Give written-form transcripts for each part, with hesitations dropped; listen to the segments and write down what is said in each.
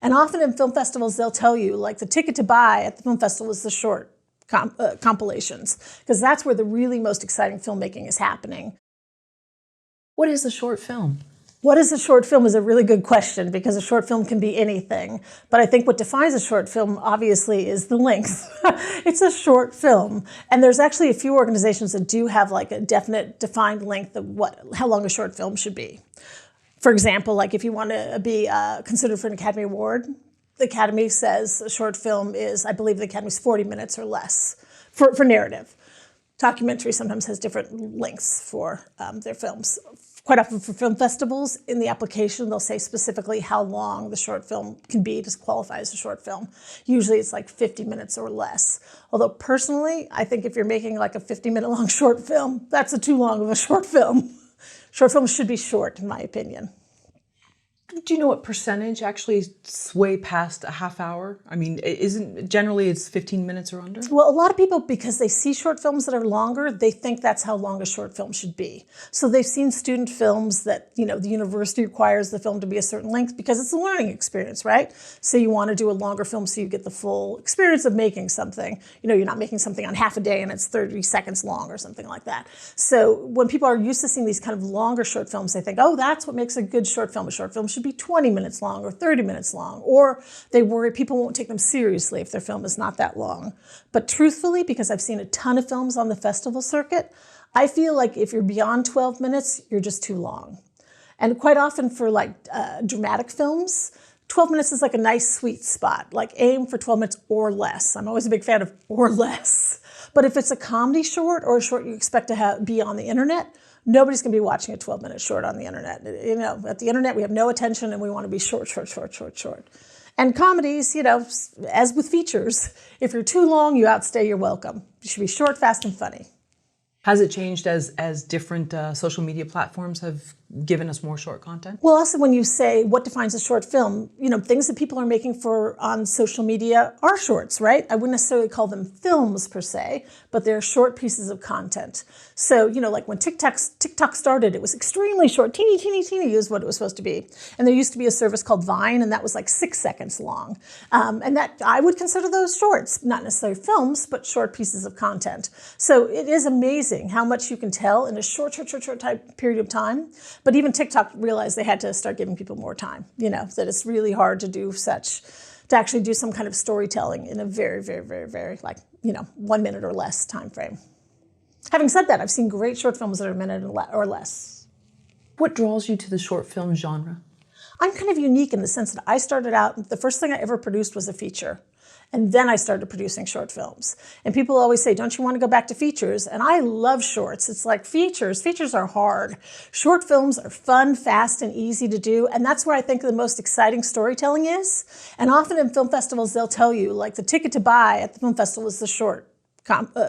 And often in film festivals, they'll tell you, like, the ticket to buy at the film festival is the short compilations, because that's where the really most exciting filmmaking is happening. What is a short film? What is a short film is a really good question, because a short film can be anything. But I think what defines a short film, obviously, is the length. It's a short film. And there's actually a few organizations that do have like a definite defined length of how long a short film should be. For example, like if you want to be considered for an Academy Award, the Academy says a short film is, I believe the Academy's 40 minutes or less for narrative. Documentary sometimes has different lengths for their films. Quite often for film festivals, in the application, they'll say specifically how long the short film can be to qualify as a short film. Usually it's like 50 minutes or less. Although personally, I think if you're making like a 50-minute long short film, that's too long of a short film. Short films should be short, in my opinion. Do you know what percentage actually sway past a half hour? I mean, generally it's 15 minutes or under? Well, a lot of people, because they see short films that are longer, they think that's how long a short film should be. So they've seen student films that, the university requires the film to be a certain length because it's a learning experience, right? So you want to do a longer film so you get the full experience of making something. You're not making something on half a day and it's 30 seconds long or something like that. So when people are used to seeing these kind of longer short films, they think, oh, that's what makes a good short film. A short film should be 20 minutes long or 30 minutes long, or they worry people won't take them seriously if their film is not that long. But truthfully, because I've seen a ton of films on the festival circuit, I feel like if you're beyond 12 minutes, you're just too long. And quite often for like dramatic films, 12 minutes is like a nice sweet spot. Like aim for 12 minutes or less. I'm always a big fan of or less. But if it's a comedy short or a short you expect to be on the internet, nobody's going to be watching a 12-minute short on the internet. At the internet, we have no attention and we want to be short. And comedies, as with features, if you're too long, you outstay your welcome. You should be short, fast, and funny. Has it changed as different social media platforms have given us more short content? Well, also when you say what defines a short film, things that people are making on social media are shorts, right? I wouldn't necessarily call them films per se, but they're short pieces of content. So, like when TikTok started, it was extremely short, teeny is what it was supposed to be. And there used to be a service called Vine, and that was like 6 seconds long. And that I would consider those shorts, not necessarily films, but short pieces of content. So it is amazing how much you can tell in a short type period of time. But even TikTok realized they had to start giving people more time, that it's really hard to actually do some kind of storytelling in a very, very, very, very 1 minute or less time frame. Having said that, I've seen great short films that are a minute or less. What draws you to the short film genre? I'm kind of unique in the sense that I started out, the first thing I ever produced was a feature. And then I started producing short films. And people always say, don't you want to go back to features? And I love shorts. It's like features. Features are hard. Short films are fun, fast, and easy to do. And that's where I think the most exciting storytelling is. And often in film festivals, they'll tell you, like, the ticket to buy at the film festival is the short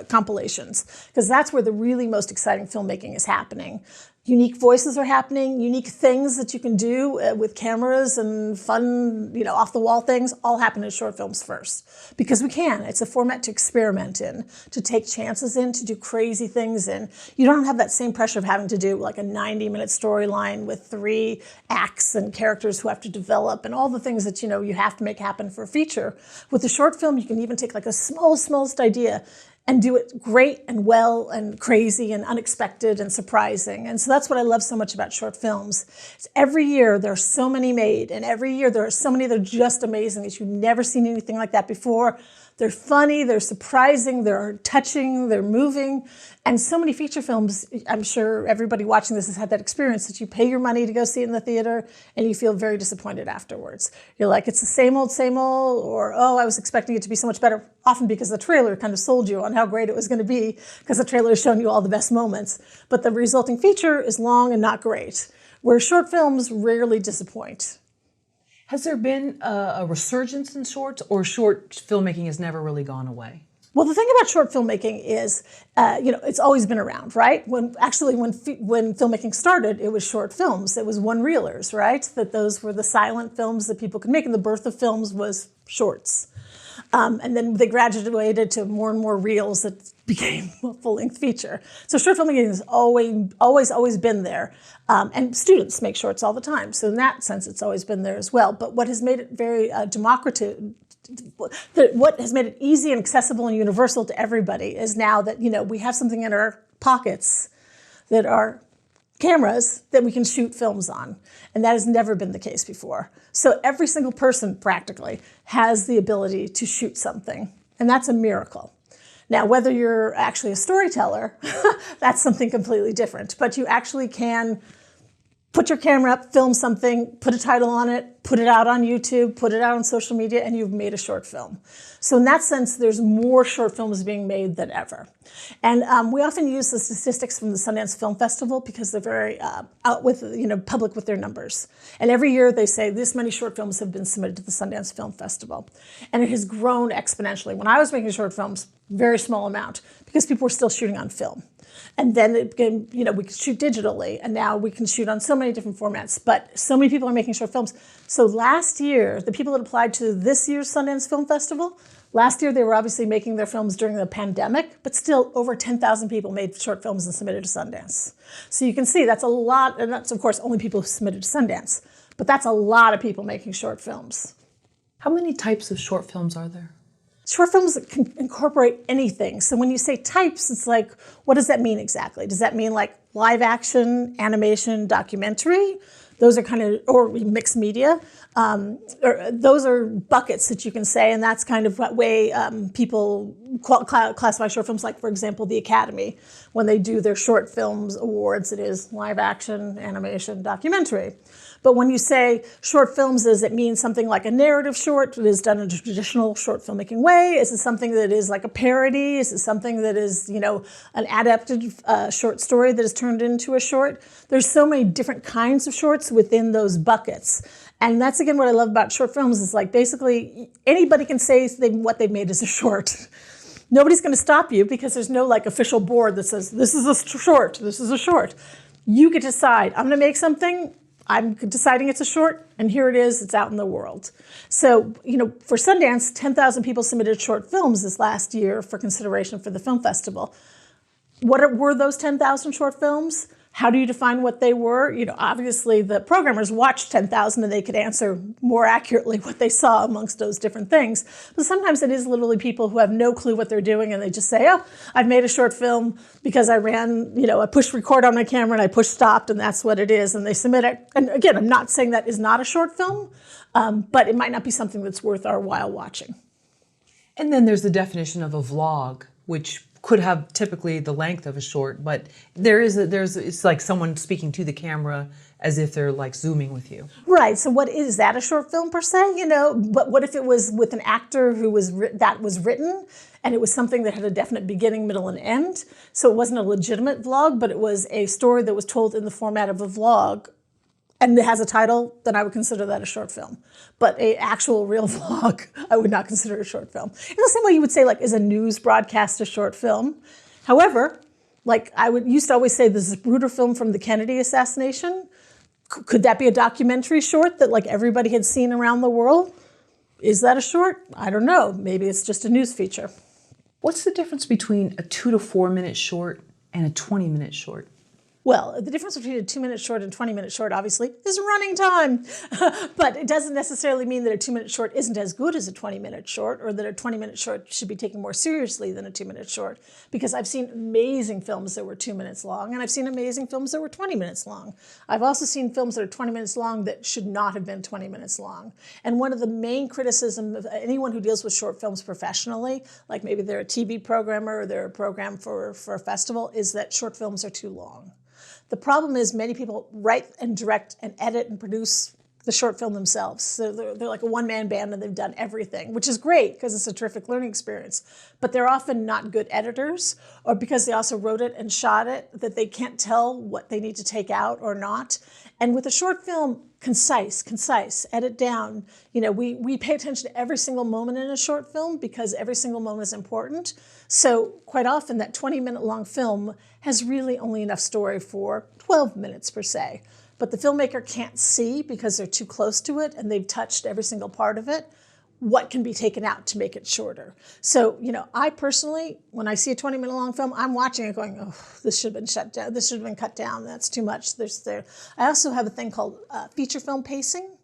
compilations, because that's where the really most exciting filmmaking is happening. Unique voices are happening, unique things that you can do with cameras and fun, off-the-wall things, all happen in short films first. Because we can. It's a format to experiment in, to take chances in, to do crazy things in. You don't have that same pressure of having to do like a 90-minute storyline with 3 acts and characters who have to develop and all the things that, you have to make happen for a feature. With a short film, you can even take like a smallest idea and do it great and well and crazy and unexpected and surprising. And so that's what I love so much about short films. Every year there are so many made, and every year there are so many that are just amazing that you've never seen anything like that before. They're funny, they're surprising, they're touching, they're moving. And so many feature films, I'm sure everybody watching this has had that experience, that you pay your money to go see it in the theater and you feel very disappointed afterwards. You're like, it's the same old, or, oh, I was expecting it to be so much better. Often because the trailer kind of sold you on how great it was going to be, because the trailer has shown you all the best moments. But the resulting feature is long and not great, where short films rarely disappoint. Has there been a resurgence in shorts, or short filmmaking has never really gone away? Well, the thing about short filmmaking is, it's always been around, right? When filmmaking started, it was short films. It was one-reelers, right? That those were the silent films that people could make, and the birth of films was shorts. And then they graduated to more and more reels that became a full-length feature. So short filmmaking has always been there. And students make shorts all the time. So in that sense, it's always been there as well. But what has made it very democratic, what has made it easy and accessible and universal to everybody is now that, we have something in our pockets that are cameras that we can shoot films on. And that has never been the case before. So every single person practically has the ability to shoot something. And that's a miracle. Now, whether you're actually a storyteller, that's something completely different. But you actually can put your camera up, film something, put a title on it, put it out on YouTube, put it out on social media, and you've made a short film. So in that sense, there's more short films being made than ever. And we often use the statistics from the Sundance Film Festival because they're very public with their numbers. And every year they say this many short films have been submitted to the Sundance Film Festival. And it has grown exponentially. When I was making short films, very small amount, because people were still shooting on film. And then it became, we could shoot digitally, and now we can shoot on so many different formats. But so many people are making short films. So last year, the people that applied to this year's Sundance Film Festival, last year they were obviously making their films during the pandemic, but still over 10,000 people made short films and submitted to Sundance. So you can see that's a lot, and that's of course only people who submitted to Sundance, but that's a lot of people making short films. How many types of short films are there? Short films can incorporate anything. So when you say types, it's like, what does that mean exactly? Does that mean like live action, animation, documentary? Those are kind of, or mixed media. Or those are buckets that you can say, and that's kind of what way people classify short films. Like, for example, the Academy, when they do their short films awards, it is live action, animation, documentary. But when you say short films, does it mean something like a narrative short that is done in a traditional short filmmaking way? Is it something that is like a parody? Is it something that is, an adapted short story that is turned into a short? There's so many different kinds of shorts within those buckets. And that's, again, what I love about short films is like basically anybody can say what they've made is a short. Nobody's going to stop you because there's no like official board that says, this is a short, this is a short. You get to decide, I'm going to make something, I'm deciding it's a short, and here it is, it's out in the world. So, for Sundance, 10,000 people submitted short films this last year for consideration for the film festival. What were those 10,000 short films? How do you define what they were? Obviously the programmers watched 10,000 and they could answer more accurately what they saw amongst those different things. But sometimes it is literally people who have no clue what they're doing and they just say, oh, I've made a short film because I ran, I pushed record on my camera and I pushed stopped and that's what it is. And they submit it. And again, I'm not saying that is not a short film, but it might not be something that's worth our while watching. And then there's the definition of a vlog, which could have typically the length of a short, but it's like someone speaking to the camera as if they're like zooming with you. Right. So what is that, a short film per se? But what if it was with an actor who was written and it was something that had a definite beginning, middle, and end? So it wasn't a legitimate vlog, but it was a story that was told in the format of a vlog. And it has a title, then I would consider that a short film. But an actual real vlog, I would not consider a short film. In the same way you would say, like, is a news broadcast a short film? However, like used to always say, this Zapruder film from the Kennedy assassination, could that be a documentary short that like everybody had seen around the world? Is that a short? I don't know. Maybe it's just a news feature. What's the difference between a 2 to 4 minute short and a 20-minute short? Well, the difference between a 2-minute short and 20-minute short, obviously, is running time. But it doesn't necessarily mean that a 2-minute short isn't as good as a 20-minute short, or that a 20-minute short should be taken more seriously than a 2-minute short. Because I've seen amazing films that were 2 minutes long, and I've seen amazing films that were 20 minutes long. I've also seen films that are 20 minutes long that should not have been 20 minutes long. And one of the main criticisms of anyone who deals with short films professionally, like maybe they're a TV programmer or they're a program for a festival, is that short films are too long. The problem is many people write and direct and edit and produce the short film themselves. So they're like a one-man band and they've done everything, which is great because it's a terrific learning experience. But they're often not good editors, or because they also wrote it and shot it, that they can't tell what they need to take out or not. And with a short film, concise, edit down. We pay attention to every single moment in a short film because every single moment is important. So quite often that 20-minute long film has really only enough story for 12 minutes per se. But the filmmaker can't see because they're too close to it and they've touched every single part of it. what can be taken out to make it shorter. So, I personally, when I see a 20-minute long film, I'm watching it going, oh, this should have been shut down. This should have been cut down. That's too much. I also have a thing called feature film pacing.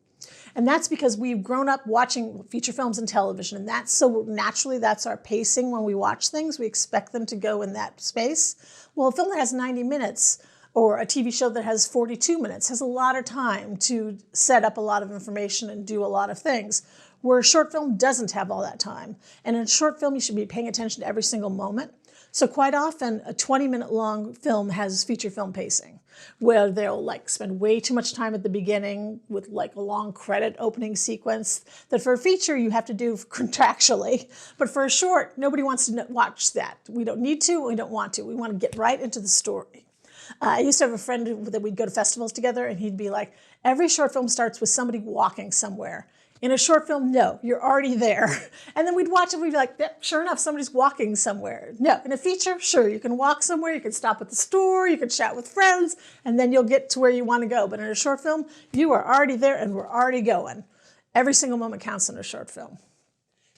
And that's because we've grown up watching feature films and television. And that's so naturally, that's our pacing when we watch things. We expect them to go in that space. Well, a film that has 90 minutes or a TV show that has 42 minutes has a lot of time to set up a lot of information and do a lot of things, where a short film doesn't have all that time. And in a short film, you should be paying attention to every single moment. So quite often, a 20-minute long film has feature film pacing, where they'll spend way too much time at the beginning with a long credit opening sequence that for a feature you have to do contractually. But for a short, nobody wants to watch that. We don't need to, we don't want to. We want to get right into the story. I used to have a friend that we'd go to festivals together, and he'd be like, every short film starts with somebody walking somewhere. In a short film, no, you're already there. And then we'd watch it, we'd be like, yep, sure enough, somebody's walking somewhere. No, in a feature, sure, you can walk somewhere, you can stop at the store, you can chat with friends, and then you'll get to where you want to go. But in a short film, you are already there and we're already going. Every single moment counts in a short film.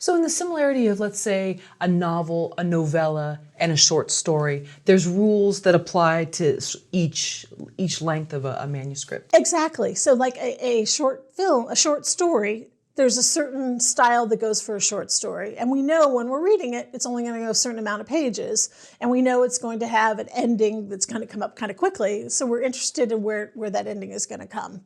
So in the similarity of, let's say, a novel, a novella, and a short story, there's rules that apply to each length of a manuscript. Exactly. So like a short film, a short story, there's a certain style that goes for a short story. And we know when we're reading it, it's only going to go a certain amount of pages. And we know it's going to have an ending that's going to come up kind of quickly. So we're interested in where that ending is going to come.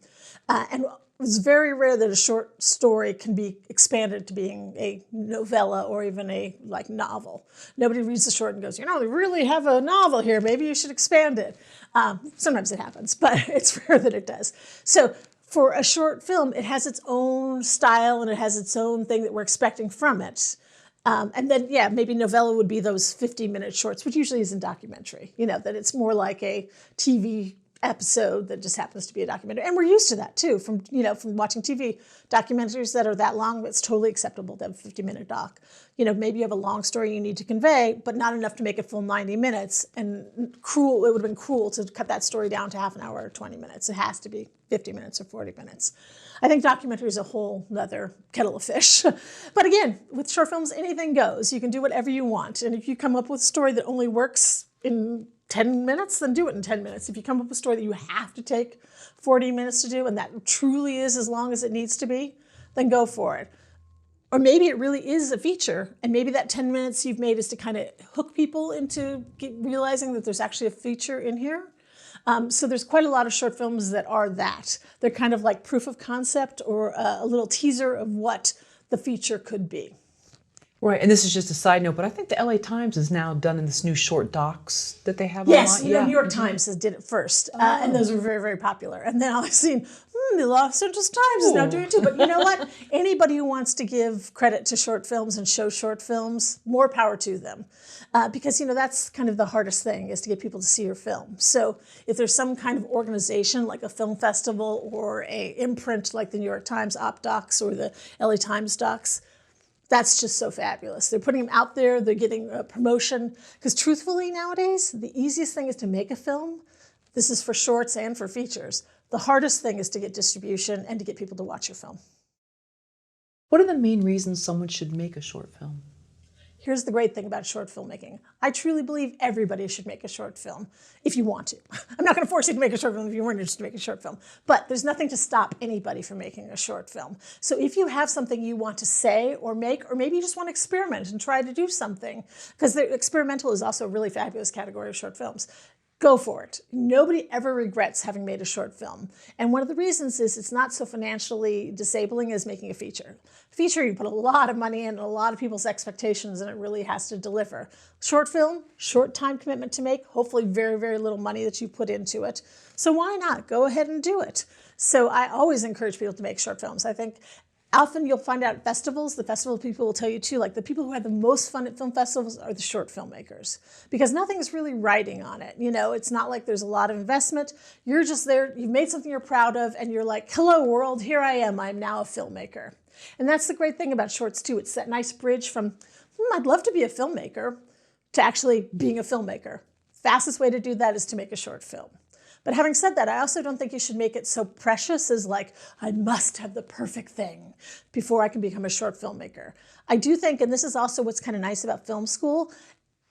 And it's very rare that a short story can be expanded to being a novella or even a novel. Nobody reads the short and goes, they really have a novel here. Maybe you should expand it. Sometimes it happens, but it's rare that it does. So for a short film, it has its own style and it has its own thing that we're expecting from it. And then, maybe novella would be those 50-minute shorts, which usually isn't documentary, that it's more like a TV episode that just happens to be a documentary. And we're used to that too, from watching TV documentaries that are that long. It's totally acceptable to have a 50-minute doc. Maybe you have a long story you need to convey, but not enough to make it full 90 minutes. And it would have been cruel to cut that story down to half an hour or 20 minutes. It has to be 50 minutes or 40 minutes. I think documentary is a whole nother kettle of fish. But again, with short films, anything goes. You can do whatever you want. And if you come up with a story that only works in 10 minutes, then do it in 10 minutes. If you come up with a story that you have to take 40 minutes to do, and that truly is as long as it needs to be, then go for it. Or maybe it really is a feature, and maybe that 10 minutes you've made is to kind of hook people into realizing that there's actually a feature in here. So there's quite a lot of short films that are that. They're kind of like proof of concept or a little teaser of what the feature could be. Right, and this is just a side note, but I think the LA Times is now done in this new short docs that they have yes, online. the New York Times did it first, and those were very, very popular. And then I've seen the Los Angeles Times is now doing it too. But you know what? Anybody who wants to give credit to short films and show short films, more power to them. Because that's kind of the hardest thing, is to get people to see your film. So if there's some kind of organization like a film festival or a imprint like the New York Times Op Docs or the LA Times Docs, that's just so fabulous. They're putting them out there. They're getting a promotion. Because truthfully nowadays, the easiest thing is to make a film. This is for shorts and for features. The hardest thing is to get distribution and to get people to watch your film. What are the main reasons someone should make a short film? Here's the great thing about short filmmaking. I truly believe everybody should make a short film if you want to. I'm not going to force you to make a short film if you weren't interested to make a short film. But there's nothing to stop anybody from making a short film. So if you have something you want to say or make, or maybe you just want to experiment and try to do something, because the experimental is also a really fabulous category of short films, go for it. Nobody ever regrets having made a short film. And one of the reasons is it's not so financially disabling as making a feature. Feature, you put a lot of money in and a lot of people's expectations, and it really has to deliver. Short film, short time commitment to make, hopefully very, very little money that you put into it. So why not? Go ahead and do it. So I always encourage people to make short films. I think often you'll find out at festivals, the festival people will tell you too, like the people who have the most fun at film festivals are the short filmmakers, because nothing's really riding on it. It's not like there's a lot of investment. You're just there, you've made something you're proud of, and you're like, hello world, here I am, I'm now a filmmaker. And that's the great thing about shorts too. It's that nice bridge from, I'd love to be a filmmaker, to actually being a filmmaker. Fastest way to do that is to make a short film. But having said that, I also don't think you should make it so precious as like, I must have the perfect thing before I can become a short filmmaker. I do think, and this is also what's kind of nice about film school,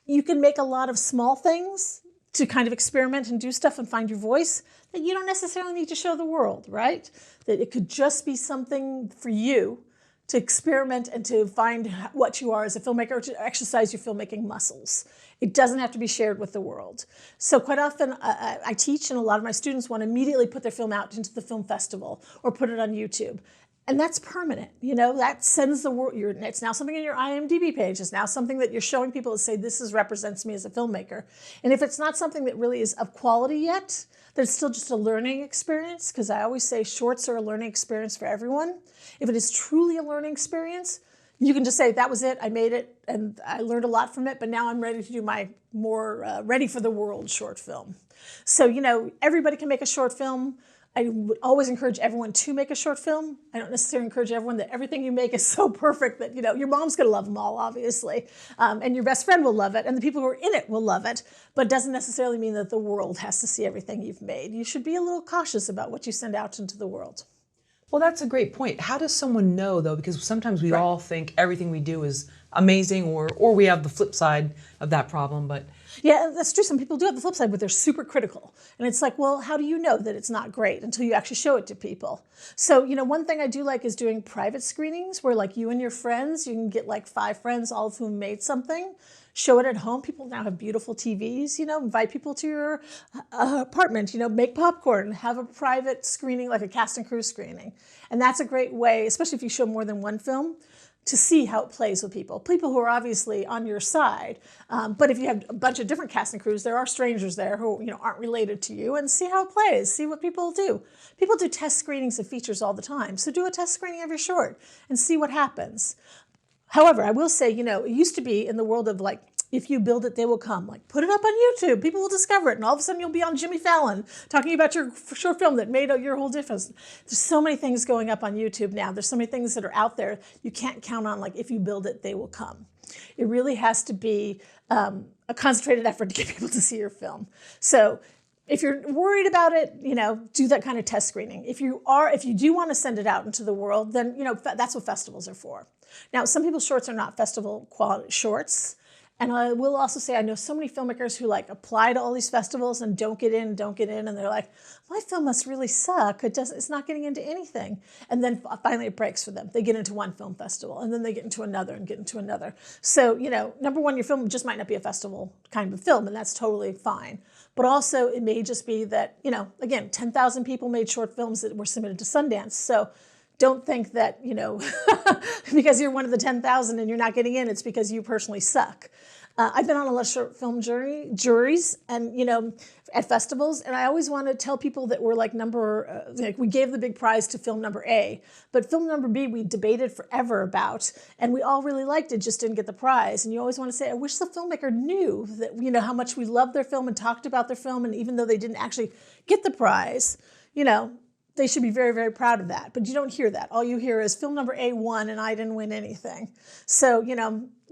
you can make a lot of small things to kind of experiment and do stuff and find your voice that you don't necessarily need to show the world, right? That it could just be something for you to experiment and to find what you are as a filmmaker, or to exercise your filmmaking muscles. It doesn't have to be shared with the world. So quite often I teach, and a lot of my students want to immediately put their film out into the film festival or put it on YouTube. And that's permanent, that sends the world, it's now something in your IMDb page. It's now something that you're showing people to say, represents me as a filmmaker. And if it's not something that really is of quality yet, then it's still just a learning experience, because I always say shorts are a learning experience for everyone. If it is truly a learning experience, you can just say, that was it, I made it, and I learned a lot from it, but now I'm ready to do my more ready for the world short film. So, everybody can make a short film. I would always encourage everyone to make a short film. I don't necessarily encourage everyone that everything you make is so perfect that, your mom's going to love them all, obviously. And your best friend will love it. And the people who are in it will love it. But it doesn't necessarily mean that the world has to see everything you've made. You should be a little cautious about what you send out into the world. Well, that's a great point. How does someone know, though? Because sometimes we all think everything we do is amazing, or we have the flip side of that problem. But yeah, that's true. Some people do have the flip side, but they're super critical. And it's like, well, how do you know that it's not great until you actually show it to people? So, one thing I do like is doing private screenings where like you and your friends, you can get like 5 friends, all of whom made something, show it at home. People now have beautiful TVs, invite people to your apartment, make popcorn, have a private screening, like a cast and crew screening. And that's a great way, especially if you show more than one film, to see how it plays with people who are obviously on your side. But if you have a bunch of different cast and crews, there are strangers there who aren't related to you, and see how it plays, see what people do. People do test screenings of features all the time. So do a test screening of your short and see what happens. However, I will say, it used to be in the world of like, if you build it, they will come. Like, put it up on YouTube. People will discover it. And all of a sudden, you'll be on Jimmy Fallon talking about your short film that made your whole difference. There's so many things going up on YouTube now. There's so many things that are out there. You can't count on, like, if you build it, they will come. It really has to be a concentrated effort to get people to see your film. So if you're worried about it, do that kind of test screening. If you do want to send it out into the world, then, that's what festivals are for. Now, some people's shorts are not festival quality shorts. And I will also say, I know so many filmmakers who like apply to all these festivals and don't get in, and they're like, my film must really suck. It's not getting into anything. And then finally it breaks for them. They get into one film festival, and then they get into another and get into another. So, number one, your film just might not be a festival kind of film, and that's totally fine. But also it may just be that, again, 10,000 people made short films that were submitted to Sundance. So don't think that, because you're one of the 10,000 and you're not getting in, it's because you personally suck. I've been on a lot of short film juries and, at festivals, and I always want to tell people that we're like we gave the big prize to film number A, but film number B we debated forever about, and we all really liked it, just didn't get the prize. And you always want to say, I wish the filmmaker knew that, how much we loved their film and talked about their film, and even though they didn't actually get the prize, they should be very, very proud of that. But you don't hear that. All you hear is film number A won and I didn't win anything. So,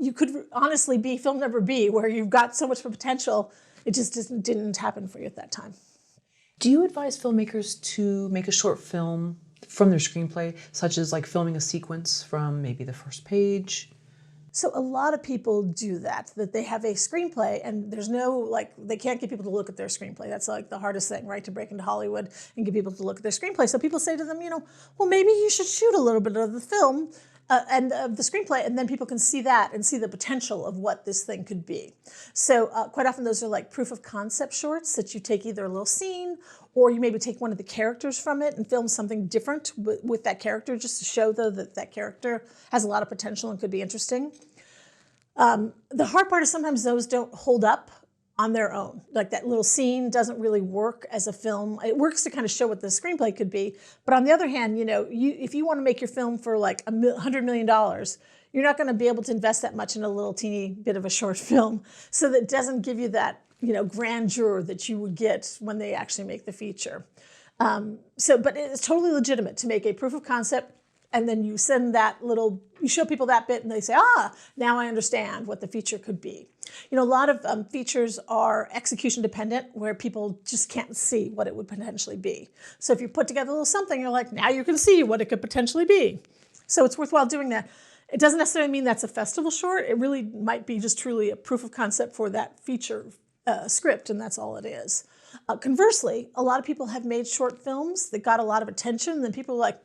you could honestly be film number B, where you've got so much potential, it just didn't happen for you at that time. do you advise filmmakers to make a short film from their screenplay, such as like filming a sequence from maybe the first page? So a lot of people do that they have a screenplay and there's no, they can't get people to look at their screenplay. That's like the hardest thing, right? To break into Hollywood and get people to look at their screenplay. So people say to them, well, maybe you should shoot a little bit of the film and of the screenplay, and then people can see that and see the potential of what this thing could be. So quite often those are like proof of concept shorts that you take either a little scene or you maybe take one of the characters from it and film something different with that character, just to show, though, that that character has a lot of potential and could be interesting. The hard part is sometimes those don't hold up on their own. Like that little scene doesn't really work as a film. It works to kind of show what the screenplay could be. But on the other hand, if you want to make your film for like $100 million, you're not going to be able to invest that much in a little teeny bit of a short film. So that doesn't give you that, grandeur that you would get when they actually make the feature. But it's totally legitimate to make a proof of concept And then you send you show people that bit and they say, now I understand what the feature could be. You know, a lot of features are execution dependent where people just can't see what it would potentially be. So if you put together a little something, you're like, now you can see what it could potentially be. So it's worthwhile doing that. It doesn't necessarily mean that's a festival short. It really might be just truly a proof of concept for that feature script, and that's all it is. Conversely, a lot of people have made short films that got a lot of attention, and then people are like,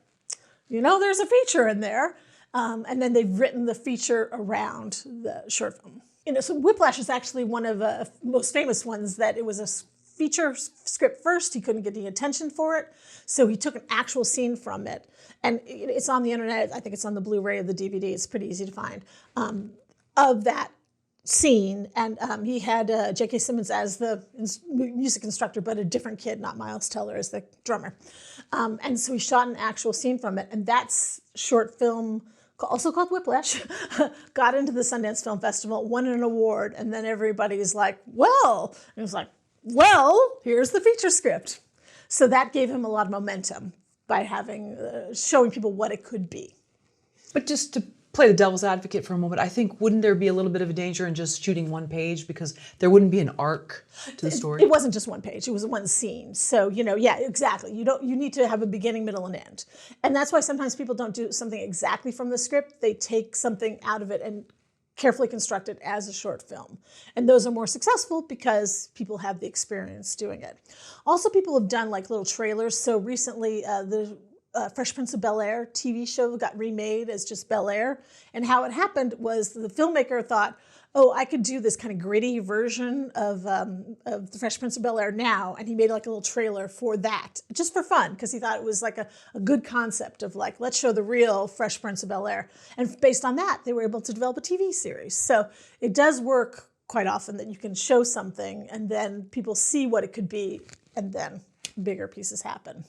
you know, there's a feature in there. And then they've written the feature around the short film. You know, so Whiplash is actually one of the most famous ones that it was a feature script first. He couldn't get the attention for it. So he took an actual scene from it. And it's on the internet. I think it's on the Blu-ray of the DVD. It's pretty easy to find, of that scene. And he had J.K. Simmons as the music instructor, but a different kid, not Miles Teller, as the drummer. And so he shot an actual scene from it. And that short film, also called Whiplash, got into the Sundance Film Festival, won an award, and then everybody's like, well, and it was like, well, here's the feature script. So that gave him a lot of momentum by having showing people what it could be. But just to play the devil's advocate for a moment, I think wouldn't there be a little bit of a danger in just shooting one page because there wouldn't be an arc to the story? It wasn't just one page, it was one scene. So, you know, yeah, exactly. You need to have a beginning, middle, and end. And that's why sometimes people don't do something exactly from the script. They take something out of it and carefully construct it as a short film. And those are more successful because people have the experience doing it. Also, people have done like little trailers. So recently, the Fresh Prince of Bel-Air TV show got remade as just Bel-Air. And how it happened was the filmmaker thought, oh, I could do this kind of gritty version of the Fresh Prince of Bel-Air now. And he made like a little trailer for that, just for fun, because he thought it was like a good concept of like, let's show the real Fresh Prince of Bel-Air. And based on that, they were able to develop a TV series. So it does work quite often that you can show something and then people see what it could be and then bigger pieces happen.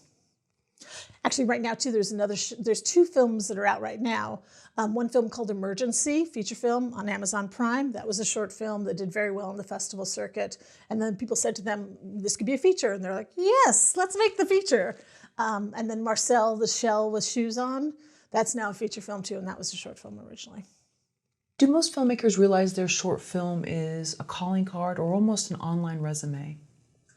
Actually, right now, too, there's two films that are out right now. One film called Emergency, feature film on Amazon Prime. That was a short film that did very well in the festival circuit. And then people said to them, this could be a feature. And they're like, yes, let's make the feature. And then Marcel the Shell with Shoes On, that's now a feature film, too. And that was a short film originally. Do most filmmakers realize their short film is a calling card or almost an online resume?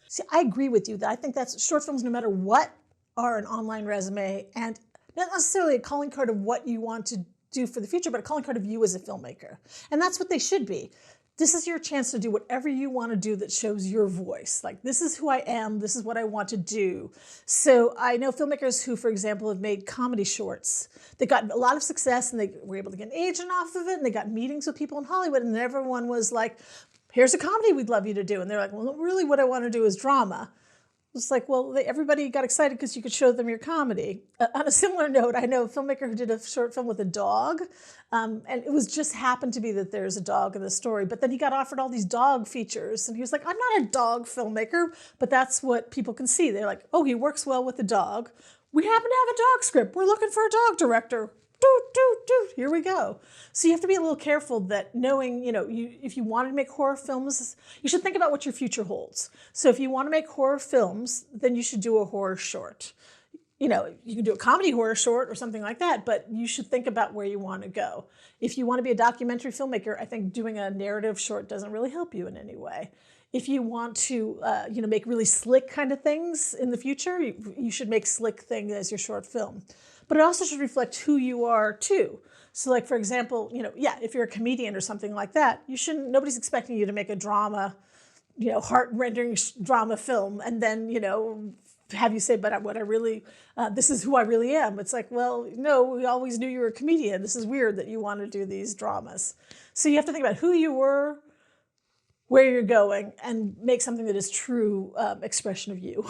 See, I agree with you that I think that's short films, no matter what, are an online resume, and not necessarily a calling card of what you want to do for the future, but a calling card of you as a filmmaker. And that's what they should be. This is your chance to do whatever you want to do that shows your voice. Like, this is who I am, this is what I want to do. So I know filmmakers who, for example, have made comedy shorts. They got a lot of success and they were able to get an agent off of it, and they got meetings with people in Hollywood, and everyone was like, here's a comedy we'd love you to do. And they're like, well, really what I want to do is drama. It's like, well, everybody got excited because you could show them your comedy. On a similar note, I know a filmmaker who did a short film with a dog, and it was just happened to be that there's a dog in the story, but then he got offered all these dog features, and he was like, I'm not a dog filmmaker, but that's what people can see. They're like, oh, he works well with the dog. We happen to have a dog script. We're looking for a dog director. Here we go. So you have to be a little careful that knowing, you know, if you want to make horror films, you should think about what your future holds. So if you want to make horror films, then you should do a horror short. You know, you can do a comedy horror short or something like that, but you should think about where you want to go. If you want to be a documentary filmmaker, I think doing a narrative short doesn't really help you in any way. If you want to, make really slick kind of things in the future, you should make slick thing as your short film. But it also should reflect who you are too. So like, for example, if you're a comedian or something like that, nobody's expecting you to make a drama, heart-rending drama film and then, have you say, but what I really, this is who I really am. It's like, well, no, we always knew you were a comedian. This is weird that you want to do these dramas. So you have to think about who you were, where you're going, and make something that is true expression of you.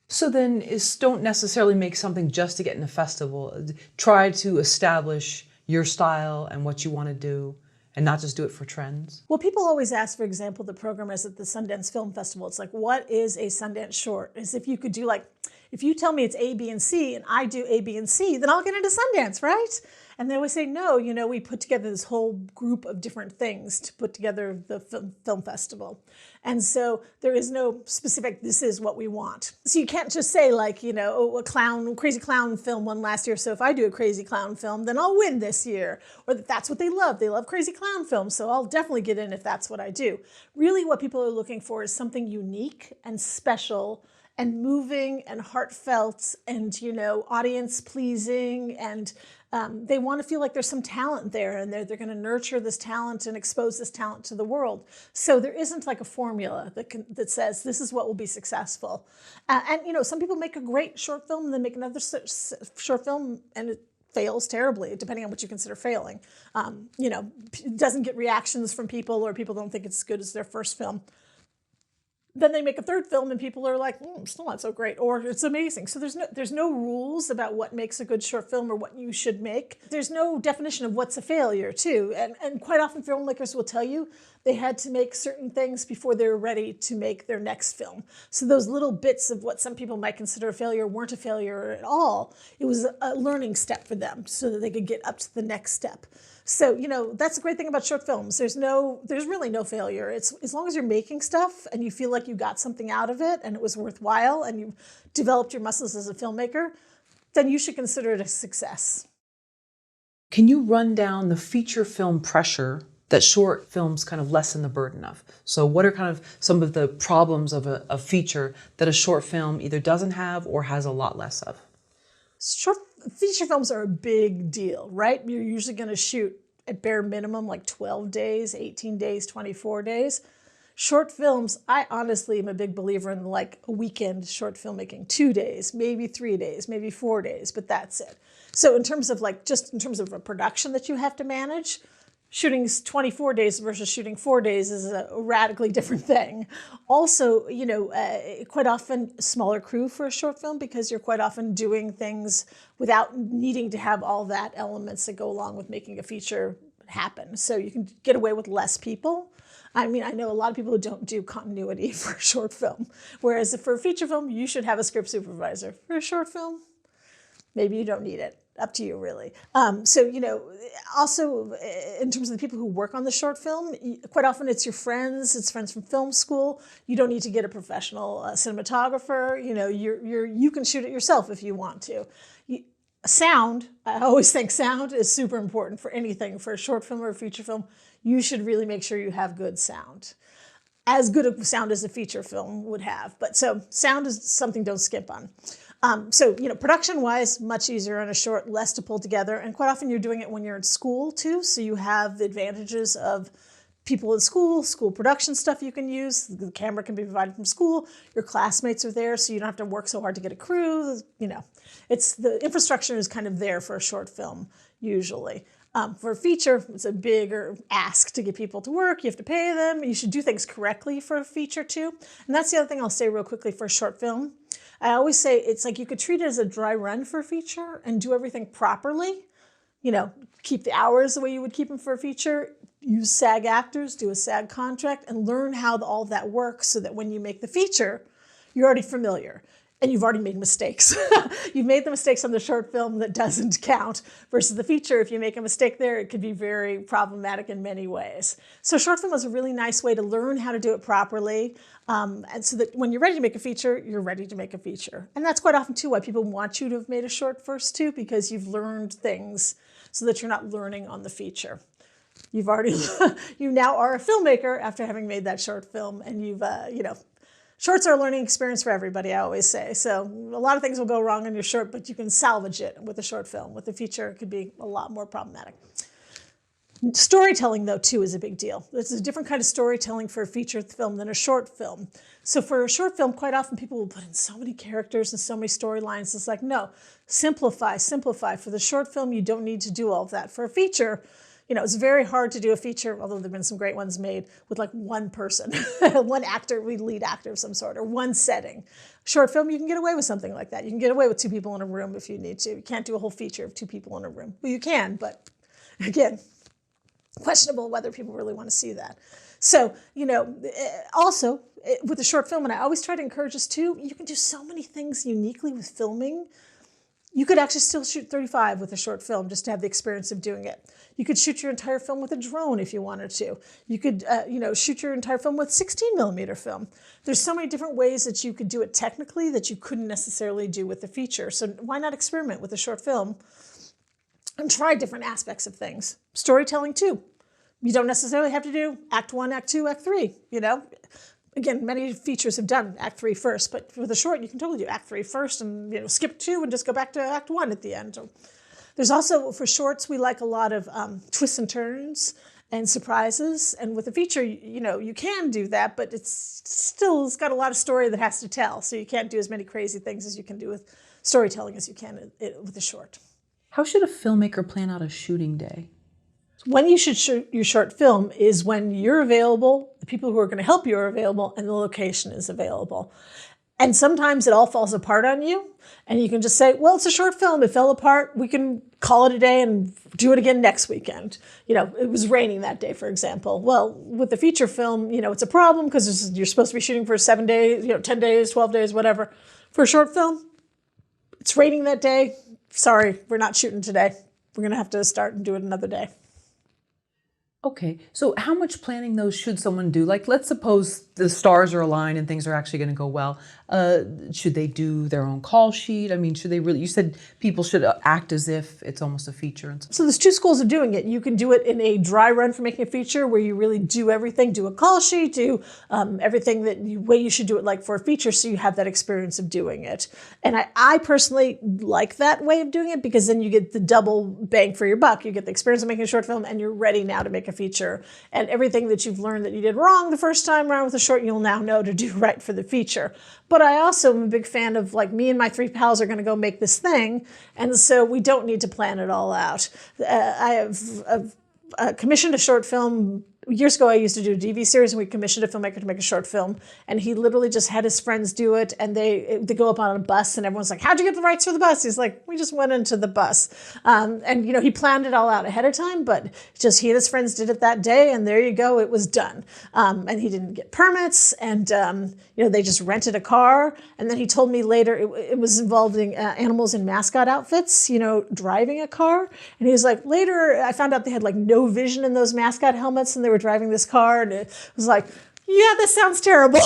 So then don't necessarily make something just to get in a festival. Try to establish your style and what you want to do and not just do it for trends. Well, people always ask, for example, the programmers at the Sundance Film Festival, it's like, what is a Sundance short? As if you could do if you tell me it's A, B, and C and I do A, B, and C, then I'll get into Sundance, right? And they always say, no, we put together this whole group of different things to put together the film festival. And so there is no specific, this is what we want. So you can't just say like, oh, crazy clown film won last year, so if I do a crazy clown film, then I'll win this year. Or that's what they love. They love crazy clown films, so I'll definitely get in if that's what I do. Really what people are looking for is something unique and special and moving and heartfelt and, audience pleasing. And they want to feel like there's some talent there, and they're going to nurture this talent and expose this talent to the world. So there isn't like a formula that says this is what will be successful. And some people make a great short film and then make another short film and it fails terribly, depending on what you consider failing. It doesn't get reactions from people, or people don't think it's as good as their first film. Then they make a third film and people are like, still not so great, or it's amazing. So there's no rules about what makes a good short film or what you should make. There's no definition of what's a failure too. And quite often filmmakers will tell you they had to make certain things before they were ready to make their next film. So those little bits of what some people might consider a failure weren't a failure at all. It was a learning step for them so that they could get up to the next step. So, that's the great thing about short films. There's really no failure. It's as long as you're making stuff and you feel like you got something out of it and it was worthwhile and you've developed your muscles as a filmmaker, then you should consider it a success. Can you run down the feature film pressure that short films kind of lessen the burden of? So what are kind of some of the problems of a feature that a short film either doesn't have or has a lot less of? Feature films are a big deal, right? You're usually going to shoot at bare minimum like 12 days, 18 days, 24 days. Short films, I honestly am a big believer in like a weekend short filmmaking, 2 days, maybe 3 days, maybe 4 days, but that's it. So in terms of a production that you have to manage, shooting 24 days versus shooting 4 days is a radically different thing. Also, quite often smaller crew for a short film because you're quite often doing things without needing to have all that elements that go along with making a feature happen. So you can get away with less people. I know a lot of people who don't do continuity for a short film, whereas for a feature film, you should have a script supervisor. For a short film, maybe you don't need it. Up to you, really. Also in terms of the people who work on the short film, quite often it's your friends. It's friends from film school. You don't need to get a professional cinematographer. You can shoot it yourself if you want to. Sound, I always think sound is super important for anything. For a short film or a feature film, you should really make sure you have good sound. As good a sound as a feature film would have. But so sound is something don't skip on. Production-wise, much easier on a short, less to pull together. And quite often you're doing it when you're in school too. So you have the advantages of people in school production stuff you can use. The camera can be provided from school. Your classmates are there, so you don't have to work so hard to get a crew. It's the infrastructure is kind of there for a short film usually. For a feature, it's a bigger ask to get people to work. You have to pay them. You should do things correctly for a feature too. And that's the other thing I'll say real quickly for a short film. I always say it's like you could treat it as a dry run for a feature and do everything properly. Keep the hours the way you would keep them for a feature. Use SAG actors, do a SAG contract, and learn how all of that works so that when you make the feature, you're already familiar. And you've already made mistakes. You've made the mistakes on the short film that doesn't count versus the feature. If you make a mistake there, it could be very problematic in many ways. So short film is a really nice way to learn how to do it properly. And so that when you're ready to make a feature, you're ready to make a feature. And that's quite often too why people want you to have made a short first too, because you've learned things so that you're not learning on the feature. You now are a filmmaker after having made that short film, and you've, shorts are a learning experience for everybody, I always say. So a lot of things will go wrong in your short, but you can salvage it with a short film. With a feature, it could be a lot more problematic. Storytelling, though, too, is a big deal. It's a different kind of storytelling for a feature film than a short film. So for a short film, quite often people will put in so many characters and so many storylines. It's like, no, simplify. For the short film, you don't need to do all of that. For a feature, it's very hard to do a feature, although there have been some great ones made with like one person, one actor, lead actor of some sort, or one setting. Short film, you can get away with something like that. You can get away with 2 people in a room if you need to. You can't do a whole feature of 2 people in a room. Well, you can, but again, questionable whether people really want to see that. So, also with the short film, and I always try to encourage this too, you can do so many things uniquely with filming. You could actually still shoot 35 with a short film just to have the experience of doing it. You could shoot your entire film with a drone if you wanted to. You could, shoot your entire film with 16 millimeter film. There's so many different ways that you could do it technically that you couldn't necessarily do with the feature. So why not experiment with a short film and try different aspects of things? Storytelling too. You don't necessarily have to do act 1, act 2, act 3, Again, many features have done act 3 first, but for the short, you can totally do act 3 first and skip 2 and just go back to act 1 at the end. There's also, for shorts, we like a lot of twists and turns and surprises. And with a feature, you can do that, but it's got a lot of story that has to tell. So you can't do as many crazy things as you can do with storytelling as you can with a short. How should a filmmaker plan out a shooting day? When you should shoot your short film is when you're available, the people who are going to help you are available, and the location is available. And sometimes it all falls apart on you, and you can just say, well, it's a short film. It fell apart. We can call it a day and do it again next weekend. It was raining that day, for example. Well, with the feature film, it's a problem because you're supposed to be shooting for 7 days, 10 days, 12 days, whatever. For a short film, it's raining that day. Sorry, we're not shooting today. We're going to have to start and do it another day. Okay, so how much planning though should someone do? Like, let's suppose the stars are aligned and things are actually going to go well. Should they do their own call sheet? I mean, should they really? You said people should act as if it's almost a feature. So there's two schools of doing it. You can do it in a dry run for making a feature where you really do everything, do a call sheet, do everything way you should do it like for a feature, so you have that experience of doing it. And I personally like that way of doing it because then you get the double bang for your buck. You get the experience of making a short film and you're ready now to make a feature. And everything that you've learned that you did wrong the first time around with a short, you'll now know to do right for the feature. But I also am a big fan of, like, me and my 3 pals are going to go make this thing, and so we don't need to plan it all out. I have commissioned a short film. Years ago, I used to do a DV series, and we commissioned a filmmaker to make a short film, and he literally just had his friends do it, and they go up on a bus, and everyone's like, how'd you get the rights for the bus? He's like, we just went into the bus. And he planned it all out ahead of time, but just he and his friends did it that day, and there you go, it was done. And he didn't get permits, and they just rented a car, and then he told me later it was involving animals in mascot outfits, driving a car, and he was like, later I found out they had like no vision in those mascot helmets, and they were driving this car, and it was like, yeah, this sounds terrible.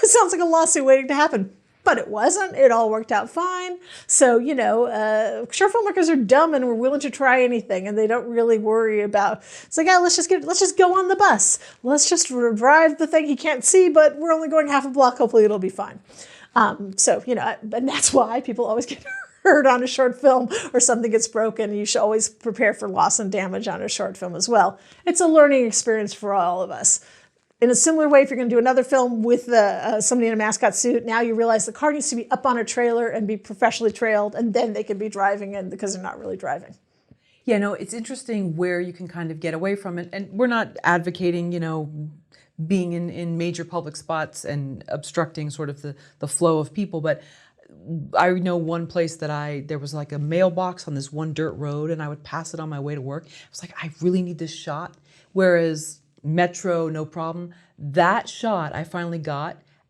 This sounds like a lawsuit waiting to happen. But it wasn't. It all worked out fine. So, short filmmakers are dumb and we're willing to try anything, and they don't really worry about, it's like, let's just go on the bus. Let's just drive the thing he can't see, but we're only going half a block. Hopefully it'll be fine. And that's why people always get hurt on a short film or something gets broken. You should always prepare for loss and damage on a short film as well. It's a learning experience for all of us. In a similar way, if you're going to do another film with somebody in a mascot suit, now you realize the car needs to be up on a trailer and be professionally trailed, and then they can be driving in because they're not really driving. Yeah, no, it's interesting where you can kind of get away from it. And we're not advocating, being in major public spots and obstructing sort of the flow of people, but I know one place that there was like a mailbox on this one dirt road, and I would pass it on my way to work. I was like, I really need this shot. Whereas Metro, no problem. That shot I finally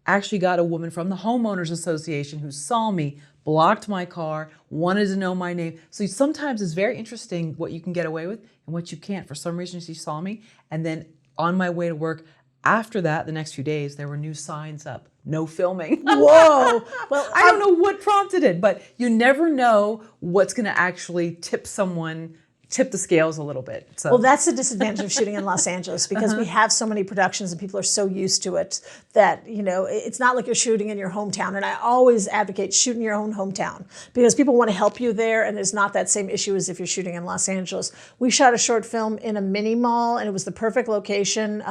actually got a woman from the Homeowners Association who saw me, blocked my car, wanted to know my name. So sometimes it's very interesting what you can get away with and what you can't. For some reason, she saw me, and then on my way to work, after that, the next few days, there were new signs up. No filming. Whoa. Well, I don't know what prompted it, but you never know what's going to actually tip the scales a little bit. So. Well, that's the disadvantage of shooting in Los Angeles because we have so many productions and people are so used to it that, it's not like you're shooting in your hometown. And I always advocate shooting your own hometown because people want to help you there, and there's not that same issue as if you're shooting in Los Angeles. We shot a short film in a mini mall, and it was the perfect location.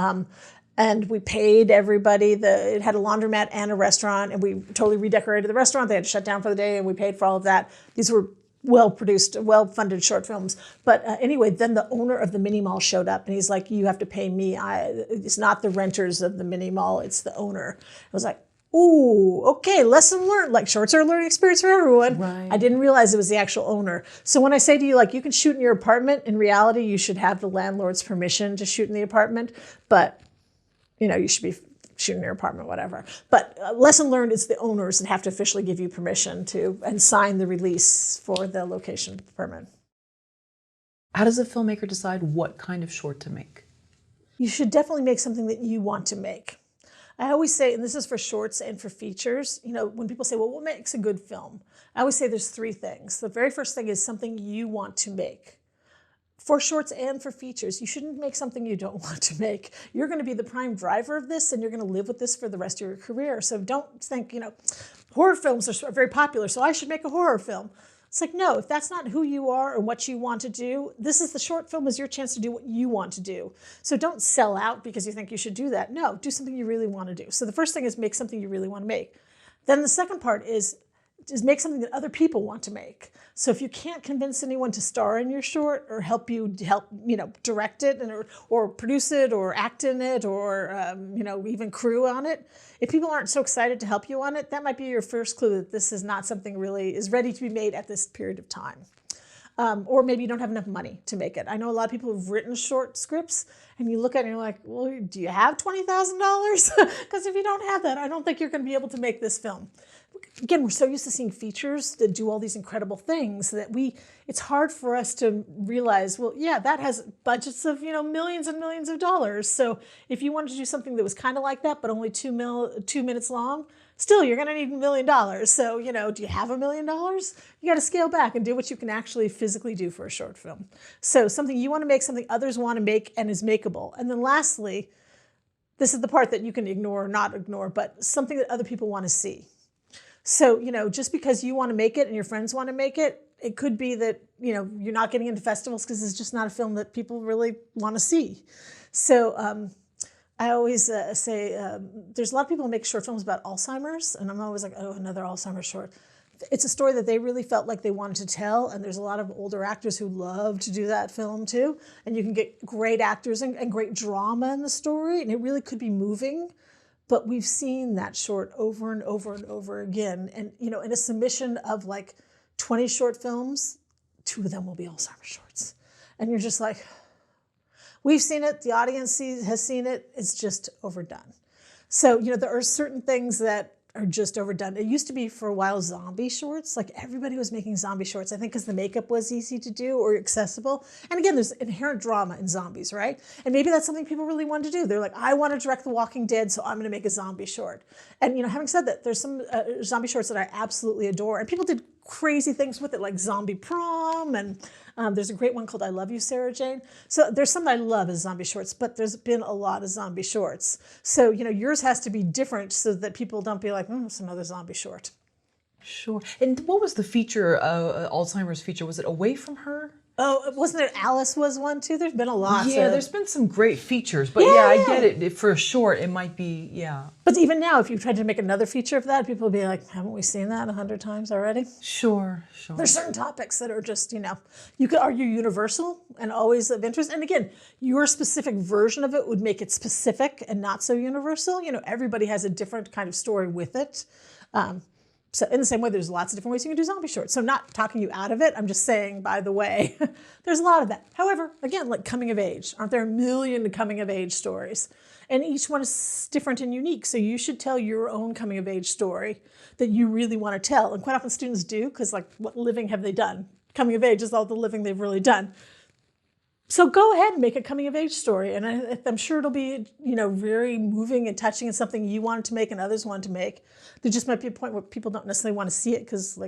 And we paid everybody. It had a laundromat and a restaurant, and we totally redecorated the restaurant. They had to shut down for the day, and we paid for all of that. These were well-produced, well-funded short films. But anyway, then the owner of the mini mall showed up, and he's like, you have to pay me. It's not the renters of the mini mall, it's the owner. I was like, ooh, okay, lesson learned. Like, shorts are a learning experience for everyone. Right. I didn't realize it was the actual owner. So when I say to you, like, you can shoot in your apartment, in reality, you should have the landlord's permission to shoot in the apartment. But you should be shoot in your apartment, whatever. But lesson learned, it's the owners that have to officially give you permission to and sign the release for the location permit. How does a filmmaker decide what kind of short to make? You should definitely make something that you want to make. I always say, and this is for shorts and for features, when people say, well, what makes a good film? I always say there's three things. The very first thing is something you want to make. For shorts and for features, you shouldn't make something you don't want to make. You're going to be the prime driver of this, and you're going to live with this for the rest of your career. So don't think, horror films are very popular, so I should make a horror film. It's like, no, if that's not who you are or what you want to do, the short film is your chance to do what you want to do. So don't sell out because you think you should do that. No, do something you really want to do. So the first thing is make something you really want to make. Then the second part is make something that other people want to make. So if you can't convince anyone to star in your short or help direct it or produce it or act in it or even crew on it, if people aren't so excited to help you on it, that might be your first clue that this is not something really is ready to be made at this period of time. Or maybe you don't have enough money to make it. I know a lot of people who've written short scripts and you look at it and you're like, well, do you have $20,000? Because if you don't have that, I don't think you're going to be able to make this film. Again, we're so used to seeing features that do all these incredible things that it's hard for us to realize, well, yeah, that has budgets of, millions and millions of dollars. So if you wanted to do something that was kind of like that, but only 2 minutes long, still, you're going to need $1 million. So, do you have $1 million? You got to scale back and do what you can actually physically do for a short film. So something you want to make, something others want to make and is makeable. And then lastly, this is the part that you can ignore or not ignore, but something that other people want to see. So, just because you want to make it and your friends want to make it, it could be that, you're not getting into festivals because it's just not a film that people really want to see. So I always say there's a lot of people who make short films about Alzheimer's, and I'm always like, oh, another Alzheimer's short. It's a story that they really felt like they wanted to tell, and there's a lot of older actors who love to do that film too, and you can get great actors and great drama in the story, and it really could be moving. But we've seen that short over and over and over again. And, in a submission of like 20 short films, 2 of them will be Alzheimer's shorts. And you're just like, we've seen it, the audience has seen it, it's just overdone. So, there are certain things that are just overdone. It used to be for a while zombie shorts. Like everybody was making zombie shorts, I think because the makeup was easy to do or accessible. And again, there's inherent drama in zombies, right? And maybe that's something people really want to do. They're like, I want to direct The Walking Dead, so I'm going to make a zombie short. And having said that, there's some zombie shorts that I absolutely adore. And people did crazy things with it, like Zombie Prom, and there's a great one called I Love You, Sarah Jane. So there's some that I love as zombie shorts, but there's been a lot of zombie shorts. So, yours has to be different so that people don't be like, it's another zombie short. Sure. And what was the feature, Alzheimer's feature? Was it Away from Her? Oh, wasn't it Alice was one too? There's been a lot. Yeah, there's been some great features, but I get it. For a short, it might be, But even now, if you tried to make another feature of that, people would be like, haven't we seen that 100 times already? Sure. There's certain topics that are just, you could argue universal and always of interest. And again, your specific version of it would make it specific and not so universal. Everybody has a different kind of story with it. So in the same way, there's lots of different ways you can do zombie shorts. So not talking you out of it, I'm just saying, by the way, there's a lot of that. However, again, like coming of age, aren't there a million coming of age stories? And each one is different and unique. So you should tell your own coming of age story that you really want to tell. And quite often students do, because like what living have they done? Coming of age is all the living they've really done. So go ahead and make a coming of age story. And I'm sure it'll be, very moving and touching and something you wanted to make and others wanted to make. There just might be a point where people don't necessarily want to see it because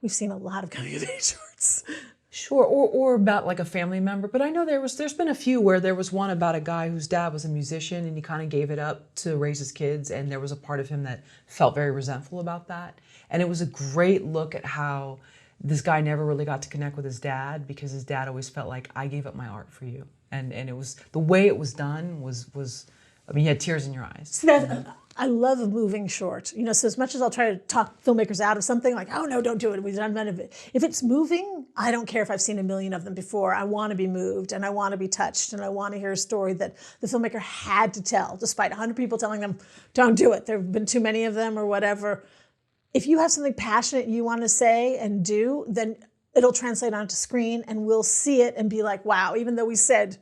we've seen a lot of coming of age shorts. Sure, or about like a family member. But I know there's been a few where there was one about a guy whose dad was a musician and he kind of gave it up to raise his kids, and there was a part of him that felt very resentful about that. And it was a great look at how this guy never really got to connect with his dad because his dad always felt like, I gave up my art for you. And it was, the way it was done was you had tears in your eyes. I love a moving short. So as much as I'll try to talk filmmakers out of something like, oh no, don't do it, we've done none of it. If it's moving, I don't care if I've seen a million of them before. I want to be moved and I want to be touched and I want to hear a story that the filmmaker had to tell, despite 100 people telling them, don't do it. There have been too many of them or whatever. If you have something passionate you want to say and do, then it'll translate onto screen and we'll see it and be like, wow, even though we said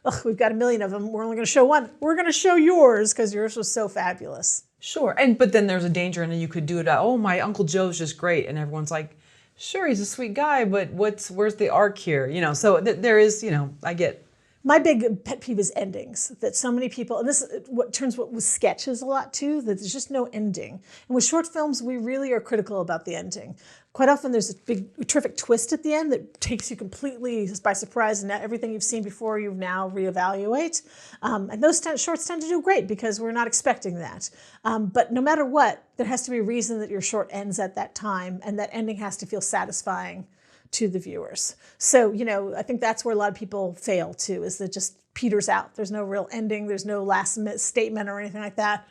ugh, we've got a million of them. We're only going to show one. We're going to show yours because yours was so fabulous. Sure. But then there's a danger in that you could do it. Oh, my Uncle Joe's just great. And everyone's like, sure, he's a sweet guy, but where's the arc here? So there is, I get. My big pet peeve is endings, that so many people, and this is what turns what with sketches a lot too, that there's just no ending. And with short films, we really are critical about the ending. Quite often there's a big, terrific twist at the end that takes you completely by surprise, and everything you've seen before you now reevaluate. And those shorts tend to do great because we're not expecting that. But no matter what, there has to be a reason that your short ends at that time, and that ending has to feel satisfying to the viewers. So, I think that's where a lot of people fail too, is that just peters out. There's no real ending. There's no last statement or anything like that.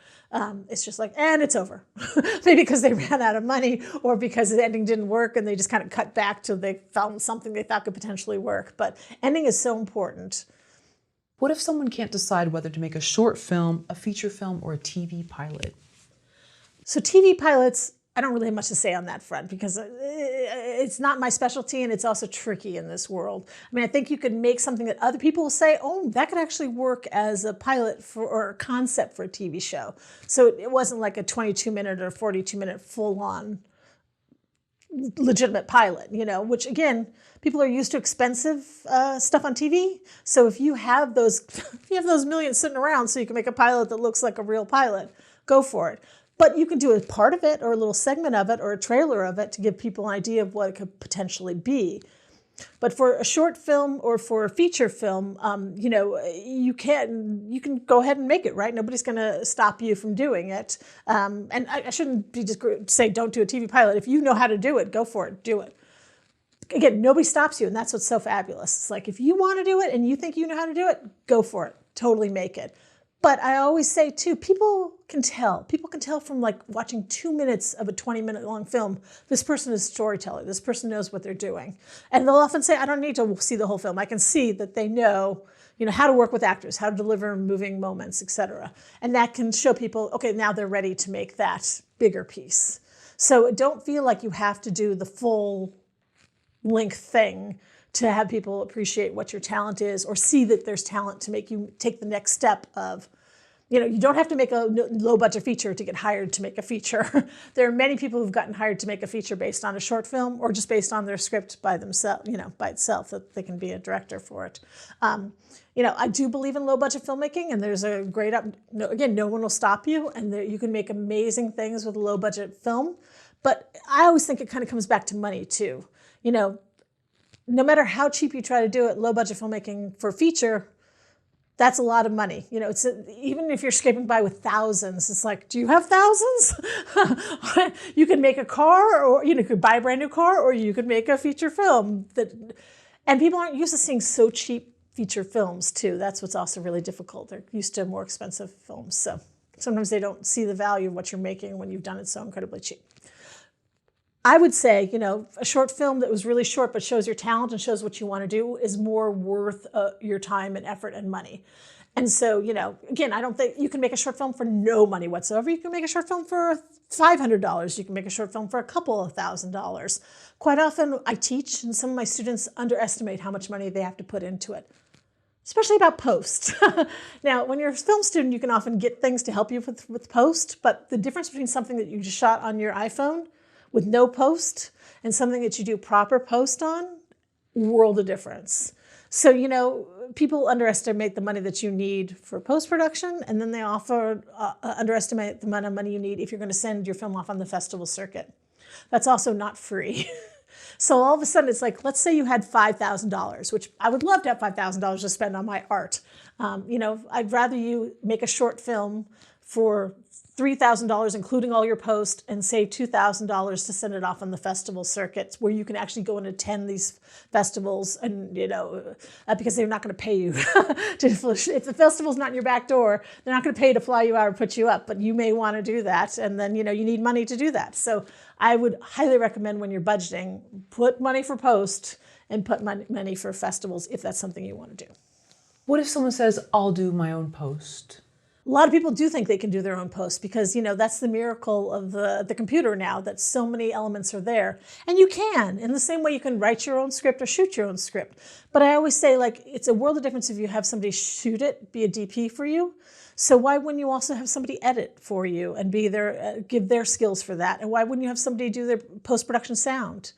It's just like, and it's over. Maybe because they ran out of money or because the ending didn't work and they just kind of cut back till they found something they thought could potentially work. But ending is so important. What if someone can't decide whether to make a short film, a feature film, or a TV pilot? So TV pilots, I don't really have much to say on that front because it's not my specialty and it's also tricky in this world. I mean, I think you could make something that other people will say, oh, that could actually work as a pilot or a concept for a TV show. So it wasn't like a 22-minute or 42-minute full-on legitimate pilot, which again, people are used to expensive stuff on TV. So if you have those, millions sitting around so you can make a pilot that looks like a real pilot, go for it. But you can do a part of it or a little segment of it or a trailer of it to give people an idea of what it could potentially be. But for a short film or for a feature film, you can go ahead and make it, right? Nobody's going to stop you from doing it. And I shouldn't be just say don't do a TV pilot. If you know how to do it, go for it, do it. Again, nobody stops you, and that's what's so fabulous. It's like if you want to do it and you think you know how to do it, go for it. Totally make it. But I always say, too, people can tell. People can tell from like watching 2 minutes of a 20-minute long film, this person is a storyteller. This person knows what they're doing. And they'll often say, I don't need to see the whole film. I can see that they know, how to work with actors, how to deliver moving moments, etc. And that can show people, okay, now they're ready to make that bigger piece. So don't feel like you have to do the full length thing to have people appreciate what your talent is or see that there's talent to make you take the next step of, you don't have to make a low budget feature to get hired to make a feature. There are many people who've gotten hired to make a feature based on a short film or just based on their script by themselves, by itself, that they can be a director for it. I do believe in low budget filmmaking, and there's a great, again, no one will stop you, and you can make amazing things with a low budget film. But I always think it kind of comes back to money too. No matter how cheap you try to do it, low budget filmmaking for feature, that's a lot of money. It's even if you're scraping by with thousands, it's like, do you have thousands? You could make a car, or you could buy a brand new car, or you could make a feature film. And people aren't used to seeing so cheap feature films too. That's what's also really difficult. They're used to more expensive films, so sometimes they don't see the value of what you're making when you've done it so incredibly cheap. I would say, a short film that was really short but shows your talent and shows what you want to do is more worth your time and effort and money. And so, again, I don't think you can make a short film for no money whatsoever. You can make a short film for $500. You can make a short film for a couple of $1,000s. Quite often I teach, and some of my students underestimate how much money they have to put into it, especially about post. Now, when you're a film student, you can often get things to help you with post, but the difference between something that you just shot on your iPhone with no post and something that you do proper post on, world of difference. So, people underestimate the money that you need for post-production, and then they underestimate the amount of money you need if you're going to send your film off on the festival circuit. That's also not free. So all of a sudden it's like, let's say you had $5,000, which I would love to have $5,000 to spend on my art. I'd rather you make a short film for $3,000, including all your post, and save $2,000 to send it off on the festival circuits, where you can actually go and attend these festivals, and because they're not going to pay you if the festival's not in your back door, they're not going to pay to fly you out or put you up, but you may want to do that, and then you need money to do that. So I would highly recommend, when you're budgeting, put money for post and put money for festivals if that's something you want to do. What if someone says, I'll do my own post? A lot of people do think they can do their own post because, that's the miracle of the computer now, that so many elements are there. And you can, in the same way you can write your own script or shoot your own script. But I always say, like, it's a world of difference if you have somebody shoot it, be a DP for you. So why wouldn't you also have somebody edit for you and be there, give their skills for that? And why wouldn't you have somebody do their post-production sound?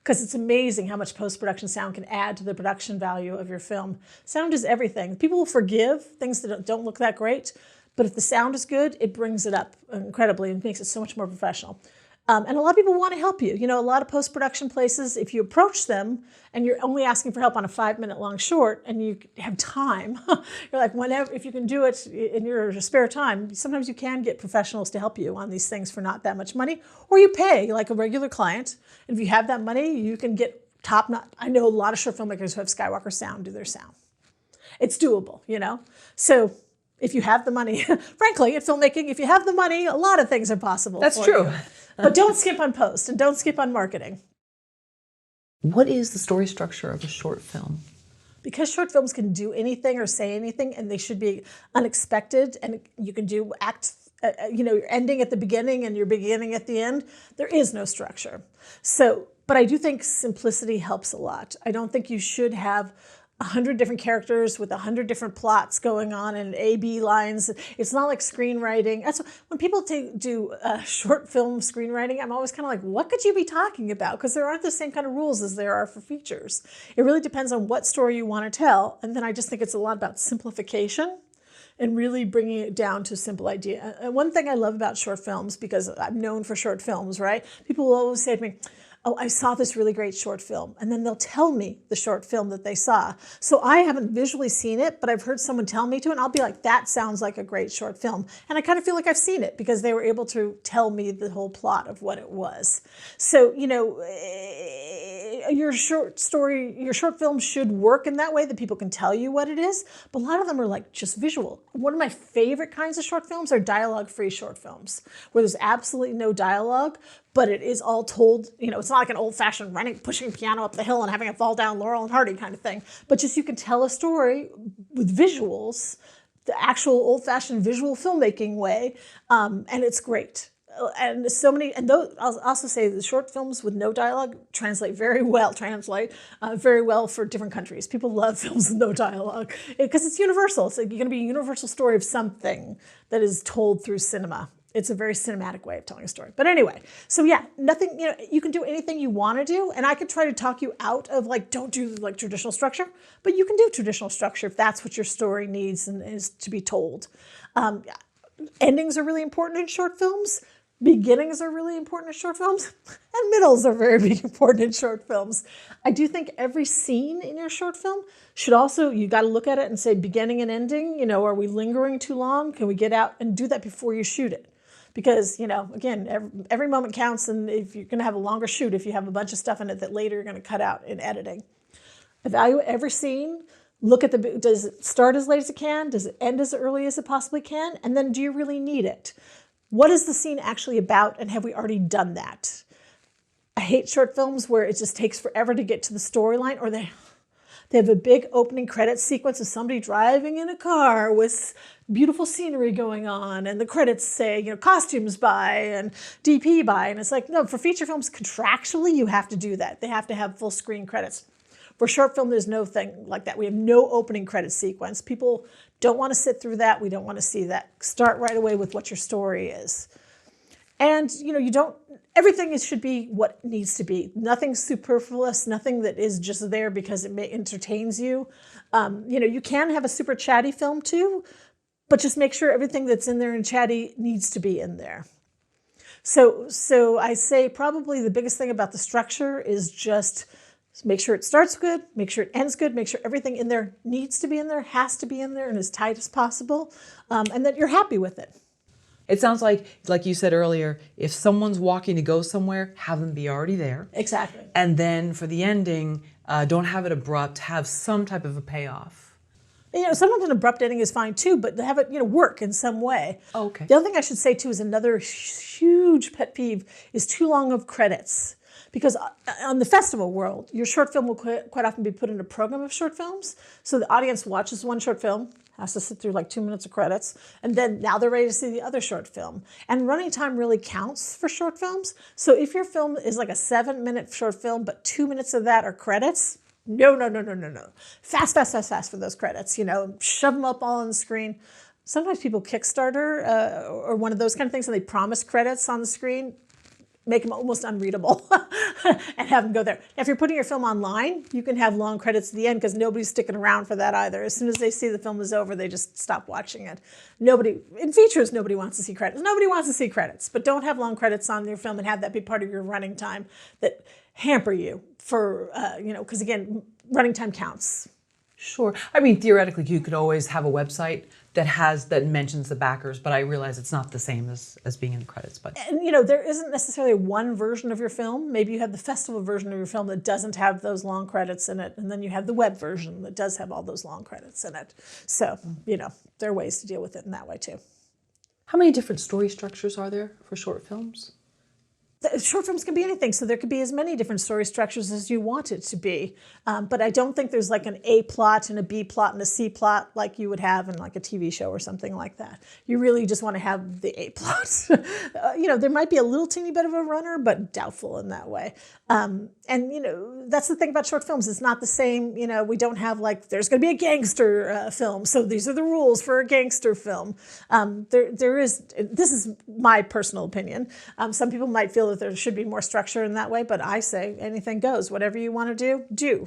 Because it's amazing how much post-production sound can add to the production value of your film. Sound is everything. People will forgive things that don't look that great, but if the sound is good, it brings it up incredibly and makes it so much more professional. And a lot of people want to help you. A lot of post-production places, if you approach them and you're only asking for help on a 5-minute long short and you have time, you're like, whenever, if you can do it in your spare time, sometimes you can get professionals to help you on these things for not that much money, or you pay like a regular client. And if you have that money, you can get top-notch. I know a lot of short filmmakers who have Skywalker Sound do their sound. It's doable, So if you have the money, frankly, at filmmaking, if you have the money, a lot of things are possible. That's true. But don't skip on post and don't skip on marketing. What is the story structure of a short film? Because short films can do anything or say anything, and they should be unexpected, and you can do your ending at the beginning and your beginning at the end, there is no structure. So, but I do think simplicity helps a lot. I don't think you should have 100 different characters with 100 different plots going on and A-B lines. It's not like screenwriting. That's when people do short film screenwriting, I'm always kind of like, what could you be talking about? Because there aren't the same kind of rules as there are for features. It really depends on what story you want to tell. And then I just think it's a lot about simplification and really bringing it down to a simple idea. And one thing I love about short films, because I'm known for short films, right? People will always say to me, oh, I saw this really great short film. And then they'll tell me the short film that they saw. So I haven't visually seen it, but I've heard someone tell me to, and I'll be like, that sounds like a great short film. And I kind of feel like I've seen it because they were able to tell me the whole plot of what it was. So, your short film should work in that way that people can tell you what it is. But a lot of them are like just visual. One of my favorite kinds of short films are dialogue-free short films, where there's absolutely no dialogue, but it is all told, it's not like an old-fashioned pushing piano up the hill and having it fall down Laurel and Hardy kind of thing. But just you can tell a story with visuals, the actual old-fashioned visual filmmaking way, and it's great. And I'll also say the short films with no dialogue translate very well for different countries. People love films with no dialogue because it's universal. It's like you're going to be a universal story of something that is told through cinema. It's a very cinematic way of telling a story. But anyway, so yeah, nothing, you can do anything you want to do. And I could try to talk you out of don't do traditional structure, but you can do traditional structure if that's what your story needs and is to be told. Endings are really important in short films. Beginnings are really important in short films, and middles are very important in short films. I do think every scene in your short film should also, you got to look at it and say beginning and ending, are we lingering too long? Can we get out and do that before you shoot it? Because, again, every moment counts, and if you're going to have a longer shoot, if you have a bunch of stuff in it that later you're going to cut out in editing. Evaluate every scene. Look at does it start as late as it can? Does it end as early as it possibly can? And then do you really need it? What is the scene actually about, and have we already done that? I hate short films where it just takes forever to get to the storyline, or they have a big opening credits sequence of somebody driving in a car with beautiful scenery going on, and the credits say, costumes by and DP by, and it's like, no, for feature films, contractually, you have to do that. They have to have full screen credits. For short film, there's no thing like that. We have no opening credit sequence. People don't want to sit through that. We don't want to see that. Start right away with what your story is. And, everything should be what needs to be. Nothing superfluous, nothing that is just there because it entertains you. You can have a super chatty film too, but just make sure everything that's in there and chatty needs to be in there. So I say probably the biggest thing about the structure is just make sure it starts good, make sure it ends good, make sure everything in there needs to be in there, has to be in there, and as tight as possible, and that you're happy with it. It sounds like you said earlier, if someone's walking to go somewhere, have them be already there. Exactly. And then for the ending, don't have it abrupt, have some type of a payoff. Sometimes an abrupt ending is fine too, but have it, work in some way. Oh, okay. The other thing I should say too is another huge pet peeve is too long of credits. Because on the festival world, your short film will quite often be put in a program of short films. So the audience watches one short film, has to sit through like 2 minutes of credits, and then now they're ready to see the other short film. And running time really counts for short films. So if your film is like a 7-minute short film, but 2 minutes of that are credits, no. Fast for those credits, shove them up all on the screen. Sometimes people Kickstarter or one of those kind of things, and they promise credits on the screen, make them almost unreadable and have them go there. Now, if you're putting your film online, you can have long credits at the end because nobody's sticking around for that either. As soon as they see the film is over, they just stop watching it. In features, nobody wants to see credits. Nobody wants to see credits, but don't have long credits on your film and have that be part of your running time that hamper you for, because again, running time counts. Sure. I mean, theoretically, you could always have a website that mentions the backers, but I realize it's not the same as being in the credits. But there isn't necessarily one version of your film. Maybe you have the festival version of your film that doesn't have those long credits in it, and then you have the web version that does have all those long credits in it. So, there are ways to deal with it in that way too. How many different story structures are there for short films? Short films can be anything, so there could be as many different story structures as you want it to be. But I don't think there's like an A plot and a B plot and a C plot like you would have in like a TV show or something like that. You really just want to have the A plot. There might be a little teeny bit of a runner, but doubtful in that way. That's the thing about short films. It's not the same. We don't have like, there's going to be a gangster film, so these are the rules for a gangster film. This is my personal opinion. Some people might feel that there should be more structure in that way, but I say anything goes. Whatever you want to do.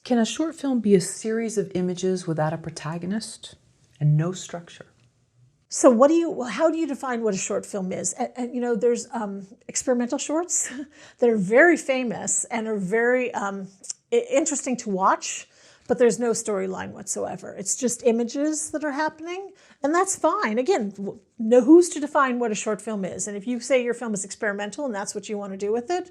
Can a short film be a series of images without a protagonist and no structure? So how do you define what a short film is? And there's experimental shorts that are very famous and are very interesting to watch, but there's no storyline whatsoever. It's just images that are happening, and that's fine. Again, who's to define what a short film is? And if you say your film is experimental and that's what you want to do with it,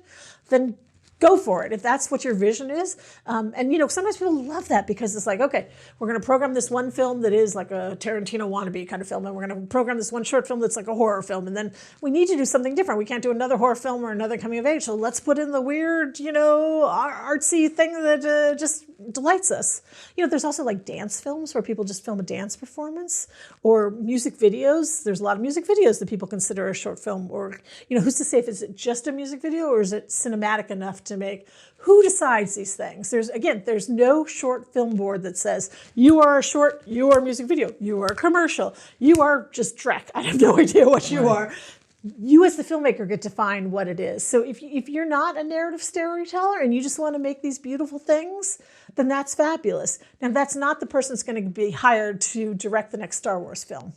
then go for it. If that's what your vision is. Sometimes people love that because it's like, okay, we're going to program this one film that is like a Tarantino wannabe kind of film, and we're going to program this one short film that's like a horror film, and then we need to do something different. We can't do another horror film or another coming of age, so let's put in the weird, artsy thing that just delights us. There's also like dance films where people just film a dance performance, or music videos. There's a lot of music videos that people consider a short film, or, who's to say if it's just a music video or is it cinematic enough to make? Who decides these things? There's no short film board that says you are a short, you are a music video, you are a commercial, you are just Shrek. I have no idea what you are. You as the filmmaker get to define what it is. So if you're not a narrative storyteller and you just want to make these beautiful things, then that's fabulous. Now that's not the person that's going to be hired to direct the next Star Wars film.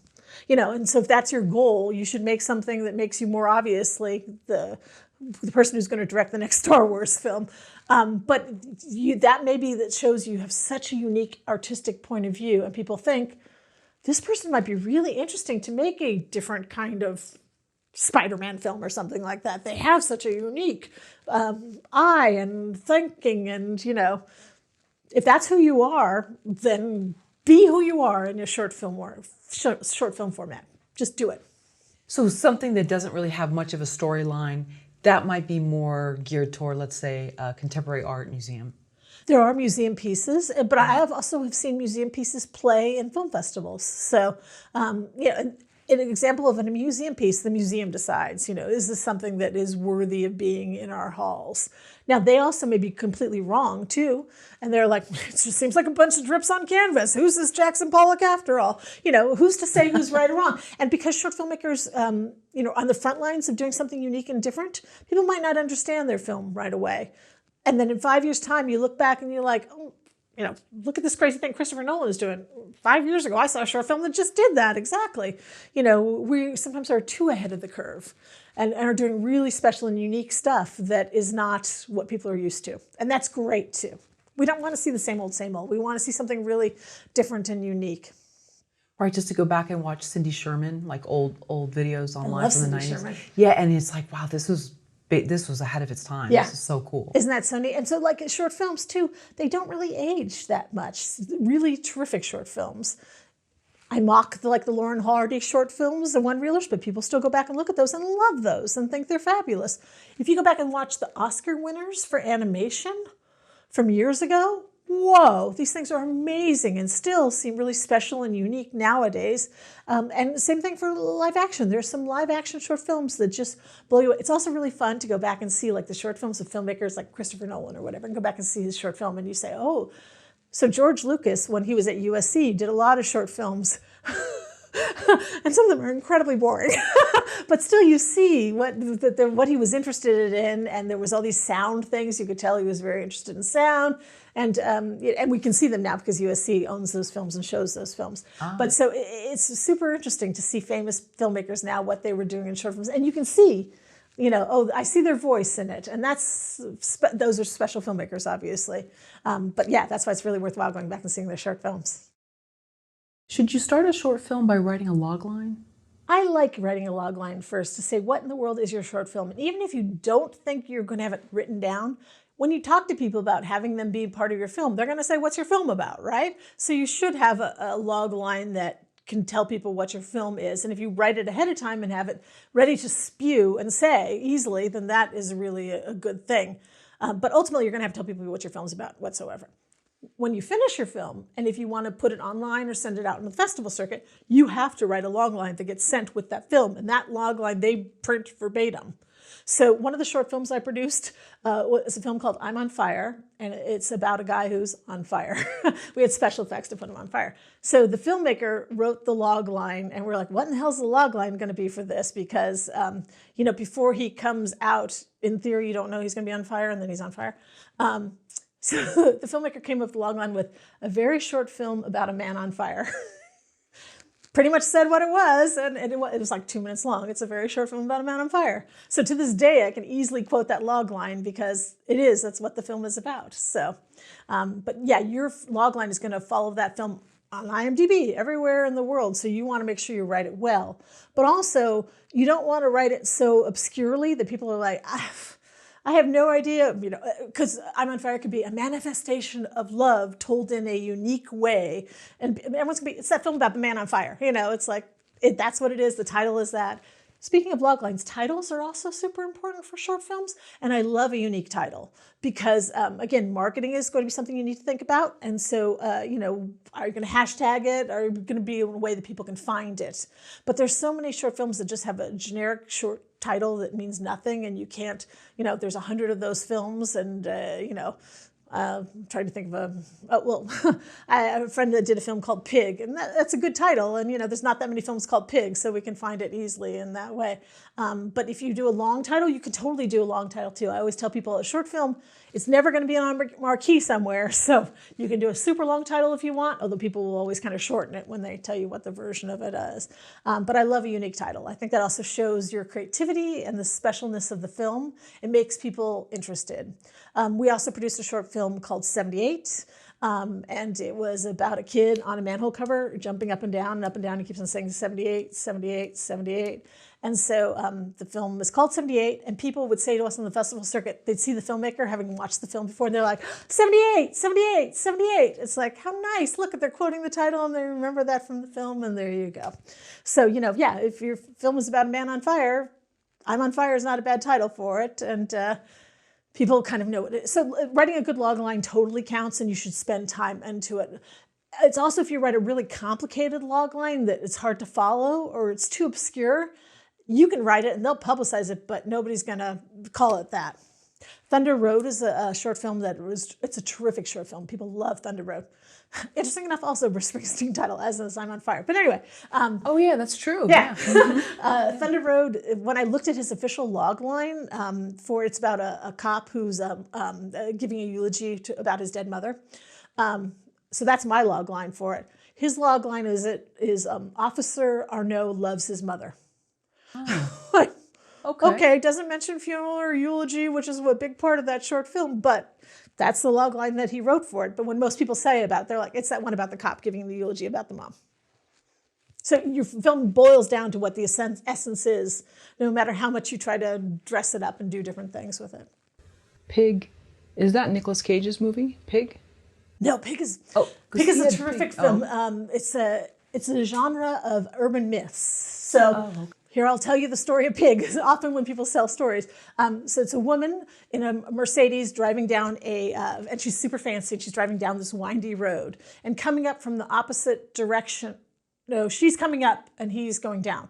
And so if that's your goal, you should make something that makes you more obviously the person who's going to direct the next Star Wars film. But that maybe that shows you have such a unique artistic point of view, and people think, this person might be really interesting to make a different kind of Spider-Man film or something like that. They have such a unique eye and thinking, and, if that's who you are, then be who you are in your short film format. Just do it. So something that doesn't really have much of a storyline, that might be more geared toward, let's say, a contemporary art museum. There are museum pieces, but I have seen museum pieces play in film festivals. So, an example of a museum piece, the museum decides, is this something that is worthy of being in our halls? Now, they also may be completely wrong, too. And they're like, it just seems like a bunch of drips on canvas. Who's this Jackson Pollock after all? Who's to say who's right or wrong? And because short filmmakers, on the front lines of doing something unique and different, people might not understand their film right away. And then in 5 years' time, you look back and you're like, oh, look at this crazy thing Christopher Nolan is doing. 5 years ago, I saw a short film that just did that, exactly. We sometimes are too ahead of the curve and are doing really special and unique stuff that is not what people are used to. And that's great, too. We don't want to see the same old, same old. We want to see something really different and unique. Right, just to go back and watch Cindy Sherman, like old videos online from the 90s. Sherman. Yeah, and it's like, wow, this was ahead of its time. Yeah. This is so cool. Isn't that so neat? And so like short films too, they don't really age that much. Really terrific short films. I mock the Lauren Hardy short films, the one-reelers, but people still go back and look at those and love those and think they're fabulous. If you go back and watch the Oscar winners for animation from years ago, whoa, these things are amazing and still seem really special and unique nowadays. And the same thing for live action. There's some live action short films that just blow you away. It's also really fun to go back and see like the short films of filmmakers like Christopher Nolan or whatever, and go back and see his short film and you say, oh, so George Lucas, when he was at USC, did a lot of short films. And some of them are incredibly boring, but still you see what he was interested in, and there was all these sound things. You could tell he was very interested in sound, and we can see them now because USC owns those films and shows those films. But so it's super interesting to see famous filmmakers now, what they were doing in short films, and you can see, oh, I see their voice in it, and those are special filmmakers, obviously. But yeah, that's why it's really worthwhile going back and seeing their short films. Should you start a short film by writing a log line? I like writing a log line first to say, what in the world is your short film? And even if you don't think you're going to have it written down, when you talk to people about having them be part of your film, they're going to say, what's your film about, right? So you should have a log line that can tell people what your film is. And if you write it ahead of time and have it ready to spew and say easily, then that is really a good thing. But ultimately, you're going to have to tell people what your film's about whatsoever. When you finish your film, and if you want to put it online or send it out in the festival circuit, you have to write a log line that gets sent with that film, and that log line they print verbatim. So one of the short films I produced was a film called I'm on Fire, and it's about a guy who's on fire. We had special effects to put him on fire. So the filmmaker wrote the log line, and we're like, what in the hell is the log line going to be for this? Because, before he comes out, in theory, you don't know he's going to be on fire, and then he's on fire. So the filmmaker came up with the log line with a very short film about a man on fire. Pretty much said what it was, and it was like 2 minutes long. It's a very short film about a man on fire. So to this day, I can easily quote that log line because that's what the film is about. So, but yeah, your log line is going to follow that film on IMDb everywhere in the world. So you want to make sure you write it well. But also, you don't want to write it so obscurely that people are like, I have no idea, because I'm on Fire could be a manifestation of love told in a unique way. And everyone's going to it's that film about the man on fire. It's like, that's what it is. The title is that. Speaking of log lines, titles are also super important for short films. And I love a unique title because, again, marketing is going to be something you need to think about. And so, are you going to hashtag it? Are you going to be in a way that people can find it? But there's so many short films that just have a generic short title that means nothing, and you can't, there's 100 of those films, and, I'm trying to think of I have a friend that did a film called Pig, and that's a good title, and there's not that many films called Pig, so we can find it easily in that way. But if you do a long title, you could totally do a long title too. I always tell people a short film, it's never going to be on a marquee somewhere, so you can do a super long title if you want, although people will always kind of shorten it when they tell you what the version of it is. But I love a unique title. I think that also shows your creativity and the specialness of the film. It makes people interested. We also produced a short film called 78, and it was about a kid on a manhole cover jumping up and down, and up and down. He keeps on saying 78, 78, 78. And so the film is called 78, and people would say to us on the festival circuit, they'd see the filmmaker having watched the film before, and they're like, 78, 78, 78. It's like, how nice. Look, they're quoting the title, and they remember that from the film, and there you go. So, if your film is about a man on fire, I'm on Fire is not a bad title for it, and people kind of know what it is. So writing a good log line totally counts, and you should spend time into it. It's also if you write a really complicated log line that it's hard to follow or it's too obscure, you can write it and they'll publicize it, but nobody's going to call it that. Thunder Road is a short film it's a terrific short film. People love Thunder Road. Interesting enough, also Bruce Springsteen title as is I'm on Fire. But anyway. Oh yeah, that's true. Yeah. Thunder Road, when I looked at his official log line it's about a cop who's giving a eulogy about his dead mother. So that's my log line for it. His log line is Officer Arnaud loves his mother. Oh. Okay, doesn't mention funeral or eulogy, which is a big part of that short film, but that's the log line that he wrote for it. But when most people say about it, they're like, it's that one about the cop giving the eulogy about the mom. So your film boils down to what the essence is, no matter how much you try to dress it up and do different things with it. Pig, is that Nicolas Cage's movie, Pig? No, Pig is a terrific film. It's a genre of urban myths. So Here, I'll tell you the story of Pig. Often when people sell stories. So it's a woman in a Mercedes driving down and she's super fancy, and she's driving down this windy road. And coming up from the opposite direction, no, she's coming up and he's going down.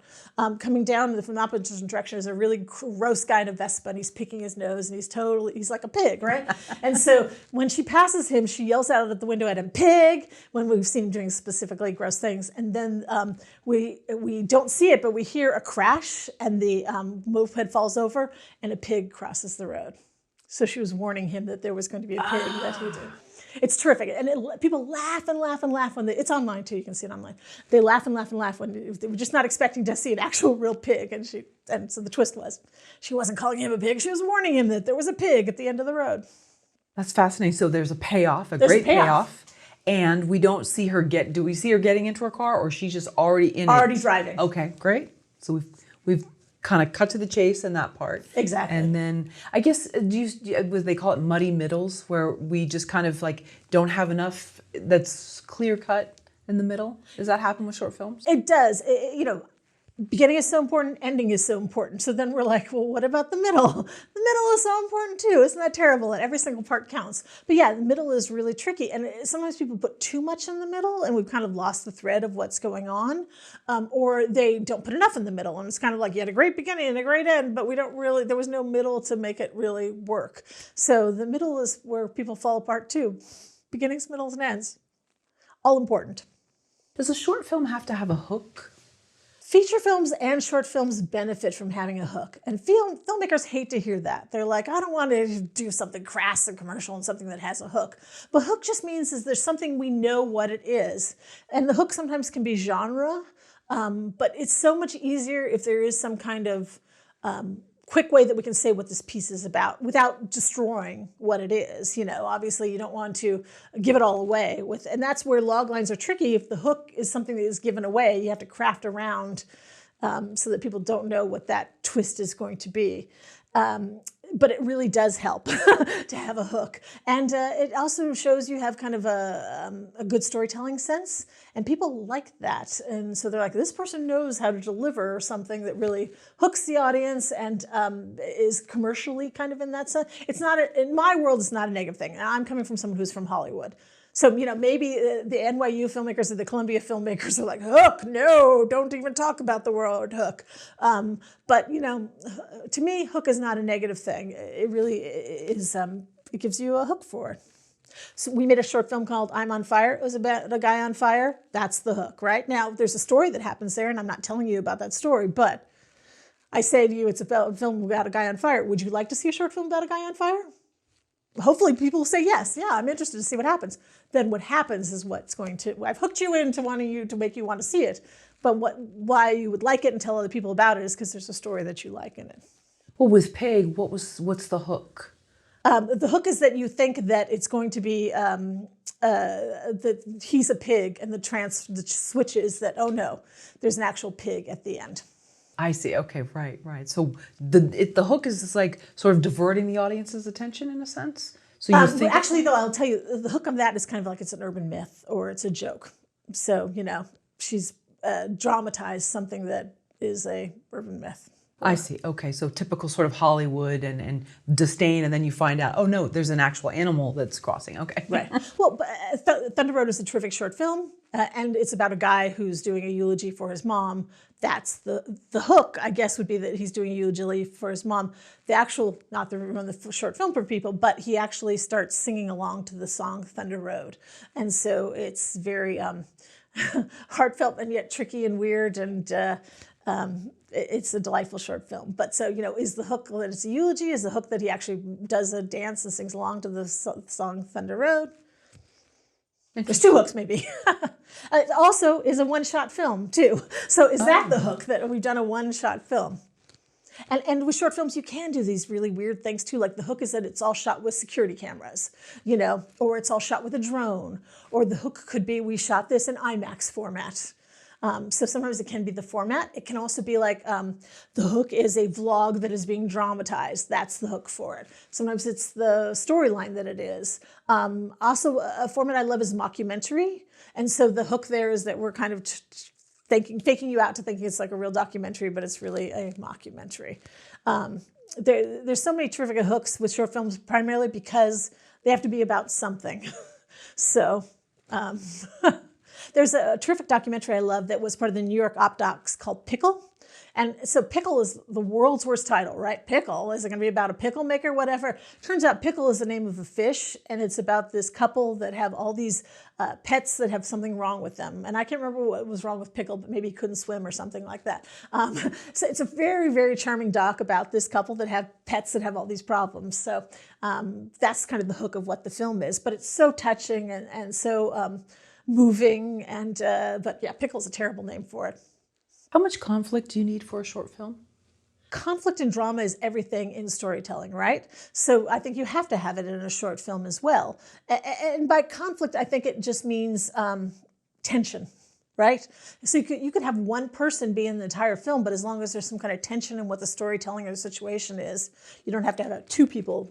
Coming down from the opposite direction is a really gross guy in a Vespa, and he's picking his nose, and he's like a pig, right? And so when she passes him, she yells out at the window at him, "Pig," when we've seen him doing specifically gross things. And then we don't see it, but we hear a crash, and the moped falls over, and a pig crosses the road. So she was warning him that there was going to be a pig that he did. It's terrific. And people laugh and laugh and laugh when it's online too. You can see it online. They laugh and laugh and laugh when they were just not expecting to see an actual real pig. And so the twist was, she wasn't calling him a pig. She was warning him that there was a pig at the end of the road. That's fascinating. So there's a payoff, a great payoff. And we don't see her do we see her getting into her car, or she's just already in it? Already driving. Okay, great. So we've kind of cut to the chase in that part. Exactly. And then I guess they call it muddy middles, where we just kind of like don't have enough that's clear cut in the middle. Does that happen with short films? It does. Beginning is so important, ending is so important. So then we're like, well, what about the middle? The middle is so important too. Isn't that terrible? And every single part counts. But yeah, the middle is really tricky. And sometimes people put too much in the middle, and we've kind of lost the thread of what's going on. Or they don't put enough in the middle. And it's kind of like you had a great beginning and a great end, but there was no middle to make it really work. So the middle is where people fall apart too. Beginnings, middles, and ends. All important. Does a short film have to have a hook? Feature films and short films benefit from having a hook. And filmmakers hate to hear that. They're like, I don't want to do something crass and commercial and something that has a hook. But hook just means is there's something we know what it is. And the hook sometimes can be genre, but it's so much easier if there is some kind of quick way that we can say what this piece is about without destroying what it is. Obviously you don't want to give it all away and that's where log lines are tricky. If the hook is something that is given away, you have to craft around so that people don't know what that twist is going to be. But it really does help to have a hook. And it also shows you have kind of a good storytelling sense. And people like that. And so they're like, this person knows how to deliver something that really hooks the audience and is commercially kind of in that sense. It's not, in my world, it's not a negative thing. And I'm coming from someone who's from Hollywood. So, maybe the NYU filmmakers or the Columbia filmmakers are like, hook, no, don't even talk about the word hook. But, to me, hook is not a negative thing. It really is, it gives you a hook for it. So we made a short film called I'm on Fire. It was about a guy on fire. That's the hook, right? Now, there's a story that happens there, and I'm not telling you about that story, but I say to you, it's about a film about a guy on fire. Would you like to see a short film about a guy on fire? Hopefully people will say yes. Yeah, I'm interested to see what happens. Then what happens is what's going to, I've hooked you into wanting you to make you want to see it. But why you would like it and tell other people about it is because there's a story that you like in it. Well, with Pig, what's the hook? The hook is that you think that it's going to be that he's a pig, and the switch is that, oh no, there's an actual pig at the end. I see. Okay, right. So the hook is just like sort of diverting the audience's attention in a sense. So you think actually, though, I'll tell you, the hook of that is kind of like it's an urban myth or it's a joke. So she's dramatized something that is a urban myth. I see. Okay, so typical sort of Hollywood and disdain, and then you find out, oh no, there's an actual animal that's crossing. Okay, right. Well, Thunder Road is a terrific short film, and it's about a guy who's doing a eulogy for his mom. That's the hook, I guess, would be that he's doing a eulogy for his mom. The actual, not the short film for people, but he actually starts singing along to the song Thunder Road, and so it's very heartfelt and yet tricky and weird and. It's a delightful short film. But so, is the hook that it's a eulogy? Is the hook that he actually does a dance and sings along to the song Thunder Road? There's two hooks, maybe. It also is a one-shot film, too. So is that the hook, that we've done a one-shot film? And with short films, you can do these really weird things, too. Like the hook is that it's all shot with security cameras, or it's all shot with a drone. Or the hook could be, we shot this in IMAX format. So sometimes it can be the format. It can also be like the hook is a vlog that is being dramatized. That's the hook for it. Sometimes it's the storyline that it is. Also, a format I love is mockumentary. And so the hook there is that we're kind of faking you out to thinking it's like a real documentary, but it's really a mockumentary. There's so many terrific hooks with short films, primarily because they have to be about something. So there's a terrific documentary I love that was part of the New York Op Docs called Pickle. And so Pickle is the world's worst title, right? Pickle, is it going to be about a pickle maker, whatever? Turns out Pickle is the name of a fish, and it's about this couple that have all these pets that have something wrong with them. And I can't remember what was wrong with Pickle, but maybe he couldn't swim or something like that. So it's a very, very charming doc about this couple that have pets that have all these problems. So that's kind of the hook of what the film is. But it's so touching and so moving. And but yeah, Pickle's a terrible name for it. How much conflict do you need for a short film? Conflict and drama is everything in storytelling, right? So I think you have to have it in a short film as well. And by conflict, I think it just means tension, right? So you could have one person be in the entire film, but as long as there's some kind of tension in what the storytelling or the situation is, you don't have to have two people,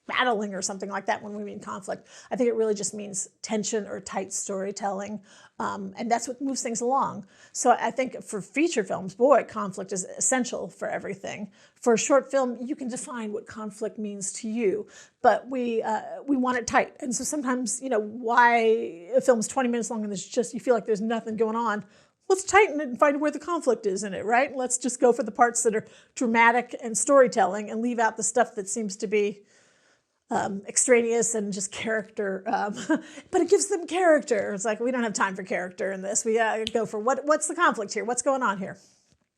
battling or something like that when we mean conflict. I think it really just means tension or tight storytelling. And that's what moves things along. So I think for feature films, boy, conflict is essential for everything. For a short film, you can define what conflict means to you, but we want it tight. And so sometimes, why a film's 20 minutes long and there's just, you feel like there's nothing going on. Let's tighten it and find where the conflict is in it, right? Let's just go for the parts that are dramatic and storytelling and leave out the stuff that seems to be extraneous and just character, but it gives them character. It's like, we don't have time for character in this. We go for what's the conflict here? What's going on here?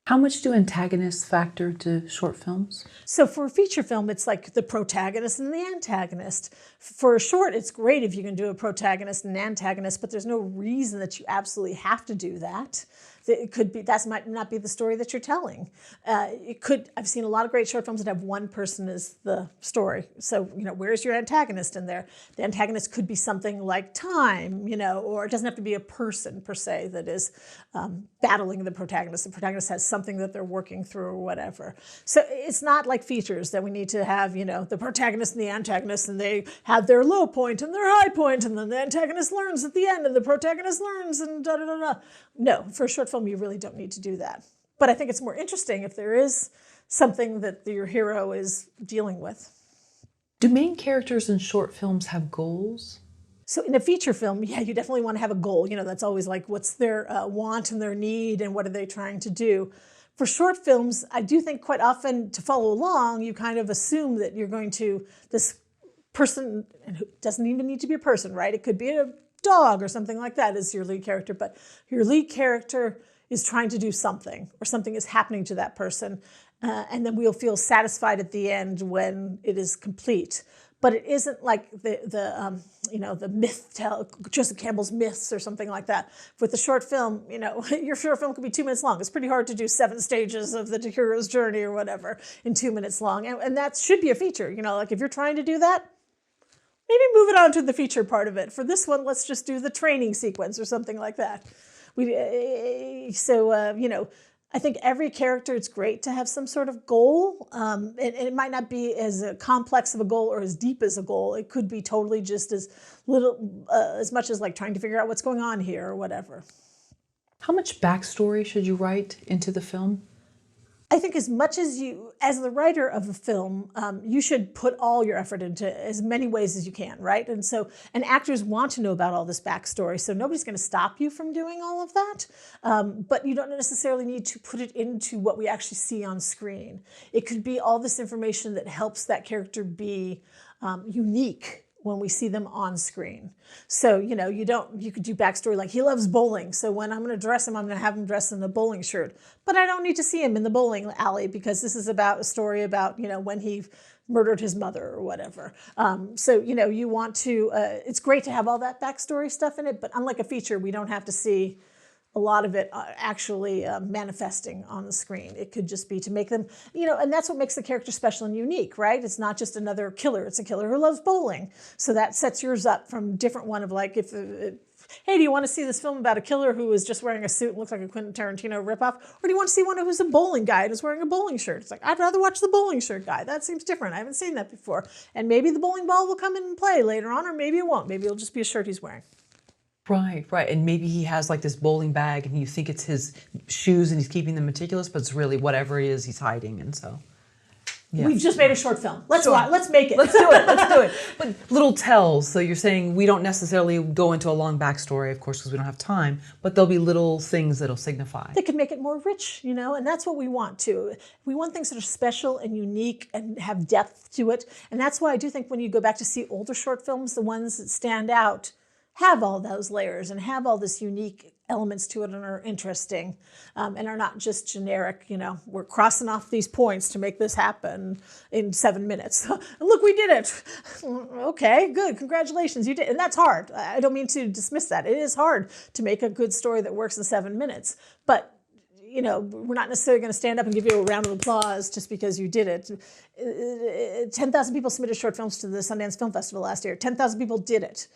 How much do antagonists factor to short films? So for a feature film, it's like the protagonist and the antagonist. For a short, it's great if you can do a protagonist and antagonist, but there's no reason that you absolutely have to do that. It could be, that might not be the story that you're telling. I've seen a lot of great short films that have one person as the story. So, where's your antagonist in there? The antagonist could be something like time, or it doesn't have to be a person per se that is battling the protagonist. The protagonist has something that they're working through or whatever. So it's not like features that we need to have, the protagonist and the antagonist, and they have their low point and their high point, and then the antagonist learns at the end, and the protagonist learns, and da-da-da-da. No, for a short film, you really don't need to do that. But I think it's more interesting if there is something that your hero is dealing with. Do main characters in short films have goals? So in a feature film, yeah, you definitely want to have a goal. That's always like, what's their want and their need and what are they trying to do? For short films, I do think quite often to follow along, you kind of assume that you're going to, this person, and it doesn't even need to be a person, right? It could be a dog or something like that as your lead character, but your lead character is trying to do something or something is happening to that person. And then we'll feel satisfied at the end when it is complete. But it isn't like the myth, Joseph Campbell's myths or something like that. With the short film, your short film could be 2 minutes long. It's pretty hard to do 7 stages of the hero's journey or whatever in 2 minutes long. And that should be a feature. Like if you're trying to do that, maybe move it on to the feature part of it. For this one, let's just do the training sequence or something like that. I think every character, it's great to have some sort of goal. And it might not be as complex of a goal or as deep as a goal. It could be totally just as much as like trying to figure out what's going on here or whatever. How much backstory should you write into the film? I think as much as as the writer of a film, you should put all your effort into as many ways as you can, right? And actors want to know about all this backstory, so nobody's going to stop you from doing all of that. But you don't necessarily need to put it into what we actually see on screen. It could be all this information that helps that character be unique when we see them on screen. So, you could do backstory like he loves bowling. So when I'm going to dress him, I'm going to have him dressed in a bowling shirt. But I don't need to see him in the bowling alley because this is about a story about, when he murdered his mother or whatever. You want to, it's great to have all that backstory stuff in it, but unlike a feature, we don't have to see a lot of it actually manifesting on the screen. It could just be to make them, and that's what makes the character special and unique, right? It's not just another killer. It's a killer who loves bowling. So that sets yours up from a different one of like, hey, do you want to see this film about a killer who is just wearing a suit and looks like a Quentin Tarantino ripoff? Or do you want to see one who's a bowling guy and is wearing a bowling shirt? It's like, I'd rather watch the bowling shirt guy. That seems different. I haven't seen that before. And maybe the bowling ball will come in and play later on, or maybe it won't. Maybe it'll just be a shirt he's wearing. Right, right. And maybe he has like this bowling bag and you think it's his shoes and he's keeping them meticulous, but it's really whatever it is he's hiding. And so, yeah. We've just made a short film. Let's Sure. let's make it. Let's do it. Let's do it. But little tells. So you're saying we don't necessarily go into a long backstory, of course, because we don't have time, but there'll be little things that'll signify. They could make it more rich, you know, and that's what we want too. We want things that are special and unique and have depth to it. And that's why I do think when you go back to see older short films, the ones that stand out have all those layers and have all this unique elements to it and are interesting and are not just generic, you know, we're crossing off these points to make this happen in 7 minutes. Look, we did it. Okay, good. Congratulations, you did. And that's hard. I don't mean to dismiss that. It is hard to make a good story that works in 7 minutes. But you know, we're not necessarily going to stand up and give you a round of applause just because you did it. 10,000 people submitted short films to the Sundance Film Festival last year. 10,000 people did it.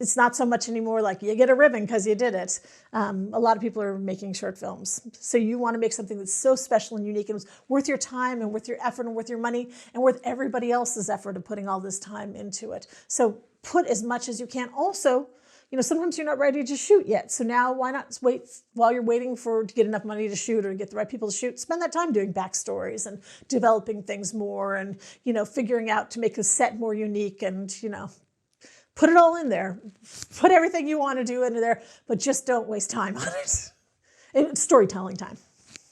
It's not so much anymore like you get a ribbon because you did it. A lot of people are making short films. So you want to make something that's so special and unique and it's worth your time and worth your effort and worth your money and worth everybody else's effort of putting all this time into it. So put as much as you can. Also, you know, sometimes you're not ready to shoot yet. So now why not wait while you're waiting to get enough money to shoot or get the right people to shoot, spend that time doing backstories and developing things more and, you know, figuring out to make the set more unique and, you know, put it all in there. Put everything you want to do into there, but just don't waste time on it. It's storytelling time.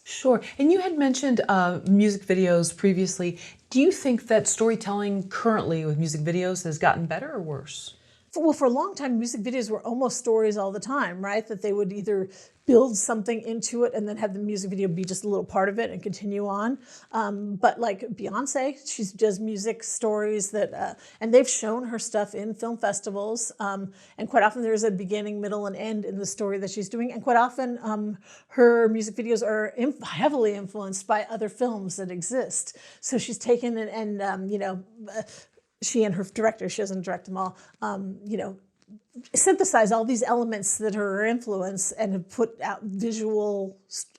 Sure. And you had mentioned music videos previously. Do you think that storytelling currently with music videos has gotten better or worse? Well, for a long time, music videos were almost stories all the time, right? That they would either build something into it and then have the music video be just a little part of it and continue on. But like Beyonce, she does music stories that, and they've shown her stuff in film festivals. And quite often there's a beginning, middle, and end in the story that she's doing. And quite often her music videos are heavily influenced by other films that exist. So she's taken and you know, she and her director, she doesn't direct them all, you know, synthesize all these elements that are her influence and have put out visual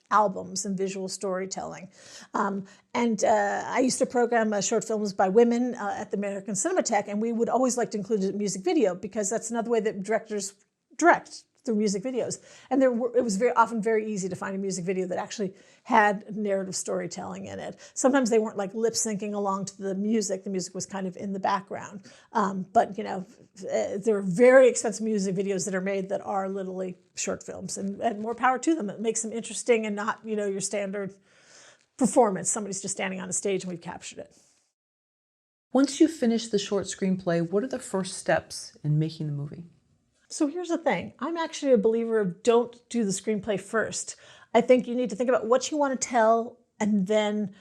albums and visual storytelling. I used to program short films by women at the American Cinematheque, and we would always like to include a music video because that's another way that directors direct through music videos. And it was often very easy to find a music video that actually had narrative storytelling in it. Sometimes they weren't like lip syncing along to the music. The music was kind of in the background. But you know, there are very expensive music videos that are made that are literally short films, and more power to them. It makes them interesting and not, you know, your standard performance. Somebody's just standing on a stage and we've captured it. Once you finish the short screenplay, what are the first steps in making the movie? So here's the thing. I'm actually a believer of don't do the screenplay first. I think you need to think about what you want to tell and then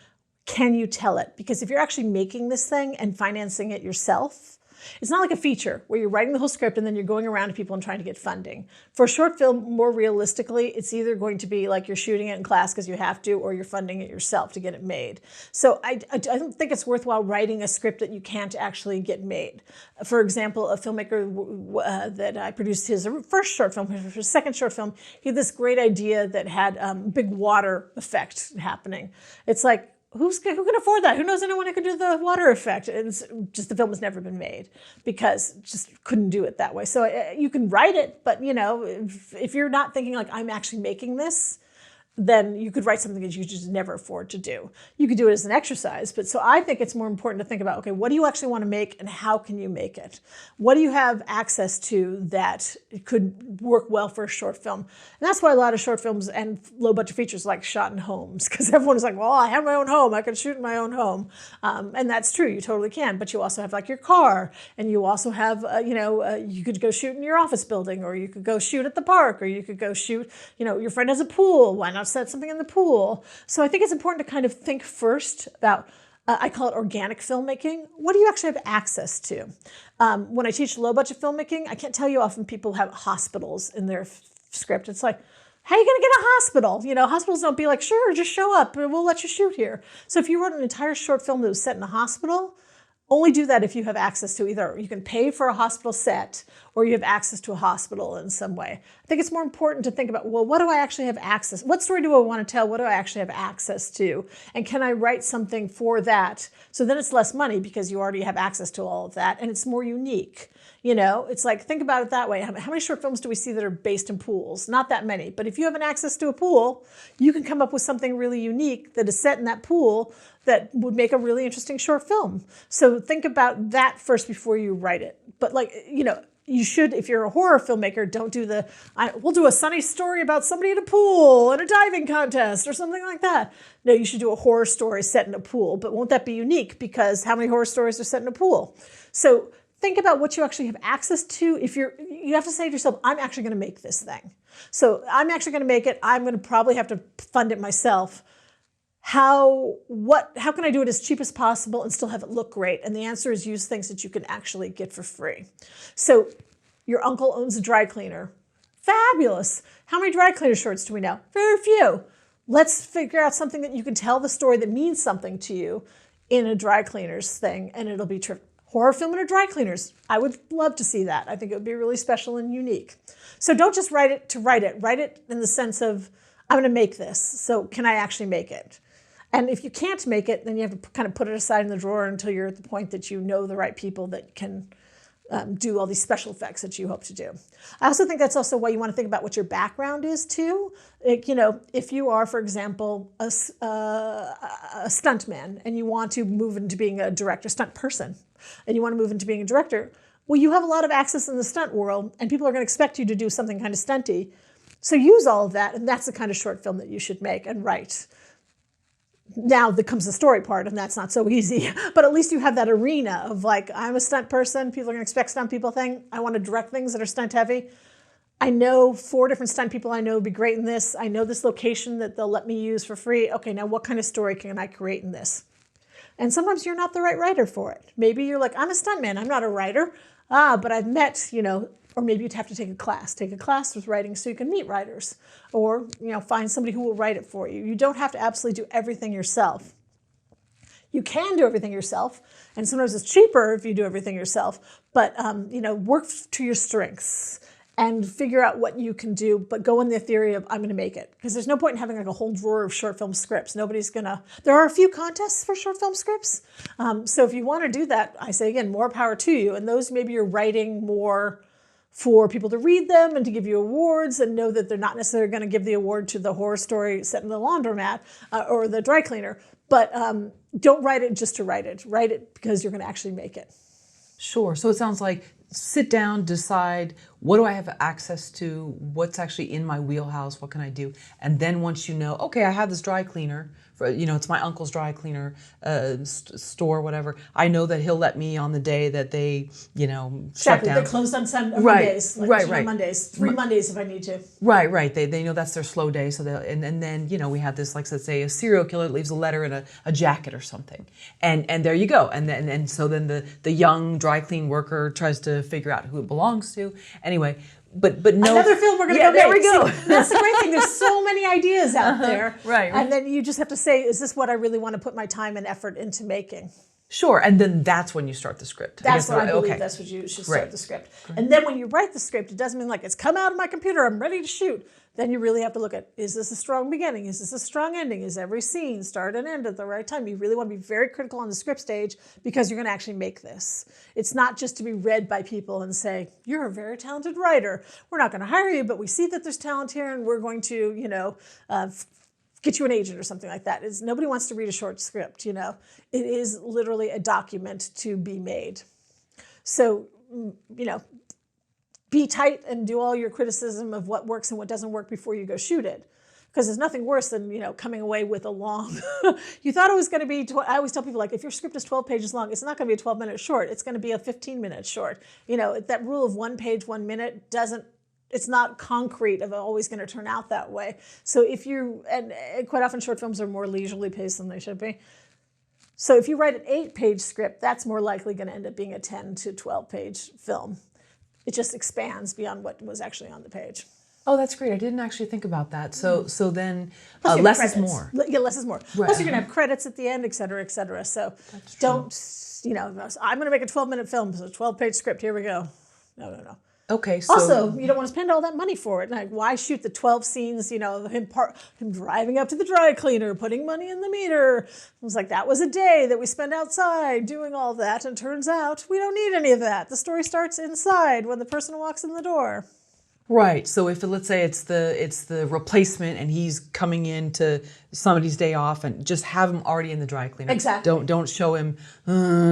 can you tell it? Because if you're actually making this thing and financing it yourself, it's not like a feature where you're writing the whole script and then you're going around to people and trying to get funding. For a short film, more realistically, it's either going to be like you're shooting it in class because you have to, or you're funding it yourself to get it made. So I don't think it's worthwhile writing a script that you can't actually get made. For example, a filmmaker that I produced his first short film, his second short film, he had this great idea that had big water effect happening. It's like, who can afford that? Who knows anyone who could do the water effect? And it's just the film has never been made because just couldn't do it that way. So you can write it, but you know, if you're not thinking like I'm actually making this, then you could write something that you just never afford to do. You could do it as an exercise, but so I think it's more important to think about, okay, what do you actually want to make and how can you make it? What do you have access to that could work well for a short film? And that's why a lot of short films and low budget features like shot in homes, because everyone's like, well, I have my own home, I can shoot in my own home. And that's true, you totally can, but you also have like your car, and you also have, you could go shoot in your office building, or you could go shoot at the park, or you could go shoot, your friend has a pool, why not set something in the pool? So I think it's important to kind of think first about, I call it organic filmmaking. What do you actually have access to? When I teach low budget filmmaking, I can't tell you often people have hospitals in their script. It's like, how are you going to get a hospital? Hospitals don't be like, sure, just show up and we'll let you shoot here. So if you wrote an entire short film that was set in a hospital, only do that if you have access to either you can pay for a hospital set or you have access to a hospital in some way. I think it's more important to think about, well, what do I actually have access? What story do I want to tell? What do I actually have access to? And can I write something for that? So then it's less money because you already have access to all of that and it's more unique. You know, it's like, think about it that way. How many short films do we see that are based in pools? Not that many. But if you have an access to a pool, you can come up with something really unique that is set in that pool that would make a really interesting short film. So think about that first before you write it. But like, you know, you should, if you're a horror filmmaker, don't do we'll do a sunny story about somebody in a pool and a diving contest or something like that. No, you should do a horror story set in a pool. But won't that be unique? Because how many horror stories are set in a pool? So think about what you actually have access to. You have to say to yourself, I'm actually going to make this thing. So I'm actually going to make it. I'm going to probably have to fund it myself. How can I do it as cheap as possible and still have it look great? And the answer is use things that you can actually get for free. So your uncle owns a dry cleaner. Fabulous. How many dry cleaner shorts do we know? Very few. Let's figure out something that you can tell the story that means something to you in a dry cleaners thing, and it'll be terrific. Horror film in a dry cleaners. I would love to see that. I think it would be really special and unique. So don't just write it to write it. Write it in the sense of, I'm going to make this. So can I actually make it? And if you can't make it, then you have to kind of put it aside in the drawer until you're at the point that you know the right people that can do all these special effects that you hope to do. I also think that's also why you want to think about what your background is too. Like, you know, if you are, for example, a stuntman and you want to move into being a director, stunt person, and you want to move into being a director, well, you have a lot of access in the stunt world and people are going to expect you to do something kind of stunty. So use all of that, and that's the kind of short film that you should make and write. Now there comes the story part, and that's not so easy. But at least you have that arena of like, I'm a stunt person. People are going to expect stunt people thing. I want to direct things that are stunt heavy. I know 4 different stunt people I know would be great in this. I know this location that they'll let me use for free. Okay, now what kind of story can I create in this? And sometimes you're not the right writer for it. Maybe you're like, I'm a stuntman. I'm not a writer. But I've met, you know, or maybe you'd have to take a class with writing so you can meet writers, or, you know, find somebody who will write it for you. You don't have to absolutely do everything yourself. You can do everything yourself, and sometimes it's cheaper if you do everything yourself, but, you know, work to your strengths and figure out what you can do, but go in the theory of, I'm going to make it. Because there's no point in having like a whole drawer of short film scripts. There are a few contests for short film scripts. So if you want to do that, I say again, more power to you. And those maybe you're writing more for people to read them and to give you awards, and know that they're not necessarily going to give the award to the horror story set in the laundromat or the dry cleaner. But don't write it just to write it. Write it because you're going to actually make it. Sure. So it sounds like sit down, decide, what do I have access to? What's actually in my wheelhouse? What can I do? And then once you know, okay, I have this dry cleaner, you know, it's my uncle's dry cleaner store, whatever. I know that he'll let me on the day that they, you know, shut down. They closed on Mondays. Like Right. Mondays. 3 Mondays if I need to. Right. They know that's their slow day. So and then, you know, we have this, like, let's say a serial killer leaves a letter in a jacket or something. And there you go. And so then the young dry clean worker tries to figure out who it belongs to. Anyway, but no. Another film we're going to go make. There we go. See, that's the great thing. There's so many ideas out there. Right. And then you just have to say, is this what I really want to put my time and effort into making? Sure, and then that's when you start the script. That's what I believe. That's what you should start the script. And then when you write the script, it doesn't mean like it's come out of my computer, I'm ready to shoot. Then you really have to look at, is this a strong beginning? Is this a strong ending? Is every scene start and end at the right time? You really want to be very critical on the script stage because you're going to actually make this. It's not just to be read by people and say, you're a very talented writer. We're not going to hire you, but we see that there's talent here and we're going to, you know, get you an agent or something like that. Nobody wants to read a short script, you know. It is literally a document to be made. So, you know, be tight and do all your criticism of what works and what doesn't work before you go shoot it. Because there's nothing worse than, you know, coming away with a long, you thought it was going to be, I always tell people, like, if your script is 12 pages long, it's not going to be a 12-minute short. It's going to be a 15-minute short. You know, that rule of 1 page, 1 minute it's not concrete of always going to turn out that way. So and quite often short films are more leisurely paced than they should be. So if you write an 8-page script, that's more likely going to end up being a 10 to 12-page film. It just expands beyond what was actually on the page. Oh, that's great. I didn't actually think about that. So then less is more. Yeah, less is more. Right. Plus you're going to have credits at the end, et cetera, et cetera. So don't, you know, I'm going to make a 12-minute film, so a 12-page script, here we go. No. Okay, so Also, you don't want to spend all that money for it. Like, why shoot the 12 scenes, of him driving up to the dry cleaner, putting money in the meter? It was like, that was a day that we spent outside doing all that. And turns out we don't need any of that. The story starts inside when the person walks in the door. right. So if let's say it's the replacement and he's coming in to somebody's day off, and just have him already in the dry cleaner. Exactly. Don't show him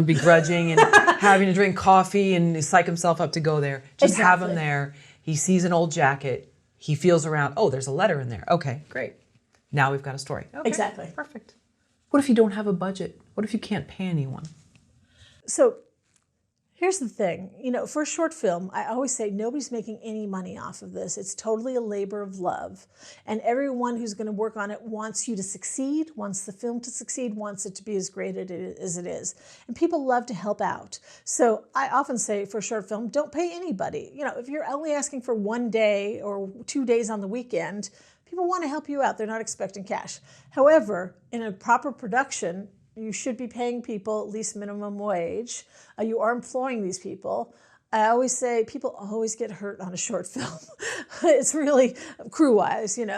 begrudging and having to drink coffee and psych himself up to go there. Just have him there. He sees an old jacket. He feels around. Oh, there's a letter in there. Okay, great. Now we've got a story. Okay, Exactly. perfect. What if you don't have a budget? What if you can't pay anyone? So here's the thing, for a short film, I always say nobody's making any money off of this. It's totally a labor of love. And everyone who's going to work on it wants you to succeed, wants the film to succeed, wants it to be as great as it is. And people love to help out. So I often say for a short film, don't pay anybody. If you're only asking for 1 day or 2 days on the weekend, people want to help you out. They're not expecting cash. However, in a proper production, you should be paying people at least minimum wage. You are employing these people. I always say people always get hurt on a short film. It's really crew-wise, and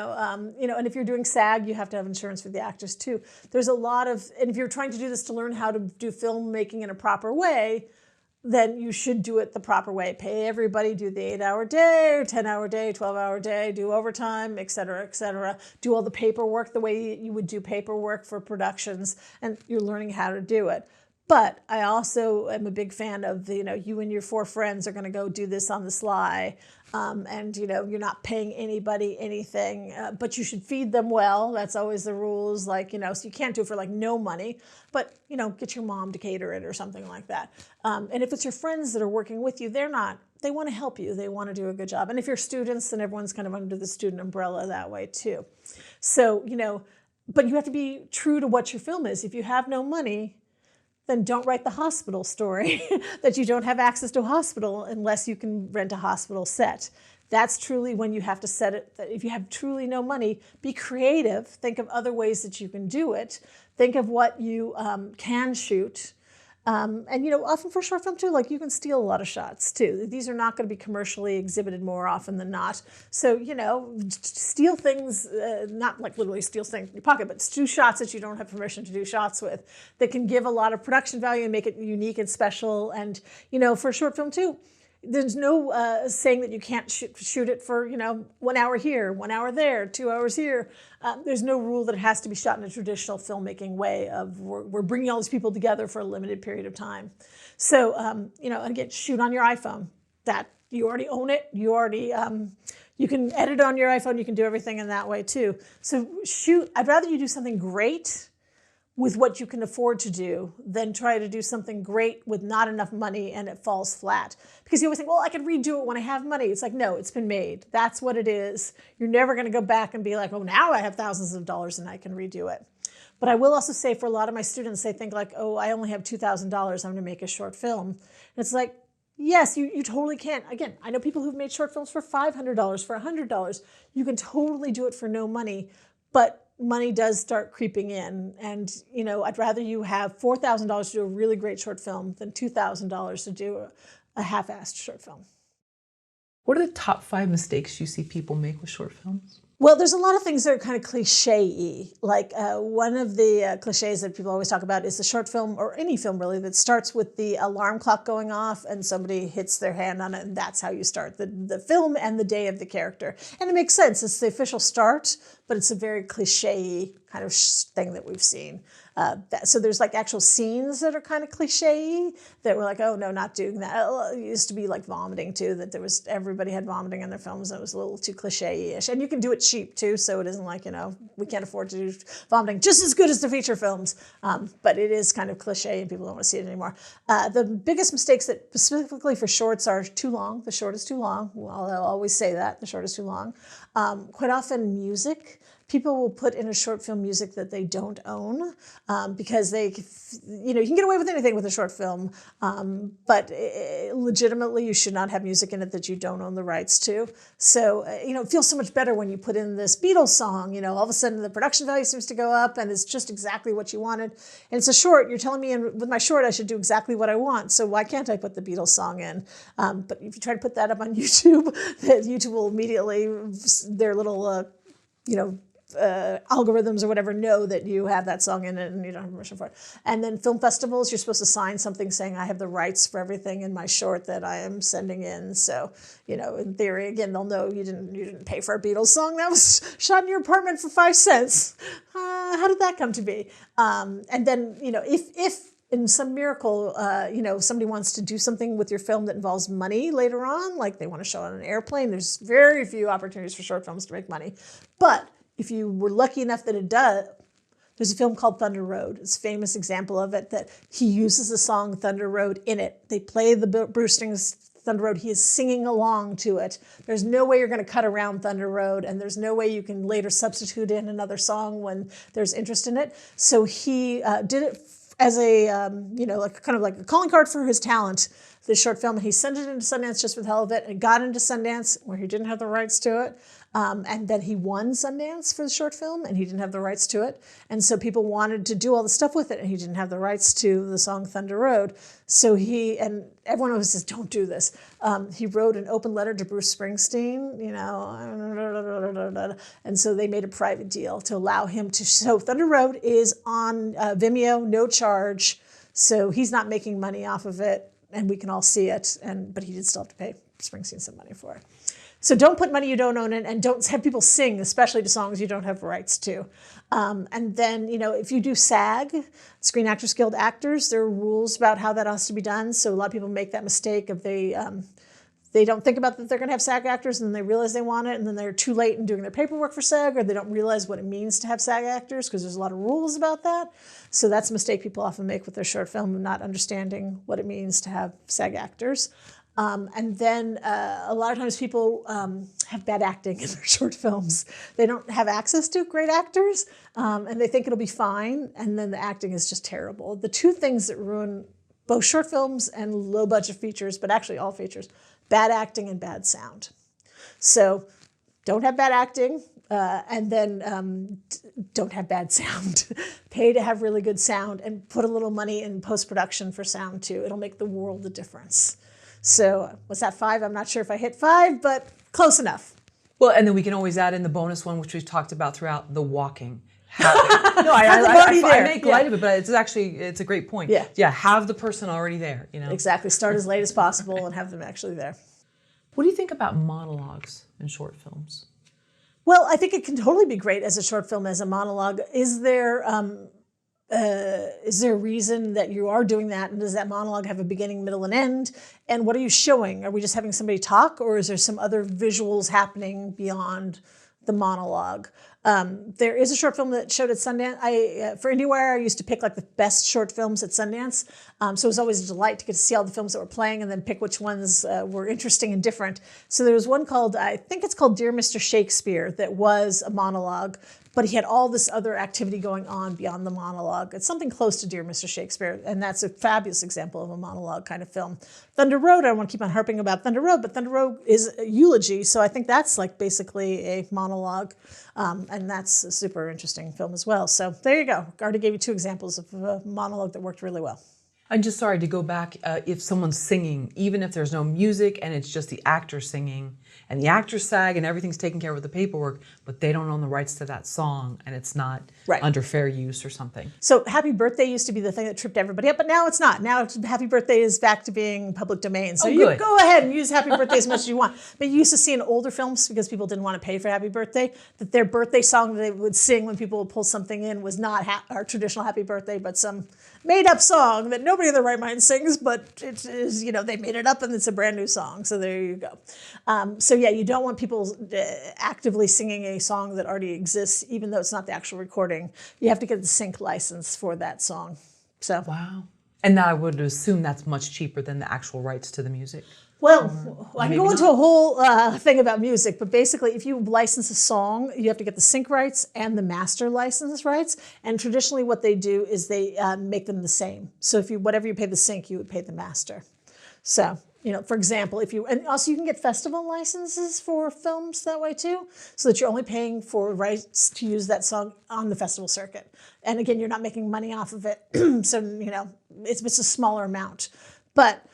if you're doing SAG, you have to have insurance for the actors too. There's a lot of, and if you're trying to do this to learn how to do filmmaking in a proper way, then you should do it the proper way. Pay everybody, do the 8-hour day, or 10-hour day, 12-hour day, do overtime, et cetera, et cetera. Do all the paperwork the way you would do paperwork for productions, and you're learning how to do it. But I also am a big fan of you and your 4 friends are going to go do this on the sly, and you're not paying anybody anything, but you should feed them well. That's always the rules. So you can't do it for no money, but get your mom to cater it or something like that. And if it's your friends that are working with you, they want to help you. They want to do a good job. And if you're students, then everyone's kind of under the student umbrella that way too. So but you have to be true to what your film is. If you have no money, then don't write the hospital story that you don't have access to a hospital unless you can rent a hospital set. That's truly when you have to set it. If you have truly no money, be creative. Think of other ways that you can do it. Think of what you can shoot. And often for short film too, you can steal a lot of shots too. These are not going to be commercially exhibited more often than not. So, steal things, not literally steal things in your pocket, but do shots that you don't have permission to do shots with that can give a lot of production value and make it unique and special. And, for a short film too, there's no saying that you can't shoot it for 1 hour here, 1 hour there, 2 hours here. There's no rule that it has to be shot in a traditional filmmaking way of we're bringing all these people together for a limited period of time. So again, shoot on your iPhone. That you already own it. You already you can edit on your iPhone. You can do everything in that way too. So shoot. I'd rather you do something great with what you can afford to do than try to do something great with not enough money and it falls flat. Because you always think, well, I can redo it when I have money. It's like, no, it's been made. That's what it is. You're never gonna go back and be like, oh, now I have thousands of dollars and I can redo it. But I will also say for a lot of my students, they think like, oh, I only have $2,000, I'm gonna make a short film. And it's like, yes, you totally can. Again, I know people who've made short films for $500, for $100. You can totally do it for no money, but money does start creeping in. And, I'd rather you have $4,000 to do a really great short film than $2,000 to do a half-assed short film. What are the top 5 mistakes you see people make with short films? Well, there's a lot of things that are kind of cliche-y. One of the cliches that people always talk about is the short film, or any film really, that starts with the alarm clock going off and somebody hits their hand on it, and that's how you start the film and the day of the character. And it makes sense. It's the official start, but it's a very cliche kind of thing that we've seen. So there's actual scenes that are kind of cliche that were like, oh no, not doing that. It used to be like vomiting too, that everybody had vomiting in their films. It was a little too cliche-ish. And you can do it cheap too, so it isn't like, we can't afford to do vomiting just as good as the feature films. But it is kind of cliche and people don't want to see it anymore. The biggest mistakes that specifically for shorts are too long. The short is too long. Well, I'll always say that, the short is too long. Quite often music. people will put in a short film music that they don't own because they, you can get away with anything with a short film, but legitimately you should not have music in it that you don't own the rights to. So, it feels so much better when you put in this Beatles song, all of a sudden the production value seems to go up and it's just exactly what you wanted. And it's a short, you're telling me with my short I should do exactly what I want, so why can't I put the Beatles song in? But if you try to put that up on YouTube, YouTube will immediately, their little, algorithms or whatever know that you have that song in it and you don't have permission for it. And then film festivals, you're supposed to sign something saying I have the rights for everything in my short that I am sending in. So, in theory, again, they'll know you didn't pay for a Beatles song that was shot in your apartment for 5 cents. How did that come to be? And then, if in some miracle, somebody wants to do something with your film that involves money later on, like they want to show it on an airplane, there's very few opportunities for short films to make money. But if you were lucky enough that it does, there's a film called Thunder Road. It's a famous example of it, that he uses the song Thunder Road in it. They play the Bruce Springsteen Thunder Road. He is singing along to it. There's no way you're going to cut around Thunder Road, and there's no way you can later substitute in another song when there's interest in it. So he did it as a, kind of like a calling card for his talent, this short film. And he sent it into Sundance just for the hell of it. And it got into Sundance where he didn't have the rights to it. And then he won Sundance for the short film, and he didn't have the rights to it. And so people wanted to do all the stuff with it, and he didn't have the rights to the song Thunder Road. So and everyone always says, don't do this. He wrote an open letter to Bruce Springsteen, and so they made a private deal to allow him to. So Thunder Road is on Vimeo, no charge. So he's not making money off of it, and we can all see it. But he did still have to pay Springsteen some money for it. So don't put money you don't own in, and don't have people sing, especially to songs you don't have rights to. And then, if you do SAG, Screen Actors Guild actors, there are rules about how that has to be done. So a lot of people make that mistake of they don't think about that they're going to have SAG actors, and then they realize they want it, and then they're too late in doing their paperwork for SAG, or they don't realize what it means to have SAG actors, because there's a lot of rules about that. So that's a mistake people often make with their short film, not understanding what it means to have SAG actors. And then a lot of times people have bad acting in their short films. They don't have access to great actors, and they think it'll be fine, and then the acting is just terrible. The two things that ruin both short films and low-budget features, but actually all features, bad acting and bad sound. So don't have bad acting, and then don't have bad sound. Pay to have really good sound, and put a little money in post-production for sound too. It'll make the world of difference. So was that 5? I'm not sure if I hit 5, but close enough. Well, and then we can always add in the bonus one, which we've talked about throughout, the walking. I make light of it, but it's a great point. Yeah, have the person already there. Exactly. Start as late as possible and have them actually there. What do you think about monologues in short films? Well, I think it can totally be great as a short film, as a monologue. Is there a reason that you are doing that? And does that monologue have a beginning, middle, and end? And what are you showing? Are we just having somebody talk, or is there some other visuals happening beyond the monologue? There is a short film that showed at Sundance. For IndieWire, I used to pick like the best short films at Sundance. So it was always a delight to get to see all the films that were playing and then pick which ones were interesting and different. So there was one called, I think it's called Dear Mr. Shakespeare, that was a monologue, but he had all this other activity going on beyond the monologue. It's something close to Dear Mr. Shakespeare, and that's a fabulous example of a monologue kind of film. Thunder Road, I don't want to keep on harping about Thunder Road, but Thunder Road is a eulogy, so I think that's like basically a monologue, and that's a super interesting film as well. So there you go. I already gave you 2 examples of a monologue that worked really well. I'm just sorry to go back. If someone's singing, even if there's no music and it's just the actor singing, and the actor's SAG and everything's taken care of with the paperwork, but they don't own the rights to that song, and it's not under fair use or something. So Happy Birthday used to be the thing that tripped everybody up, but now it's not. Now Happy Birthday is back to being public domain. So you go ahead and use Happy Birthday as much as you want. But you used to see in older films, because people didn't want to pay for Happy Birthday, that their birthday song that they would sing when people would pull something in was not our traditional Happy Birthday, but some made-up song that nobody in their right mind sings, but it is, they made it up and it's a brand new song. So there you go. So yeah, you don't want people actively singing a song that already exists, even though it's not the actual recording. You have to get the sync license for that song. So wow. And I would assume that's much cheaper than the actual rights to the music. Well, I can maybe go into not. a whole thing about music, but basically, if you license a song, you have to get the sync rights and the master license rights. And traditionally, what they do is they make them the same. So if you whatever you pay the sync, you would pay the master. So for example, and also you can get festival licenses for films that way too, so that you're only paying for rights to use that song on the festival circuit. And again, you're not making money off of it, so it's a smaller amount, but.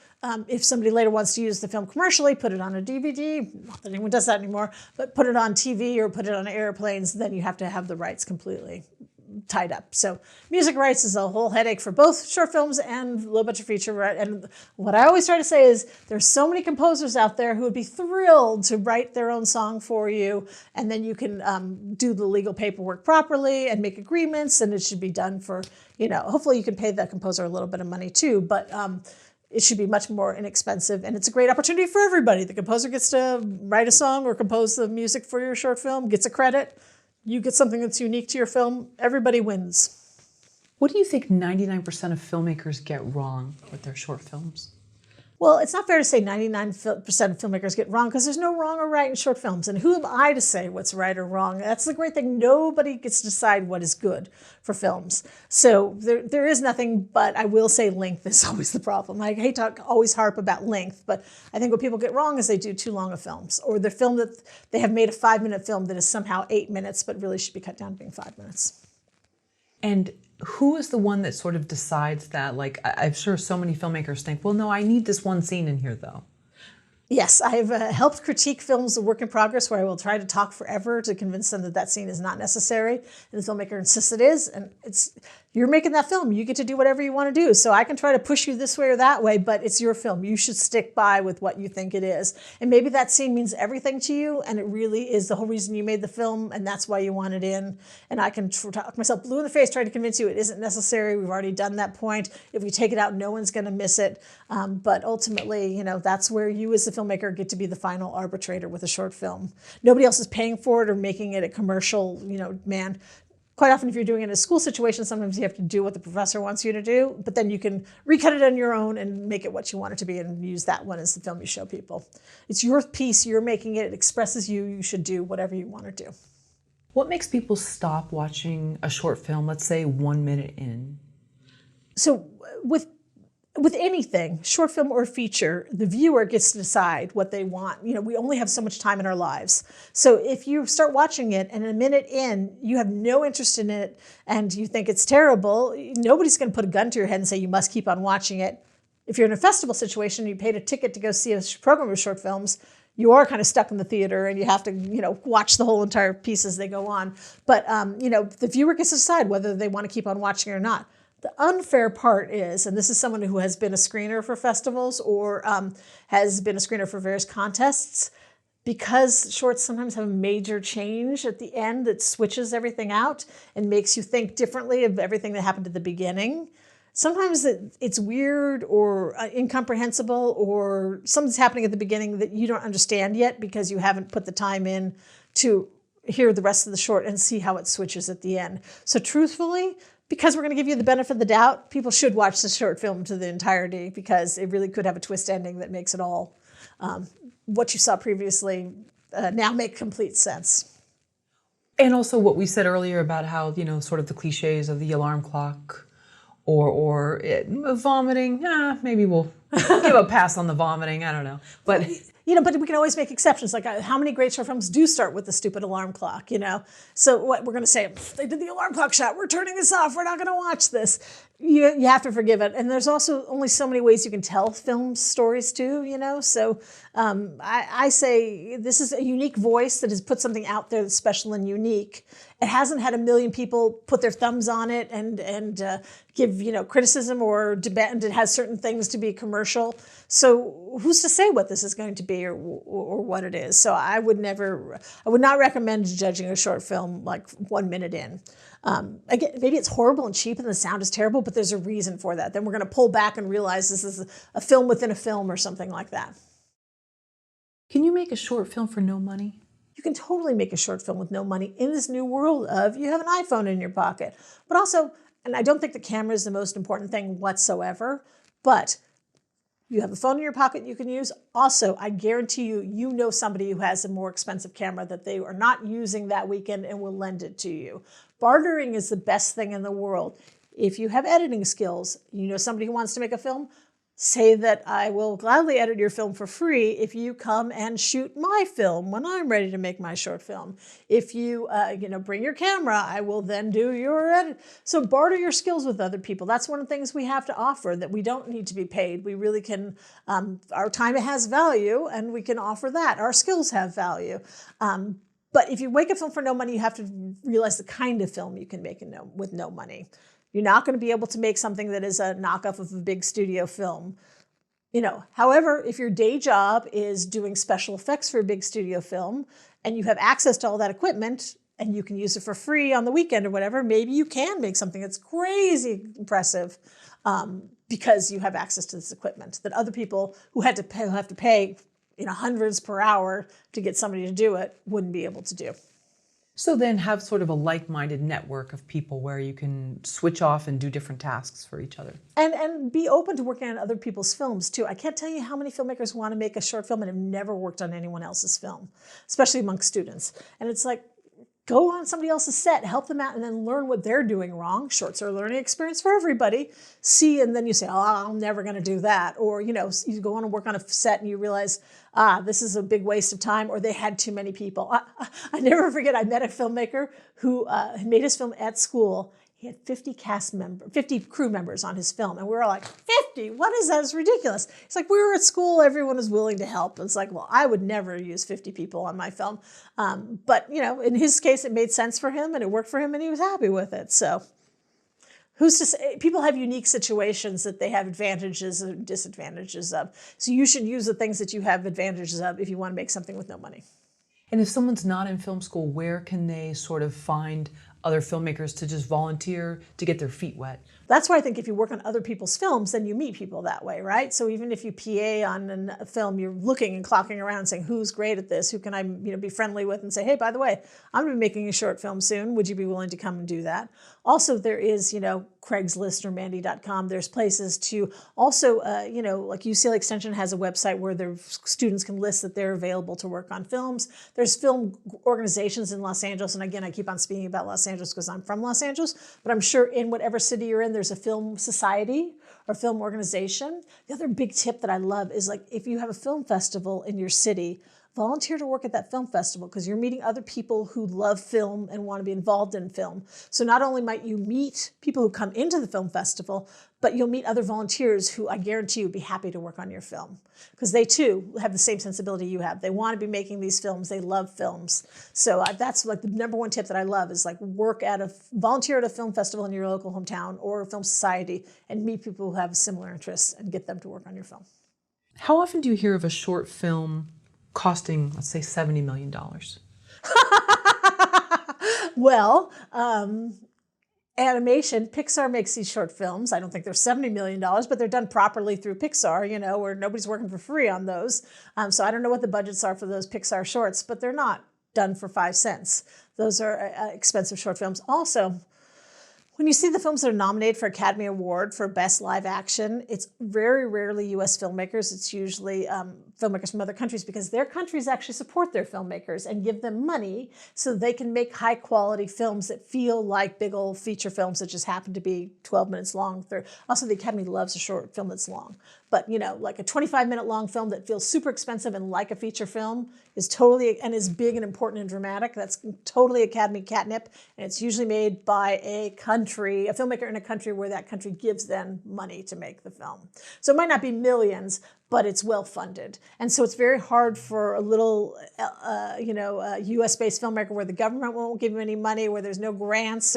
If somebody later wants to use the film commercially, put it on a DVD, not that anyone does that anymore, but put it on TV or put it on airplanes, then you have to have the rights completely tied up. So music rights is a whole headache for both short films and low budget feature. And what I always try to say is there's so many composers out there who would be thrilled to write their own song for you, and then you can do the legal paperwork properly and make agreements, and it should be done for, hopefully you can pay the composer a little bit of money too, but it should be much more inexpensive, and it's a great opportunity for everybody. The composer gets to write a song or compose the music for your short film, gets a credit. You get something that's unique to your film. Everybody wins. What do you think 99% of filmmakers get wrong with their short films? Well, it's not fair to say 99% of filmmakers get wrong, because there's no wrong or right in short films. And who am I to say what's right or wrong? That's the great thing. Nobody gets to decide what is good for films. So there is nothing, but I will say length is always the problem. I hate to always harp about length, but I think what people get wrong is they do too long of films, or the film that they have made a 5-minute film that is somehow 8 minutes, but really should be cut down to being 5 minutes. And who is the one that sort of decides that? Like, I'm sure so many filmmakers think, well, no, I need this one scene in here, though. Yes, I've helped critique films of work in progress where I will try to talk forever to convince them that that scene is not necessary, and the filmmaker insists it is, and you're making that film. You get to do whatever you want to do. So I can try to push you this way or that way, but it's your film. You should stick by with what you think it is. And maybe that scene means everything to you, and it really is the whole reason you made the film, and that's why you want it in. And I can talk myself blue in the face trying to convince you it isn't necessary. We've already done that point. If we take it out, no one's going to miss it. But ultimately, that's where you as the filmmaker get to be the final arbitrator with a short film. Nobody else is paying for it or making it a commercial, man. Quite often, if you're doing it in a school situation, sometimes you have to do what the professor wants you to do, but then you can recut it on your own and make it what you want it to be and use that one as the film you show people. It's your piece, you're making it, it expresses you, you should do whatever you want to do. What makes people stop watching a short film, let's say 1 minute in? So with anything, short film or feature, the viewer gets to decide what they want. We only have so much time in our lives. So if you start watching it and a minute in, you have no interest in it and you think it's terrible, nobody's going to put a gun to your head and say you must keep on watching it. If you're in a festival situation, you paid a ticket to go see a program of short films, you are kind of stuck in the theater and you have to, watch the whole entire piece as they go on. But, the viewer gets to decide whether they want to keep on watching or not. The unfair part is, and this is someone who has been a screener for festivals or has been a screener for various contests, because shorts sometimes have a major change at the end that switches everything out and makes you think differently of everything that happened at the beginning. Sometimes it's weird or incomprehensible, or something's happening at the beginning that you don't understand yet because you haven't put the time in to hear the rest of the short and see how it switches at the end. So truthfully, because we're going to give you the benefit of the doubt, people should watch the short film to the entirety, because it really could have a twist ending that makes it all what you saw previously now make complete sense. And also what we said earlier about how, sort of the cliches of the alarm clock or vomiting, maybe we'll give a pass on the vomiting, I don't know. But but we can always make exceptions. Like how many great short films do start with the stupid alarm clock, So what we're going to say, they did the alarm clock shot, we're turning this off, we're not going to watch this. You have to forgive it. And there's also only so many ways you can tell film stories too, So I say this is a unique voice that has put something out there that's special and unique. It hasn't had a million people put their thumbs on it and give criticism or debate, and it has certain things to be commercial. So who's to say what this is going to be or what it is? So I would not recommend judging a short film like 1 minute in. Again, maybe it's horrible and cheap and the sound is terrible, but there's a reason for that. Then we're going to pull back and realize this is a film within a film or something like that. Can you make a short film for no money? You can totally make a short film with no money in this new world of you have an iPhone in your pocket. But also, and I don't think the camera is the most important thing whatsoever, but You have a phone in your pocket you can use. Also, I guarantee you, you know somebody who has a more expensive camera that they are not using that weekend and will lend it to you. Bartering is the best thing in the world. If you have editing skills, you know somebody who wants to make a film, say that I will gladly edit your film for free if you come and shoot my film when I'm ready to make my short film. If you, bring your camera, I will then do your edit. So barter your skills with other people. That's one of the things we have to offer, that we don't need to be paid. We really can, our time has value and we can offer that. Our skills have value. But if you make a film for no money, you have to realize the kind of film you can make with no money. You're not going to be able to make something that is a knockoff of a big studio film. However, if your day job is doing special effects for a big studio film and you have access to all that equipment and you can use it for free on the weekend or whatever, maybe you can make something that's crazy impressive because you have access to this equipment that other people who have to pay hundreds per hour to get somebody to do it wouldn't be able to do. So then have sort of a like-minded network of people where you can switch off and do different tasks for each other. And be open to working on other people's films too. I can't tell you how many filmmakers want to make a short film and have never worked on anyone else's film, especially among students. And it's like, go on somebody else's set, help them out, and then learn what they're doing wrong. Shorts are a learning experience for everybody. See, and then you say, oh, I'm never going to do that. Or, you go on and work on a set and you realize, this is a big waste of time, or they had too many people. I never forget, I met a filmmaker who made his film at school. He had 50 crew members on his film. And we were all like, 50? What is that? It's ridiculous. It's like, we were at school, everyone was willing to help. It's like, well, I would never use 50 people on my film. But, in his case, it made sense for him and it worked for him and he was happy with it. So who's to say? People have unique situations that they have advantages and disadvantages of. So you should use the things that you have advantages of if you want to make something with no money. And if someone's not in film school, where can they sort of find other filmmakers to just volunteer to get their feet wet? That's why I think if you work on other people's films, then you meet people that way, right? So even if you PA on a film, you're looking and clocking around saying, who's great at this? Who can I be friendly with and say, hey, by the way, I'm going to be making a short film soon. Would you be willing to come and do that? Also, there is, Craigslist or Mandy.com. There's places to also, like UCLA Extension has a website where their students can list that they're available to work on films. There's film organizations in Los Angeles. And again, I keep on speaking about Los Angeles because I'm from Los Angeles, but I'm sure in whatever city you're in, there's a film society or film organization. The other big tip that I love is, like, if you have a film festival in your city, volunteer to work at that film festival because you're meeting other people who love film and want to be involved in film. So not only might you meet people who come into the film festival, but you'll meet other volunteers who I guarantee you would be happy to work on your film because they too have the same sensibility you have. They want to be making these films. They love films. So that's like the number one tip that I love is, like, volunteer at a film festival in your local hometown or a film society and meet people who have similar interests and get them to work on your film. How often do you hear of a short film costing, let's say, $70 million? Well, animation, Pixar makes these short films. I don't think they're $70 million, but they're done properly through Pixar, where nobody's working for free on those. So I don't know what the budgets are for those Pixar shorts, but they're not done for 5 cents. Those are expensive short films. Also, when you see the films that are nominated for Academy Award for Best Live Action, it's very rarely U.S. filmmakers. It's usually filmmakers from other countries because their countries actually support their filmmakers and give them money so they can make high-quality films that feel like big old feature films that just happen to be 12 minutes long. Also, the Academy loves a short film that's long. But, like a 25-minute long film that feels super expensive and like a feature film is totally, and is big and important and dramatic. That's totally Academy catnip. And it's usually made by a filmmaker in a country where that country gives them money to make the film. So it might not be millions, but it's well funded. And so it's very hard for a little, US-based filmmaker where the government won't give you any money, where there's no grants,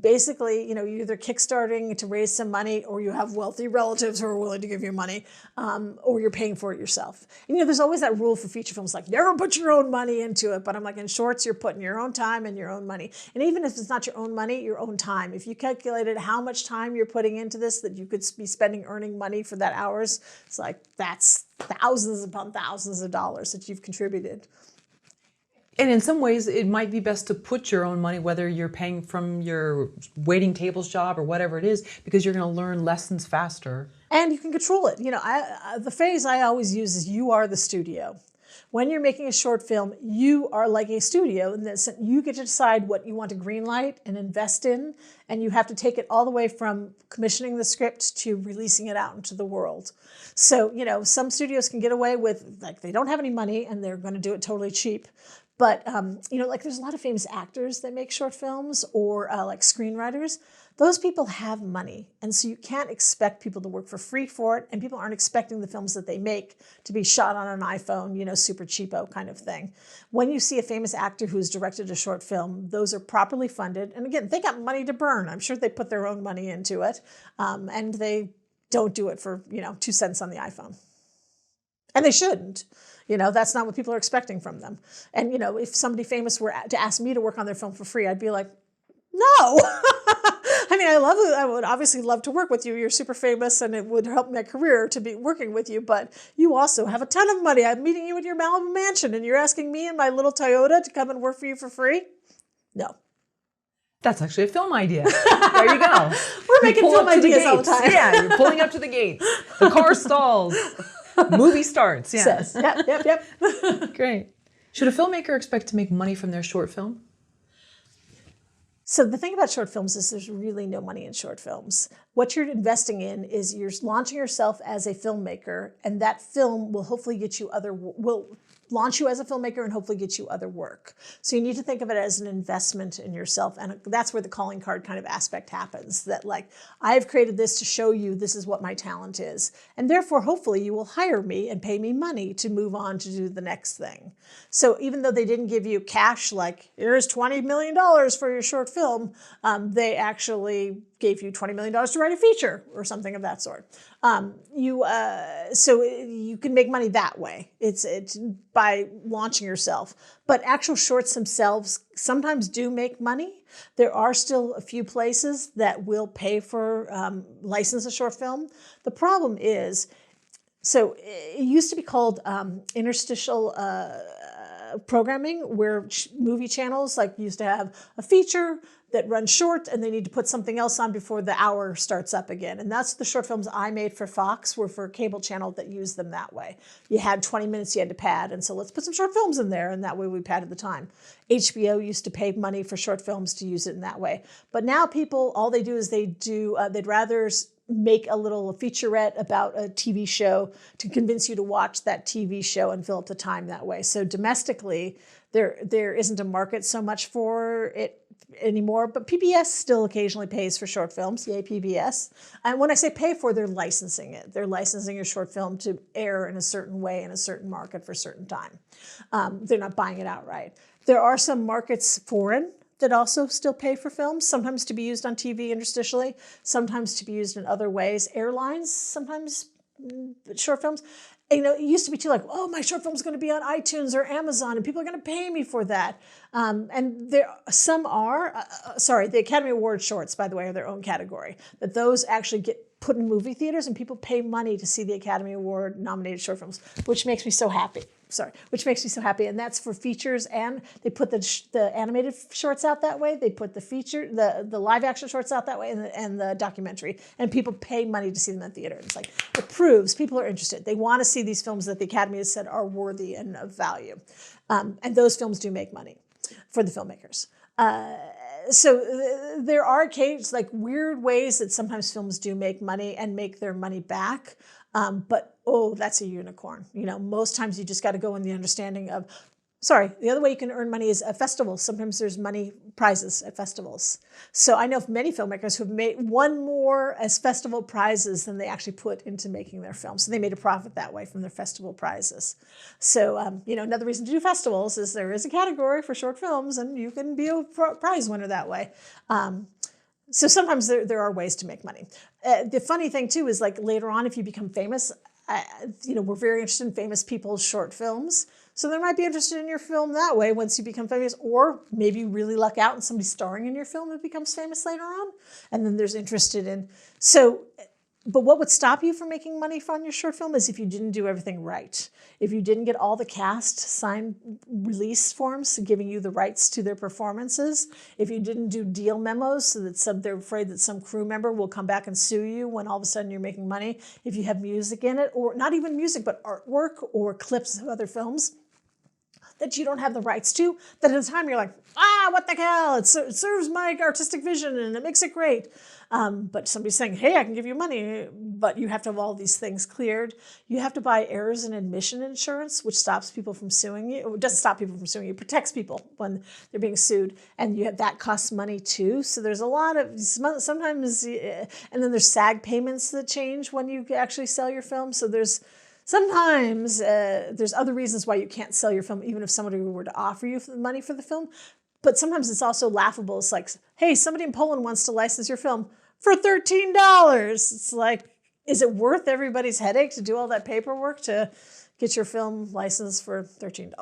basically, you're either kickstarting to raise some money or you have wealthy relatives who are willing to give you money, or you're paying for it yourself. And, there's always that rule for feature films, like never put your own money into it. But I'm like, in shorts, you're putting your own time and your own money. And even if it's not your own money, your own time. If you calculated how much time you're putting into this that you could be spending earning money for that hours, it's like, that's thousands upon thousands of dollars that you've contributed. And in some ways, it might be best to put your own money, whether you're paying from your waiting tables job or whatever it is, because you're going to learn lessons faster And you can control it. The phrase I always use is you are the studio. When you're making a short film, you are like a studio in that you get to decide what you want to greenlight and invest in, and you have to take it all the way from commissioning the script to releasing it out into the world. So, some studios can get away with, they don't have any money and they're going to do it totally cheap. But, there's a lot of famous actors that make short films or screenwriters. Those people have money. And so you can't expect people to work for free for it. And people aren't expecting the films that they make to be shot on an iPhone, super cheapo kind of thing. When you see a famous actor who's directed a short film, those are properly funded. And again, they got money to burn. I'm sure they put their own money into it. And they don't do it for, 2 cents on the iPhone. And they shouldn't. That's not what people are expecting from them. And, if somebody famous were to ask me to work on their film for free, I'd be like, no. I would obviously love to work with you. You're super famous and it would help my career to be working with you. But you also have a ton of money. I'm meeting you at your Malibu mansion and you're asking me and my little Toyota to come and work for you for free? No. That's actually a film idea. There you go. We're making film ideas all the time. Yeah, you're pulling up to the gates. The car stalls. Movie starts. Yeah. Yep. Great. Should a filmmaker expect to make money from their short film? So the thing about short films is there's really no money in short films. What you're investing in is you're launching yourself as a filmmaker, and that film will hopefully will launch you as a filmmaker and hopefully get you other work. So you need to think of it as an investment in yourself. And that's where the calling card kind of aspect happens, that I've created this to show you this is what my talent is. And therefore, hopefully you will hire me and pay me money to move on to do the next thing. So even though they didn't give you cash, here's $20 million for your short film, they actually gave you $20 million to write a feature or something of that sort. So you can make money that way. It's by launching yourself. But actual shorts themselves sometimes do make money. There are still a few places that will pay for license a short film. The problem is, so it used to be called interstitial programming, where movie channels used to have a feature that runs short and they need to put something else on before the hour starts up again. And that's the short films I made for Fox, were for a cable channel that used them that way. You had 20 minutes you had to pad, and so let's put some short films in there, and that way we padded the time. HBO used to pay money for short films to use it in that way. But now people, all they do is they'd rather make a little featurette about a TV show to convince you to watch that TV show and fill up the time that way. So domestically, there isn't a market so much for it anymore, but PBS still occasionally pays for short films. Yay, PBS. And when I say pay for, they're licensing it. They're licensing your short film to air in a certain way in a certain market for a certain time. They're not buying it outright. There are some markets foreign that also still pay for films, sometimes to be used on TV interstitially, sometimes to be used in other ways. Airlines, sometimes short films. It used to be too my short film's going to be on iTunes or Amazon and people are going to pay me for that. And some are, the Academy Award shorts, by the way, are their own category, that those actually get put in movie theaters and people pay money to see the Academy Award nominated short films, which makes me so happy. And that's for features, and they put the animated shorts out that way. They put the live action shorts out that way, and the documentary. And people pay money to see them in theater. It's it proves people are interested. They want to see these films that the Academy has said are worthy and of value. And those films do make money for the filmmakers. So there are cases, weird ways that sometimes films do make money and make their money back. But that's a unicorn. Most times you just got to go in the understanding of, the other way you can earn money is at festivals. Sometimes there's money prizes at festivals. So I know of many filmmakers who have won more as festival prizes than they actually put into making their film. So they made a profit that way from their festival prizes. So, another reason to do festivals is there is a category for short films and you can be a prize winner that way. So sometimes there are ways to make money. The funny thing too is later on, if you become famous, we're very interested in famous people's short films. So they might be interested in your film that way once you become famous, or maybe you really luck out and somebody's starring in your film and becomes famous later on. And then there's interested in, so But what would stop you from making money from your short film is if you didn't do everything right. If you didn't get all the cast signed release forms giving you the rights to their performances, if you didn't do deal memos so that they're afraid that some crew member will come back and sue you when all of a sudden you're making money, if you have music in it, or not even music, but artwork or clips of other films that you don't have the rights to, that at the time you're like, what the hell? It serves my artistic vision and it makes it great. But somebody's saying, hey, I can give you money, but you have to have all these things cleared. You have to buy errors and admission insurance, which stops people from suing you. It doesn't stop people from suing you, it protects people when they're being sued. And that costs money too. So there's a lot of, sometimes, and then there's SAG payments that change when you actually sell your film. So sometimes there's other reasons why you can't sell your film, even if somebody were to offer you money for the film. But sometimes it's also laughable. It's like, hey, somebody in Poland wants to license your film for $13. It's like, is it worth everybody's headache to do all that paperwork to get your film licensed for $13?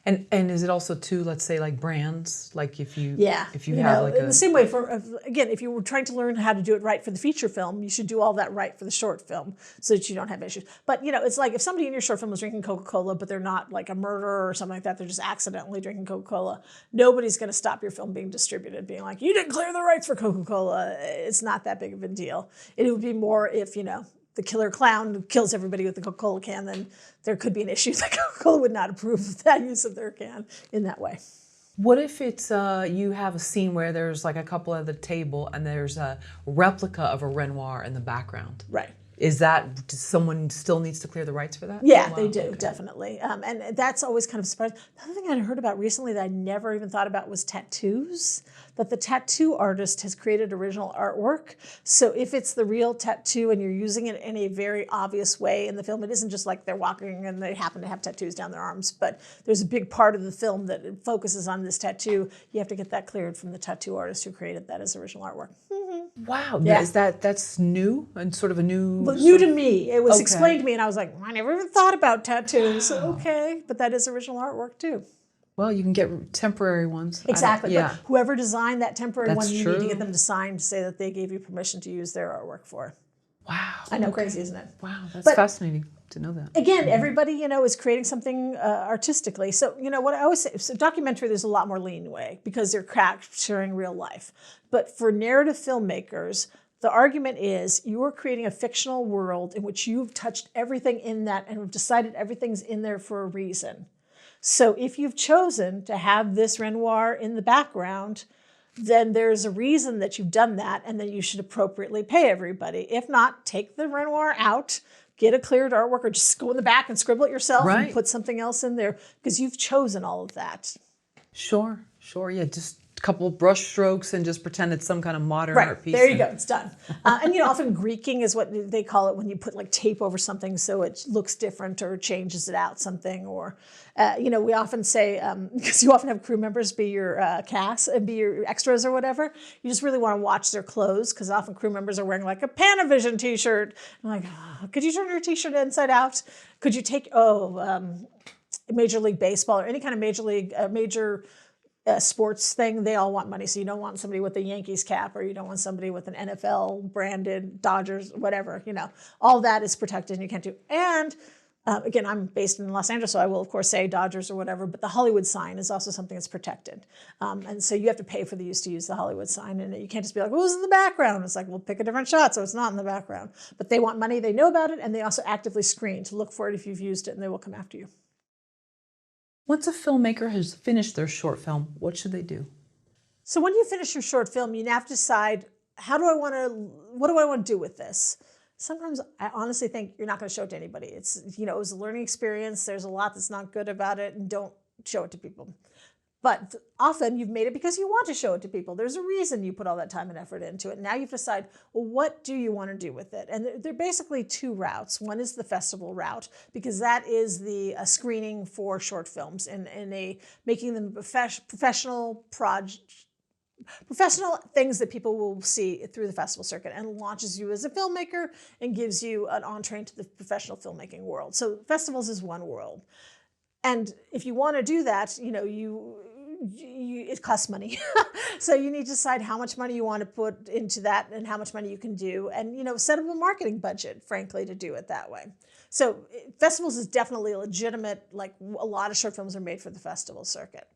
And is it also too, let's say, like brands, like if you in the same way, if you were trying to learn how to do it right for the feature film, you should do all that right for the short film so that you don't have issues. But it's like if somebody in your short film is drinking Coca-Cola, but they're not like a murderer or something like that, they're just accidentally drinking Coca-Cola, nobody's going to stop your film being distributed, being like, you didn't clear the rights for Coca-Cola. It's not that big of a deal. It would be more if, the killer clown kills everybody with the Coca-Cola can, then there could be an issue that Coca-Cola would not approve of that use of their can in that way. What if it's you have a scene where there's like a couple at the table and there's a replica of a Renoir in the background? Right. Is that someone still needs to clear the rights for that? Yeah, they do, definitely. And that's always kind of surprising. The other thing I heard about recently that I never even thought about was tattoos, that the tattoo artist has created original artwork. So if it's the real tattoo and you're using it in a very obvious way in the film, it isn't just like they're walking and they happen to have tattoos down their arms, but there's a big part of the film that focuses on this tattoo. You have to get that cleared from the tattoo artist who created that as original artwork. Wow, Yeah. that's new and sort of a new... But new to me. It was explained to me and I was like, I never even thought about tattoos. Wow. Okay, but that is original artwork too. Well, you can get temporary ones. Exactly. But whoever designed that temporary one, you true. need to get them to sign to say that they gave you permission to use their artwork for. Wow. I know, crazy, isn't it? Wow, that's fascinating to know that. Again, everybody, is creating something artistically. So, what I always say, so documentary, there's a lot more leeway because they're capturing real life. But for narrative filmmakers, the argument is you're creating a fictional world in which you've touched everything in that and have decided everything's in there for a reason. So if you've chosen to have this Renoir in the background, then there's a reason that you've done that, and then you should appropriately pay everybody. If not, take the Renoir out, get a cleared artwork, or just go in the back and scribble it yourself and put something else in there because you've chosen all of that. Sure, yeah, just a couple of brush strokes and just pretend it's some kind of modern art piece. There you go, it's done. And often Greeking is what they call it when you put like tape over something so it looks different or changes it out something. Or, we often say, because you often have crew members be your cast and be your extras or whatever, you just really want to watch their clothes because often crew members are wearing like a Panavision t-shirt. I'm like, could you turn your t-shirt inside out? Could you take, Major League Baseball or any kind of major sports thing, they all want money. So you don't want somebody with a Yankees cap or you don't want somebody with an NFL branded Dodgers, whatever, all that is protected and you can't do. And again, I'm based in Los Angeles, so I will of course say Dodgers or whatever, but the Hollywood sign is also something that's protected. And so you have to pay for the use to use the Hollywood sign. And you can't just be like, well, who's in the background? It's like, well, pick a different shot so it's not in the background. But they want money, they know about it, and they also actively screen to look for it if you've used it and they will come after you. Once a filmmaker has finished their short film, what should they do? So when you finish your short film, you have to decide, what do I want to do with this? Sometimes I honestly think you're not going to show it to anybody. It's, it was a learning experience. There's a lot that's not good about it, and don't show it to people. But often you've made it because you want to show it to people. There's a reason you put all that time and effort into it. Now you have to decide, well, what do you want to do with it? And there are basically two routes. One is the festival route, because that is the screening for short films and making them professional things that people will see through the festival circuit, and launches you as a filmmaker and gives you an entree into the professional filmmaking world. So festivals is one world. And if you want to do that, you it costs money. So you need to decide how much money you want to put into that and how much money you can do, and set up a marketing budget, frankly, to do it that way. So festivals is definitely legitimate. Like, a lot of short films are made for the festival circuit.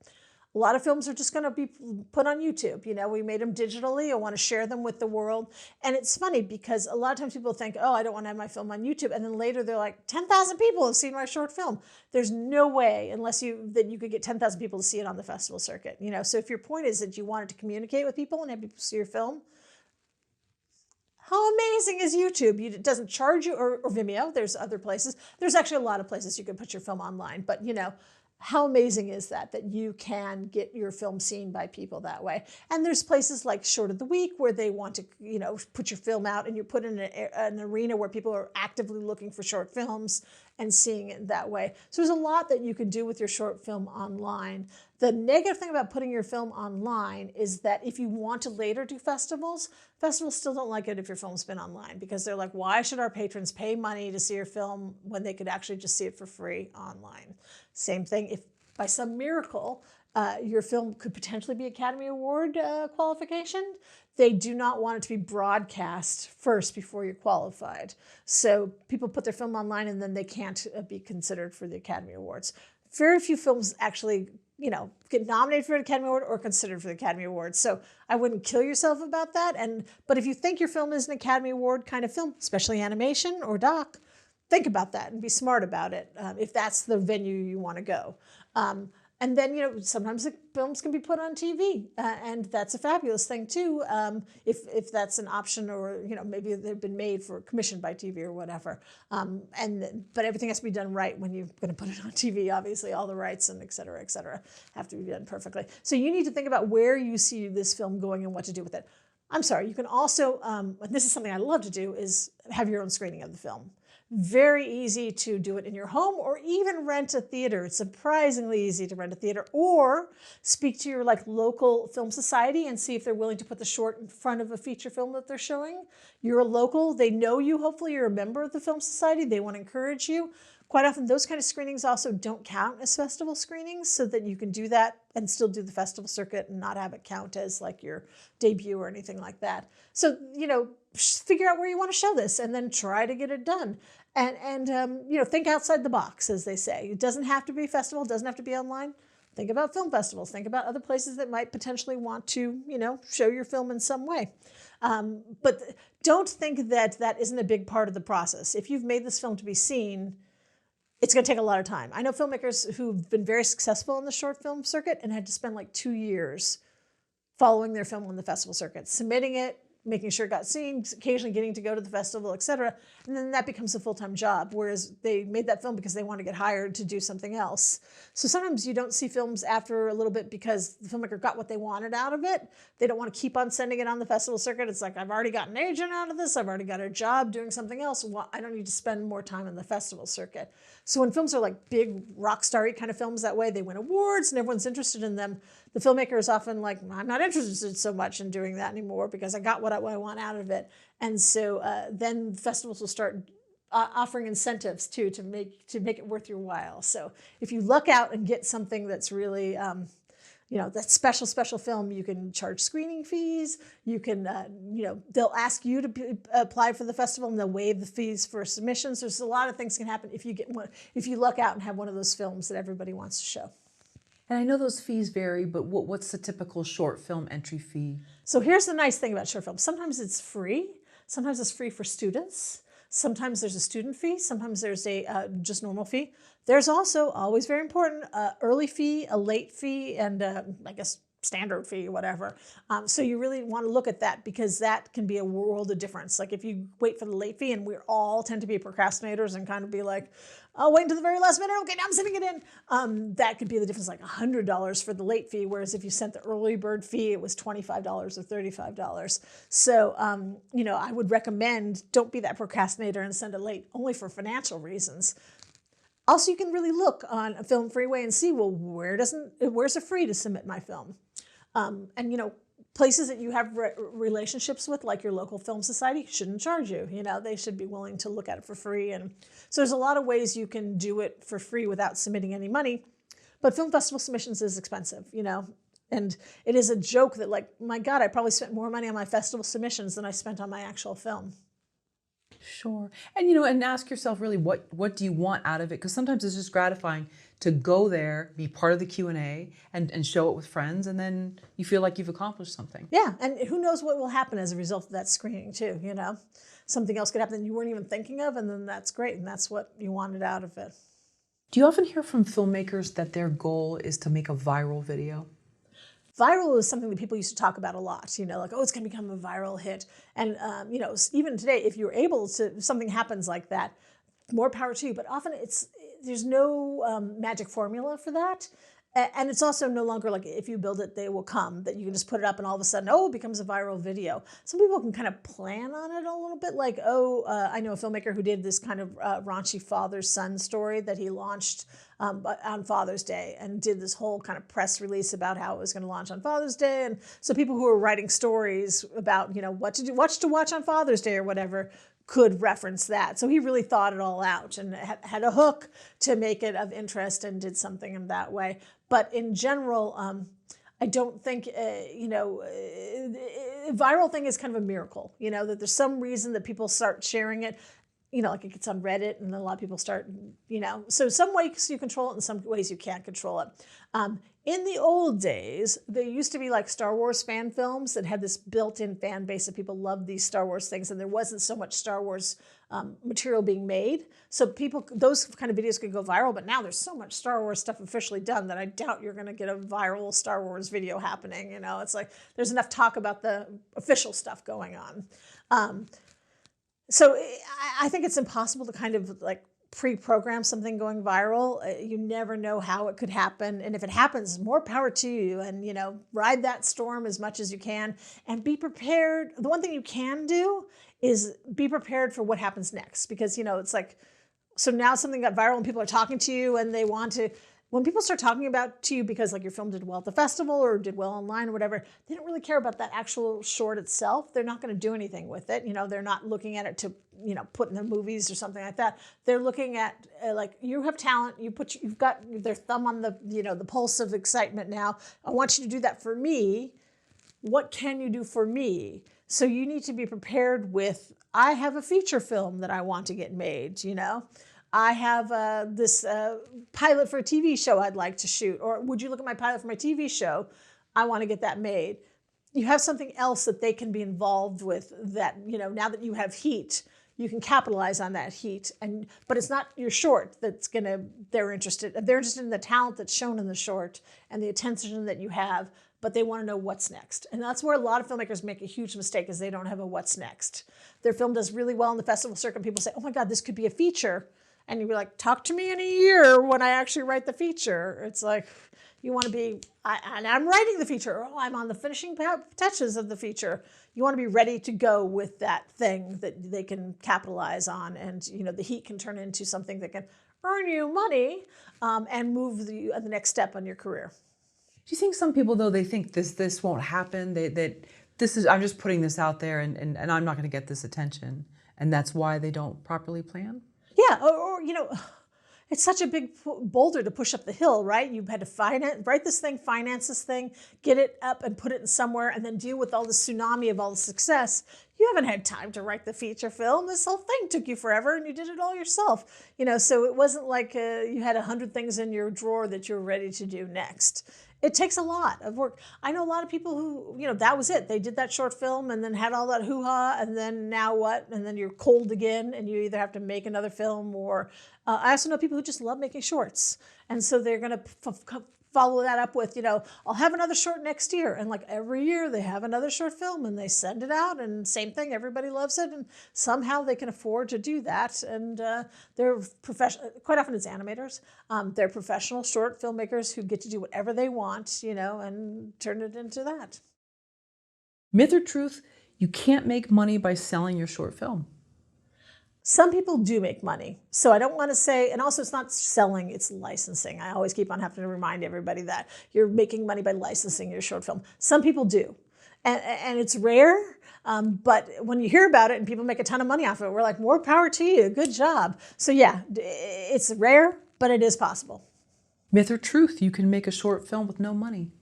A lot of films are just going to be put on YouTube. We made them digitally. I want to share them with the world. And it's funny because a lot of times people think, oh, I don't want to have my film on YouTube. And then later they're like, 10,000 people have seen my short film. There's no way that you could get 10,000 people to see it on the festival circuit. So if your point is that you wanted to communicate with people and have people see your film, how amazing is YouTube? It doesn't charge you, or Vimeo. There's other places. There's actually a lot of places you can put your film online. But, how amazing is that you can get your film seen by people that way? And there's places like Short of the Week where they want to, put your film out, and you're put in an arena where people are actively looking for short films and seeing it that way. So there's a lot that you can do with your short film online. The negative thing about putting your film online is that if you want to later do festivals still don't like it if your film's been online, because they're like, why should our patrons pay money to see your film when they could actually just see it for free online? Same thing, if by some miracle your film could potentially be Academy Award qualification, they do not want it to be broadcast first before you're qualified. So people put their film online and then they can't be considered for the Academy Awards. Very few films actually get nominated for an Academy Award or considered for the Academy Award. So I wouldn't kill yourself about that. But if you think your film is an Academy Award kind of film, especially animation or doc, think about that and be smart about it if that's the venue you want to go. And then, sometimes the films can be put on TV, and that's a fabulous thing too, if that's an option, or, maybe they've been made for commissioned by TV or whatever. But everything has to be done right when you're going to put it on TV. Obviously, all the rights and et cetera, have to be done perfectly. So you need to think about where you see this film going and what to do with it. I'm sorry, you can also, and this is something I love to do, is have your own screening of the film. Very easy to do it in your home, or even rent a theater. It's surprisingly easy to rent a theater, or speak to your local film society and see if they're willing to put the short in front of a feature film that they're showing. You're a local, they know you, hopefully you're a member of the film society, they want to encourage you. Quite often those kind of screenings also don't count as festival screenings, so that you can do that and still do the festival circuit and not have it count as your debut or anything like that. So, figure out where you want to show this and then try to get it done. And think outside the box, as they say. It doesn't have to be a festival, it doesn't have to be online. Think about film festivals. Think about other places that might potentially want to, show your film in some way. But don't think that isn't a big part of the process. If you've made this film to be seen, it's going to take a lot of time. I know filmmakers who've been very successful in the short film circuit and had to spend 2 years following their film on the festival circuit, submitting it, making sure it got seen, occasionally getting to go to the festival, et cetera. And then that becomes a full-time job, whereas they made that film because they want to get hired to do something else. So sometimes you don't see films after a little bit because the filmmaker got what they wanted out of it. They don't want to keep on sending it on the festival circuit. It's like, I've already got an agent out of this. I've already got a job doing something else. Well, I don't need to spend more time on the festival circuit. So when films are big rock star-y kind of films that way, they win awards and everyone's interested in them, the filmmaker is often like, I'm not interested so much in doing that anymore because I got what I want out of it. And so then festivals will start offering incentives too to make it worth your while. So if you luck out and get something that's really that special film, you can charge screening fees. You can they'll ask you to apply for the festival and they'll waive the fees for submissions. There's a lot of things can happen if you luck out and have one of those films that everybody wants to show. And I know those fees vary, but what's the typical short film entry fee? So here's the nice thing about short films. Sometimes it's free. Sometimes it's free for students. Sometimes there's a student fee. Sometimes there's a just normal fee. There's also, always very important, early fee, a late fee, and I guess standard fee or whatever. So you really want to look at that because that can be a world of difference. If you wait for the late fee, and we all tend to be procrastinators and kind of be like, I'll wait until the very last minute. Okay, now I'm sending it in. That could be the difference, $100 for the late fee. Whereas if you sent the early bird fee, it was $25 or $35. So, I would recommend don't be that procrastinator and send it late only for financial reasons. Also, you can really look on a Film Freeway and see, well, where's it free to submit my film? Places that you have relationships with, like your local film society, shouldn't charge you. They should be willing to look at it for free. And so there's a lot of ways you can do it for free without submitting any money. But film festival submissions is expensive, and it is a joke that, like, my God, I probably spent more money on my festival submissions than I spent on my actual film. Sure. And and ask yourself really what do you want out of it? Because sometimes it's just gratifying to go there, be part of the Q&A and show it with friends, and then you feel like you've accomplished something. Yeah, and who knows what will happen as a result of that screening too, Something else could happen that you weren't even thinking of, and then that's great, and that's what you wanted out of it. Do you often hear from filmmakers that their goal is to make a viral video? Viral is something that people used to talk about a lot, like, oh, it's going to become a viral hit. And, even today, if you're able to, something happens like that, more power to you. But often there's no magic formula for that. And it's also no longer like, if you build it, they will come, that you can just put it up and all of a sudden, oh, it becomes a viral video. Some people can kind of plan on it a little bit, like, I know a filmmaker who did this kind of raunchy father-son story that he launched on Father's Day, and did this whole kind of press release about how it was going to launch on Father's Day. And so people who are writing stories about, what to watch on Father's Day or whatever, could reference that. So he really thought it all out and had a hook to make it of interest and did something in that way. But in general, I don't think, viral thing is kind of a miracle, that there's some reason that people start sharing it, like it gets on Reddit and a lot of people start, so some ways you control it and some ways you can't control it. In the old days, there used to be like Star Wars fan films that had this built-in fan base of people loved these Star Wars things, and there wasn't so much Star Wars material being made. So those kind of videos could go viral, but now there's so much Star Wars stuff officially done that I doubt you're going to get a viral Star Wars video happening. It's like there's enough talk about the official stuff going on. So I think it's impossible to kind of like pre-program something going viral. You never know how it could happen. And if it happens, more power to you, and, ride that storm as much as you can and be prepared. The one thing you can do is be prepared for what happens next, because, it's like, so now something got viral and people are talking to you and they want to, when people start talking about to you because like your film did well at the festival or did well online or whatever, they don't really care about that actual short itself. They're not going to do anything with it. They're not looking at it to, put in the movies or something like that. They're looking at like, you have talent, you've got their thumb on the, the pulse of excitement now. I want you to do that for me. What can you do for me? So you need to be prepared with, I have a feature film that I want to get made, I have this pilot for a TV show I'd like to shoot. Or would you look at my pilot for my TV show? I want to get that made. You have something else that they can be involved with that, now that you have heat, you can capitalize on that heat. But it's not your short they're interested in the talent that's shown in the short and the attention that you have, but they want to know what's next. And that's where a lot of filmmakers make a huge mistake, is they don't have a what's next. Their film does really well in the festival circuit. People say, oh my God, this could be a feature. And you'd be like, talk to me in a year when I actually write the feature. It's like, you want to be, and I'm writing the feature, or I'm on the finishing touches of the feature. You want to be ready to go with that thing that they can capitalize on. And, the heat can turn into something that can earn you money and move the next step on your career. Do you think some people, though, they think this won't happen, that this is, I'm just putting this out there and I'm not going to get this attention, and that's why they don't properly plan? Yeah, or it's such a big boulder to push up the hill, right? You've had to write this thing, finance this thing, get it up and put it in somewhere, and then deal with all the tsunami of all the success. You haven't had time to write the feature film. This whole thing took you forever, and you did it all yourself. So it wasn't like you had 100 things in your drawer that you were ready to do next. It takes a lot of work. I know a lot of people who, that was it. They did that short film and then had all that hoo-ha, and then now what? And then you're cold again, and you either have to make another film or... I also know people who just love making shorts. And so they're going to follow that up with, I'll have another short next year. And like every year they have another short film and they send it out, and same thing, everybody loves it. And somehow they can afford to do that. And they're professional, quite often it's animators. They're professional short filmmakers who get to do whatever they want, and turn it into that. Myth or truth, you can't make money by selling your short film? Some people do make money. So I don't want to say, and also it's not selling, it's licensing. I always keep on having to remind everybody that you're making money by licensing your short film. Some people do. And it's rare, but when you hear about it and people make a ton of money off of it, we're like, more power to you, good job. So yeah, it's rare, but it is possible. Myth or truth, you can make a short film with no money.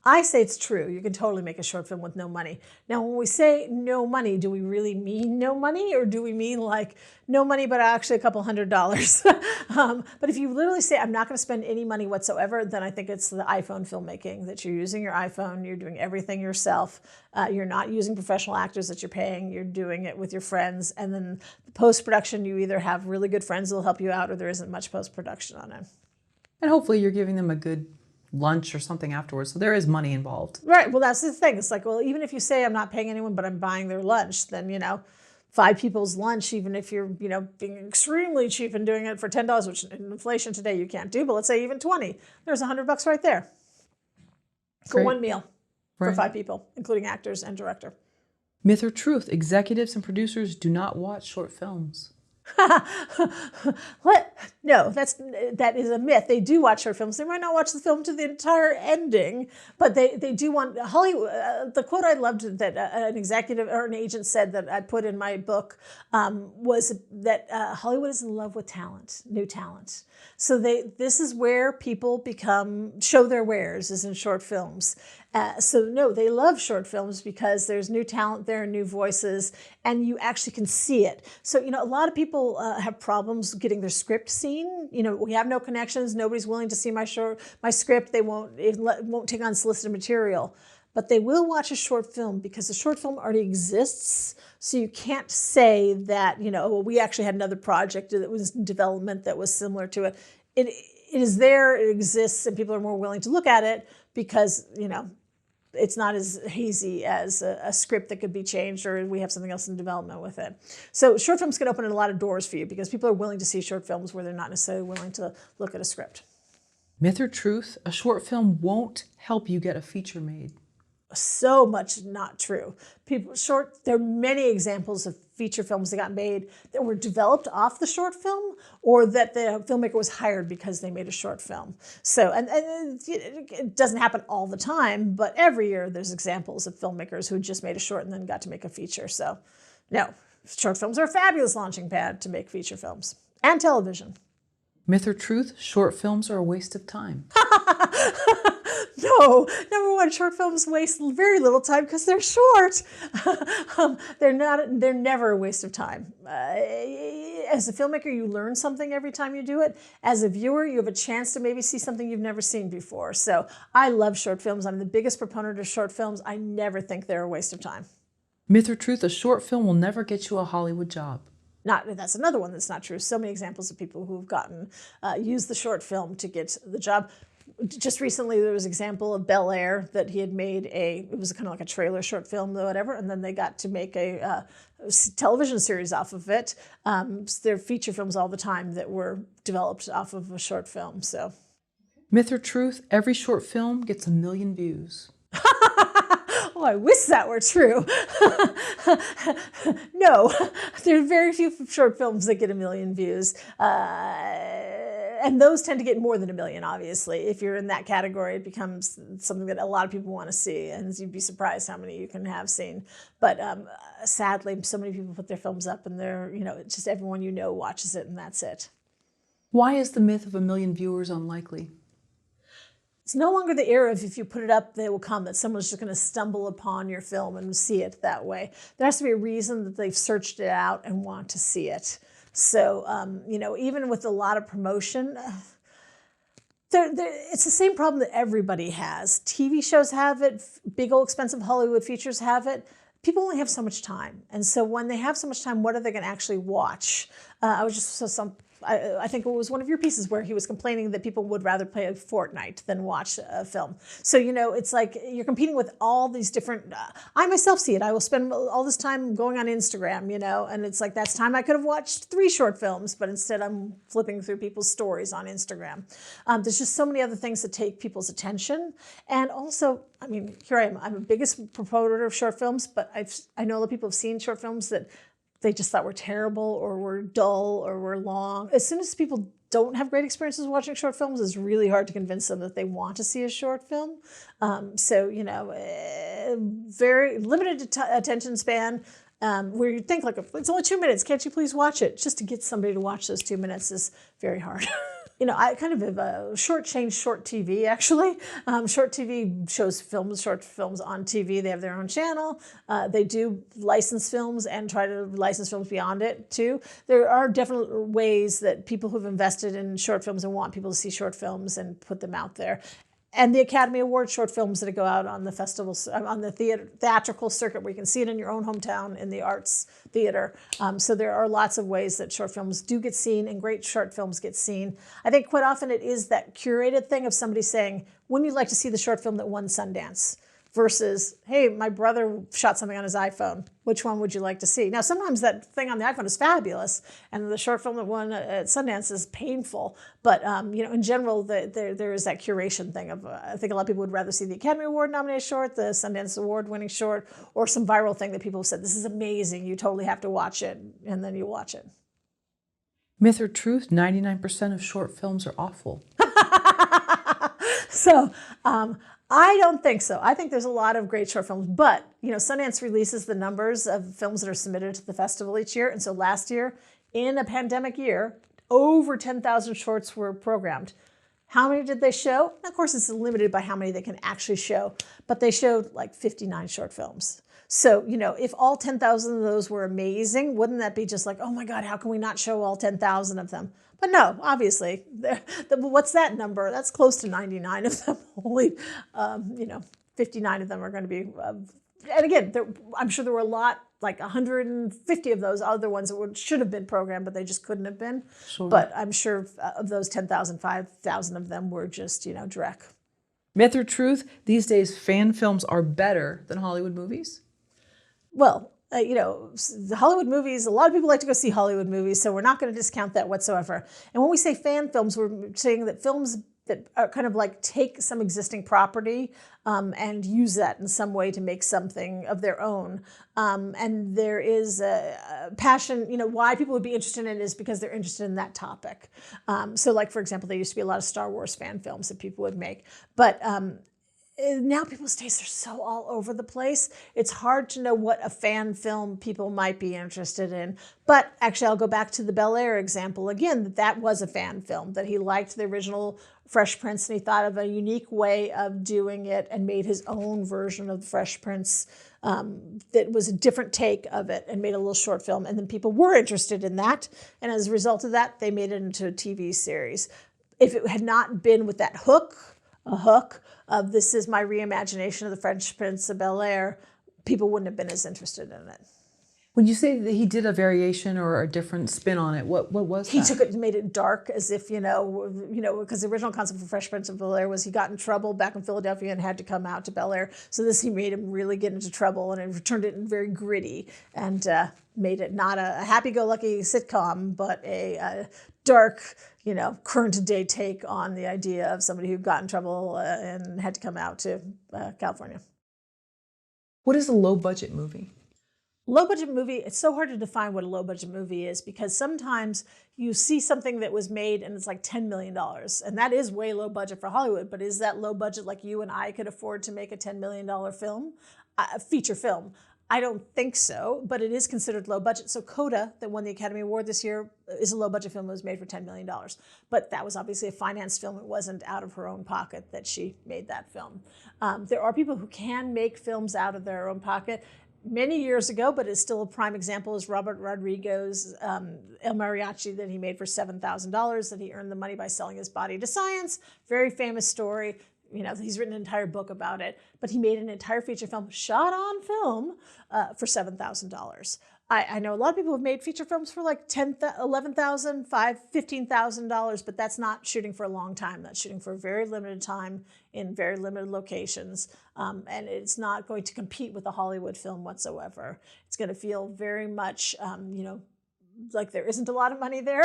I say it's true. You can totally make a short film with no money. Now, when we say no money, do we really mean no money, or do we mean like no money, but actually a couple $100s? But if you literally say, I'm not going to spend any money whatsoever, then I think it's the iPhone filmmaking, that you're using your iPhone, you're doing everything yourself. You're not using professional actors that you're paying. You're doing it with your friends. And then the post-production, you either have really good friends that will help you out, or there isn't much post-production on it. And hopefully you're giving them a good lunch or something afterwards. So there is money involved. Right. Well, that's the thing. It's like, well, even if you say I'm not paying anyone, but I'm buying their lunch, then, 5 people's lunch, even if you're, being extremely cheap and doing it for $10, which in inflation today you can't do, but let's say even 20, there's $100 right there for Great. one meal for Right. 5 people, including actors and director. Myth or truth, executives and producers do not watch short films. What? No, that is a myth. They do watch short films. They might not watch the film to the entire ending, but they do want Hollywood. The quote I loved that an executive or an agent said that I put in my book was that Hollywood is in love with talent, new talent. So this is where people show their wares, is in short films. So no, they love short films because there's new talent there, new voices, and you actually can see it. So, a lot of people have problems getting their script seen. We have no connections. Nobody's willing to see my script. It won't take on solicited material. But they will watch a short film because the short film already exists. So you can't say that, we actually had another project that was in development that was similar to it. It is there, it exists, and people are more willing to look at it because, it's not as hazy as a script that could be changed, or we have something else in development with it. So short films can open a lot of doors for you because people are willing to see short films where they're not necessarily willing to look at a script. Myth or truth, a short film won't help you get a feature made. So much not true. There are many examples of feature films that got made that were developed off the short film, or that the filmmaker was hired because they made a short film. So, and it doesn't happen all the time, but every year there's examples of filmmakers who just made a short and then got to make a feature. So, no, short films are a fabulous launching pad to make feature films and television. Myth or truth, short films are a waste of time. No, number one, short films waste very little time because they're short. They're never a waste of time. As a filmmaker, you learn something every time you do it. As a viewer, you have a chance to maybe see something you've never seen before. So I love short films. I'm the biggest proponent of short films. I never think they're a waste of time. Myth or truth, a short film will never get you a Hollywood job. That's another one that's not true. So many examples of people who've used the short film to get the job. Just recently, there was an example of Bel Air that he had made it was kind of like a trailer short film, or whatever, and then they got to make a television series off of it. There are feature films all the time that were developed off of a short film. So, Myth or truth, every short film gets 1 million views. Oh, I wish that were true. No, there are very few short films that get 1 million views. And those tend to get more than 1 million, obviously. If you're in that category, it becomes something that a lot of people want to see, and you'd be surprised how many you can have seen. But sadly, so many people put their films up, and it's just everyone watches it, and that's it. Why is the myth of 1 million viewers unlikely? It's no longer the era of if you put it up, they will come, that someone's just going to stumble upon your film and see it that way. There has to be a reason that they've searched it out and want to see it. So, even with a lot of promotion, it's the same problem that everybody has. TV shows have it, big old expensive Hollywood features have it. People only have so much time. And so when they have so much time, what are they going to actually watch? I think it was one of your pieces where he was complaining that people would rather play Fortnite than watch a film. So, it's like you're competing with all these different, I myself see it. I will spend all this time going on Instagram, and it's like that's time I could have watched 3 short films, but instead I'm flipping through people's stories on Instagram. There's just so many other things that take people's attention. And also, here I am. I'm the biggest proponent of short films, but I know a lot of people have seen short films that they just thought were terrible or were dull or were long. As soon as people don't have great experiences watching short films, it's really hard to convince them that they want to see a short film. Very limited attention span, where you think like, it's only 2 minutes, can't you please watch it? Just to get somebody to watch those 2 minutes is very hard. I kind of have shortchanged short TV, actually. Short TV shows short films on TV. They have their own channel. They do license films and try to license films beyond it, too. There are definitely ways that people who've invested in short films and want people to see short films and put them out there. And the Academy Award short films that go out on the festivals, on the theatrical circuit, where you can see it in your own hometown in the arts theater. So there are lots of ways that short films do get seen, and great short films get seen. I think quite often it is that curated thing of somebody saying, wouldn't you like to see the short film that won Sundance? Versus, hey, my brother shot something on his iPhone. Which one would you like to see? Now, sometimes that thing on the iPhone is fabulous, and the short film that won at Sundance is painful. But in general, there is that curation thing of I think a lot of people would rather see the Academy Award nominated short, the Sundance Award winning short, or some viral thing that people have said, this is amazing, you totally have to watch it, and then you watch it. Myth or truth? 99% of short films are awful. So. I don't think so. I think there's a lot of great short films, but Sundance releases the numbers of films that are submitted to the festival each year. And so last year, in a pandemic year, over 10,000 shorts were programmed. How many did they show? Of course, it's limited by how many they can actually show, but they showed like 59 short films. So, if all 10,000 of those were amazing, wouldn't that be just like, oh my God, how can we not show all 10,000 of them? But no, obviously, what's that number? That's close to 99 of them. Only, 59 of them are going to be. And again, I'm sure there were a lot, like 150 of those other ones that should have been programmed, but they just couldn't have been. Sure. But I'm sure of those 10,000, 5,000 of them were just, direct. Myth or truth? These days, fan films are better than Hollywood movies? Well, the Hollywood movies, a lot of people like to go see Hollywood movies, so we're not going to discount that whatsoever. And when we say fan films, we're saying that films that are kind of like take some existing property and use that in some way to make something of their own. And there is a passion, why people would be interested in it is because they're interested in that topic. So like, for example, there used to be a lot of Star Wars fan films that people would make. But now people's tastes are so all over the place. It's hard to know what a fan film people might be interested in. But actually, I'll go back to the Bel Air example again, that was a fan film, that he liked the original Fresh Prince and he thought of a unique way of doing it and made his own version of the Fresh Prince that was a different take of it and made a little short film. And then people were interested in that. And as a result of that, they made it into a TV series. If it had not been with that hook of this is my reimagination of the Fresh Prince of Bel Air, people wouldn't have been as interested in it. When you say that he did a variation or a different spin on it, what was that? He took it and made it dark, as if, because the original concept for Fresh Prince of Bel Air was he got in trouble back in Philadelphia and had to come out to Bel Air. So he made him really get into trouble, and it turned it very gritty and made it not a happy-go-lucky sitcom, but a dark, current day take on the idea of somebody who got in trouble and had to come out to California. What is a low-budget movie? Low-budget movie, it's so hard to define what a low-budget movie is because sometimes you see something that was made and it's like $10 million. And that is way low budget for Hollywood, but is that low budget like you and I could afford to make a $10 million film, a feature film? I don't think so, but it is considered low budget. So Coda, that won the Academy Award this year, is a low budget film that was made for $10 million. But that was obviously a financed film. It wasn't out of her own pocket that she made that film. There are people who can make films out of their own pocket. Many years ago, but it's still a prime example, is Robert Rodriguez's El Mariachi that he made for $7,000 that he earned the money by selling his body to science. Very famous story. He's written an entire book about it, but he made an entire feature film, shot on film, for $7,000. I know a lot of people have made feature films for like $10,000, $11,000, $5,000, $15,000, but that's not shooting for a long time. That's shooting for a very limited time in very limited locations, and it's not going to compete with a Hollywood film whatsoever. It's going to feel very much, like there isn't a lot of money there.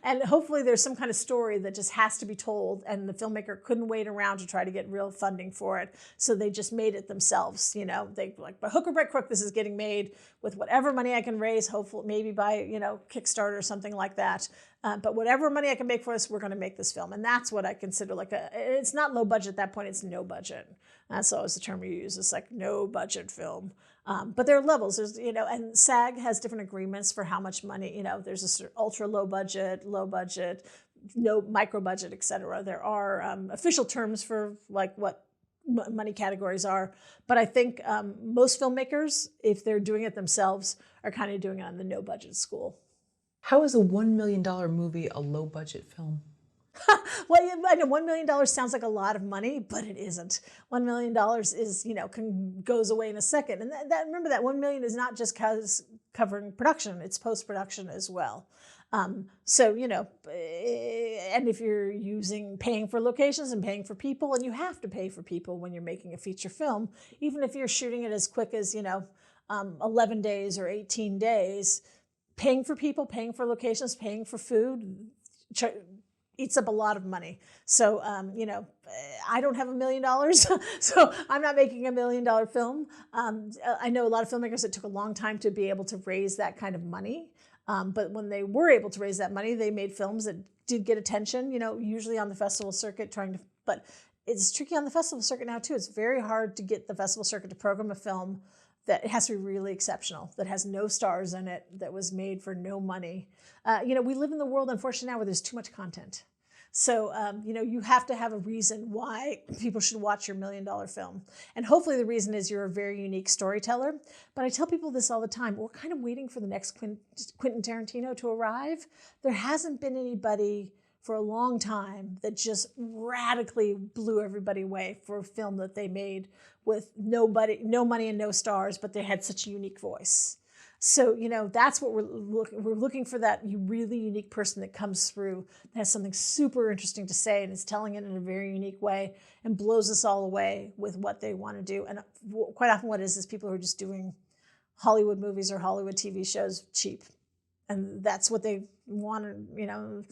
And hopefully there's some kind of story that just has to be told, and the filmmaker couldn't wait around to try to get real funding for it. So they just made it themselves. They like, by hook or by crook, this is getting made with whatever money I can raise, hopefully maybe by, Kickstarter or something like that. But whatever money I can make for this, we're going to make this film. And that's what I consider it's not low budget at that point, it's no budget. That's always the term you use. It's like no budget film. But there are levels. There's, and SAG has different agreements for how much money, there's a ultra low budget, no micro budget, et cetera. There are official terms for like what money categories are. But I think most filmmakers, if they're doing it themselves, are kind of doing it on the no budget school. How is a $1 million movie a low budget film? Well, I know $1 million sounds like a lot of money, but it isn't. $1 million is, goes away in a second. And remember that $1 million is not just covering production, it's post-production as well. And if you're paying for locations and paying for people, and you have to pay for people when you're making a feature film, even if you're shooting it as quick as, 11 days or 18 days, paying for people, paying for locations, paying for food, eats up a lot of money. So, I don't have $1 million, so I'm not making $1 million film. I know a lot of filmmakers that took a long time to be able to raise that kind of money. But when they were able to raise that money, they made films that did get attention, usually on the festival circuit but it's tricky on the festival circuit now too. It's very hard to get the festival circuit to program a film that it has to be really exceptional, that has no stars in it, that was made for no money. We live in the world, unfortunately, now where there's too much content. So, you have to have a reason why people should watch your $1 million film. And hopefully the reason is you're a very unique storyteller. But I tell people this all the time. We're kind of waiting for the next Quentin Tarantino to arrive. There hasn't been anybody for a long time that just radically blew everybody away for a film that they made with no money and no stars, but they had such a unique voice. So, that's what we're looking for, that really unique person that comes through, that has something super interesting to say and is telling it in a very unique way and blows us all away with what they want to do. And quite often what it is people who are just doing Hollywood movies or Hollywood TV shows cheap. And that's what they want to,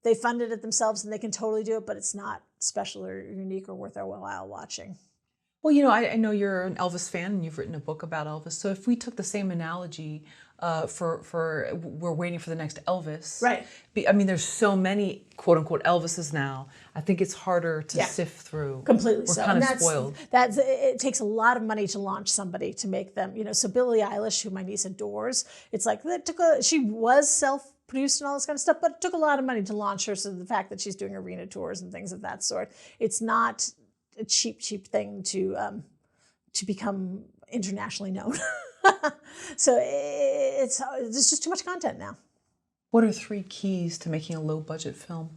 they funded it themselves and they can totally do it, but it's not special or unique or worth our while watching. Well, I know you're an Elvis fan and you've written a book about Elvis. So if we took the same analogy for we're waiting for the next Elvis. Right. There's so many quote unquote Elvises now. I think it's harder to sift through. Completely. We're kind of spoiled. It takes a lot of money to launch somebody, to make them, so Billie Eilish, who my niece adores, it's like she was self-produced and all this kind of stuff, but it took a lot of money to launch her. So the fact that she's doing arena tours and things of that sort, it's not a cheap thing to become internationally known. So there's just too much content now. What are 3 keys to making a low budget film?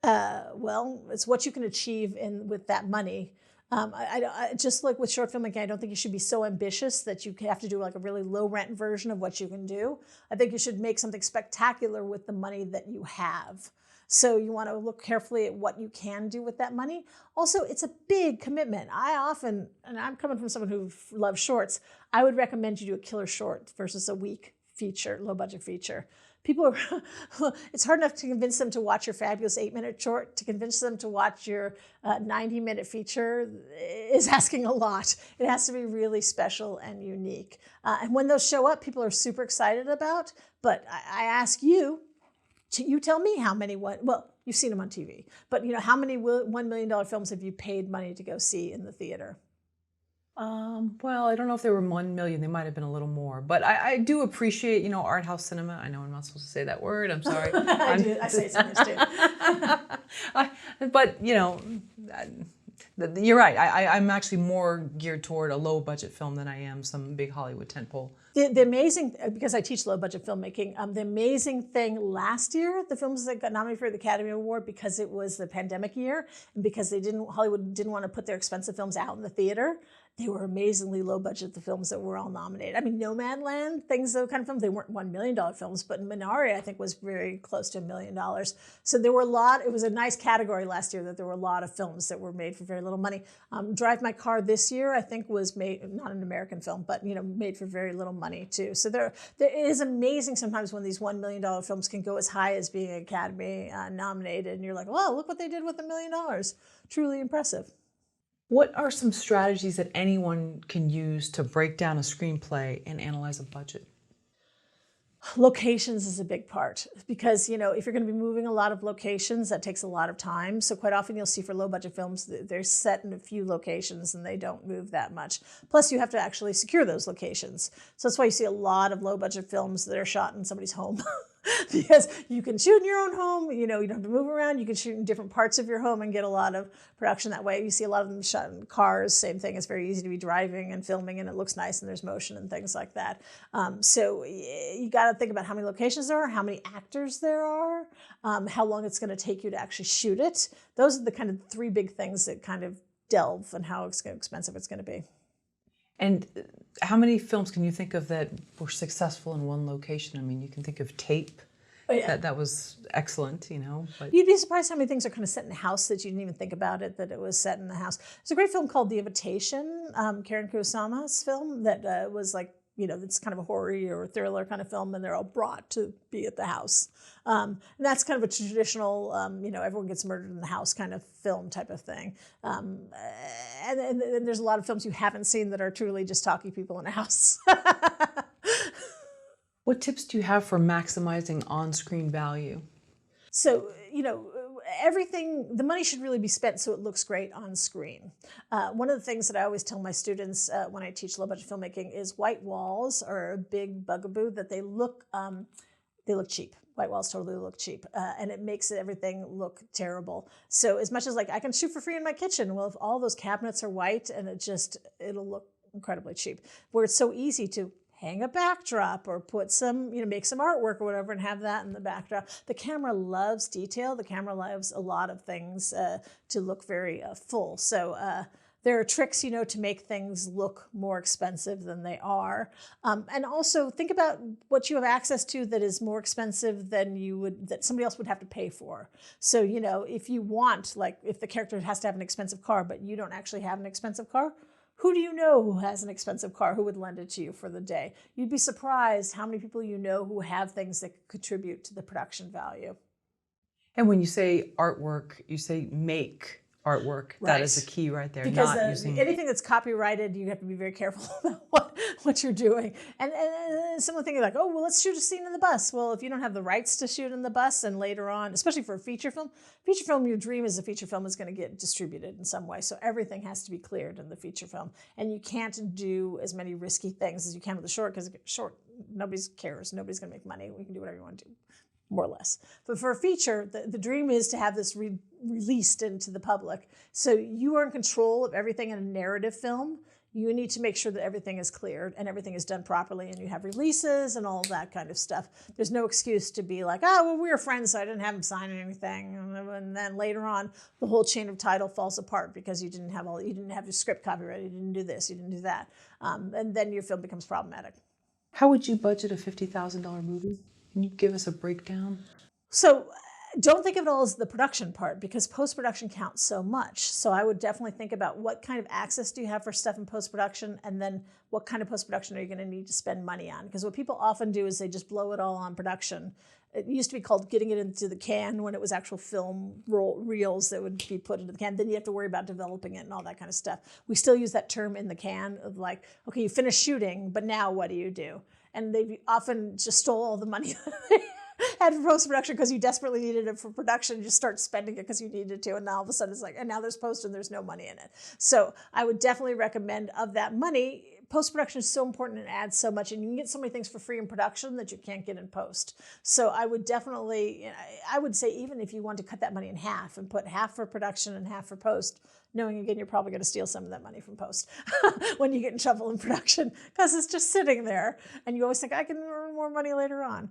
Well, it's what you can achieve with that money. I just like with short filmmaking, I don't think you should be so ambitious that you have to do like a really low rent version of what you can do. I think you should make something spectacular with the money that you have. So you want to look carefully at what you can do with that money. Also, it's a big commitment. And I'm coming from someone who loves shorts, I would recommend you do a killer short versus a weak feature, low budget feature. It's hard enough to convince them to watch your fabulous 8-minute short. To convince them to watch your 90-minute feature is asking a lot. It has to be really special and unique. And when those show up, people are super excited about. But I ask you, you tell me how many, you've seen them on TV, but how many $1 million films have you paid money to go see in the theater? Well, I don't know if they were 1 million. They might have been a little more, but I do appreciate, art house cinema. I know I'm not supposed to say that word. I'm sorry. I say it sometimes too. But you're right. I'm actually more geared toward a low budget film than I am some big Hollywood tentpole. The amazing, because I teach low budget filmmaking, the amazing thing last year, the films that got nominated for the Academy Award, because it was the pandemic year and because Hollywood didn't want to put their expensive films out in the theater, they were amazingly low budget, the films that were all nominated. Nomadland, things, those kind of films, they weren't $1 million films, but Minari, I think, was very close to $1 million. So there were it was a nice category last year that there were a lot of films that were made for very little money. Drive My Car this year, I think, was made, not an American film, but, made for very little money too. So it is amazing sometimes when these $1 million films can go as high as being Academy nominated, and you're like, oh, look what they did with $1 million. Truly impressive. What are some strategies that anyone can use to break down a screenplay and analyze a budget? Locations is a big part because, if you're going to be moving a lot of locations, that takes a lot of time. So quite often you'll see for low budget films, they're set in a few locations and they don't move that much. Plus you have to actually secure those locations. So that's why you see a lot of low budget films that are shot in somebody's home. because you can shoot in your own home, you don't have to move around, you can shoot in different parts of your home and get a lot of production that way. You see a lot of them shot in cars, same thing. It's very easy to be driving and filming, and it looks nice and there's motion and things like that. So you got to think about how many locations there are, how many actors there are, how long it's going to take you to actually shoot it. Those are the kind of three big things that kind of delve and how expensive it's going to be. And how many films can you think of that were successful in one location? I mean, you can think of Tape. Oh, yeah. That was excellent, But you'd be surprised how many things are kind of set in a house that you didn't even think about it, that it was set in the house. There's a great film called The Invitation, Karen Kurosama's film that was like, it's kind of a horror or a thriller kind of film, and they're all brought to be at the house. And that's kind of a traditional, everyone gets murdered in the house kind of film type of thing. And there's a lot of films you haven't seen that are truly just talking people in a house. What tips do you have for maximizing on-screen value? So, the money should really be spent so it looks great on screen. One of the things that I always tell my students when I teach low-budget filmmaking is white walls are a big bugaboo, that they look cheap. White walls totally look cheap, and it makes everything look terrible. So as much as I can shoot for free in my kitchen, well, if all those cabinets are white, and it'll look incredibly cheap. Where it's so easy to hang a backdrop or put some, make some artwork or whatever and have that in the backdrop. The camera loves detail. The camera loves a lot of things to look very full. So there are tricks, to make things look more expensive than they are. And also think about what you have access to that is more expensive than that somebody else would have to pay for. So, if you want, if the character has to have an expensive car, but you don't actually have an expensive car, who do you know who has an expensive car who would lend it to you for the day? You'd be surprised how many people you know who have things that contribute to the production value. And when you say artwork, you say make artwork. Right. That is the key right there. Because anything that's copyrighted, you have to be very careful about what you're doing. And some of the things like, let's shoot a scene in the bus. Well, if you don't have the rights to shoot in the bus, and later on, especially for a feature film, your dream as a feature film is going to get distributed in some way. So everything has to be cleared in the feature film. And you can't do as many risky things as you can with a short, because short, nobody cares. Nobody's going to make money. We can do whatever you want to do, more or less. But for a feature, the dream is to have this released into the public. So you are in control of everything in a narrative film. You need to make sure that everything is cleared and everything is done properly, and you have releases and all that kind of stuff. There's no excuse to be like, we were friends, so I didn't have him sign anything. And then later on, the whole chain of title falls apart because you didn't have your script copyrighted, you didn't do this, you didn't do that. And then your film becomes problematic. How would you budget a $50,000 movie? Can you give us a breakdown? So don't think of it all as the production part, because post-production counts so much. So I would definitely think about what kind of access do you have for stuff in post-production, and then what kind of post-production are you going to need to spend money on? Because what people often do is they just blow it all on production. It used to be called getting it into the can when it was actual film reels that would be put into the can. Then you have to worry about developing it and all that kind of stuff. We still use that term in the can of like, okay, you finished shooting, but now what do you do? And they often just stole all the money had for post-production because you desperately needed it for production. You just start spending it because you needed to, and now all of a sudden it's like, and now there's post and there's no money in it. So I would definitely recommend, of that money, post-production is so important and adds so much, and you can get so many things for free in production that you can't get in post. So I would definitely, I would say, even if you want to cut that money in half and put half for production and half for post, knowing again you're probably going to steal some of that money from post when you get in trouble in production, because it's just sitting there and you always think I can earn more money later on.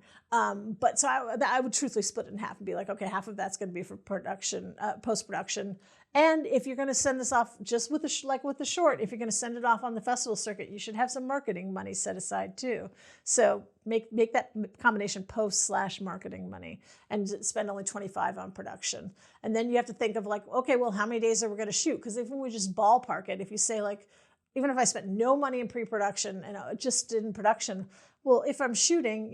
But so I would truthfully split it in half and be like, okay, half of that's going to be for production, post-production. And if you're going to send this off just with like with the short, if you're going to send it off on the festival circuit, you should have some marketing money set aside too. So make that combination post/marketing money, and spend only 25 on production. And then you have to think of like, okay, well, how many days are we going to shoot? Because if we just ballpark it, if you say like, even if I spent no money in pre-production and just in production, well, if I'm shooting,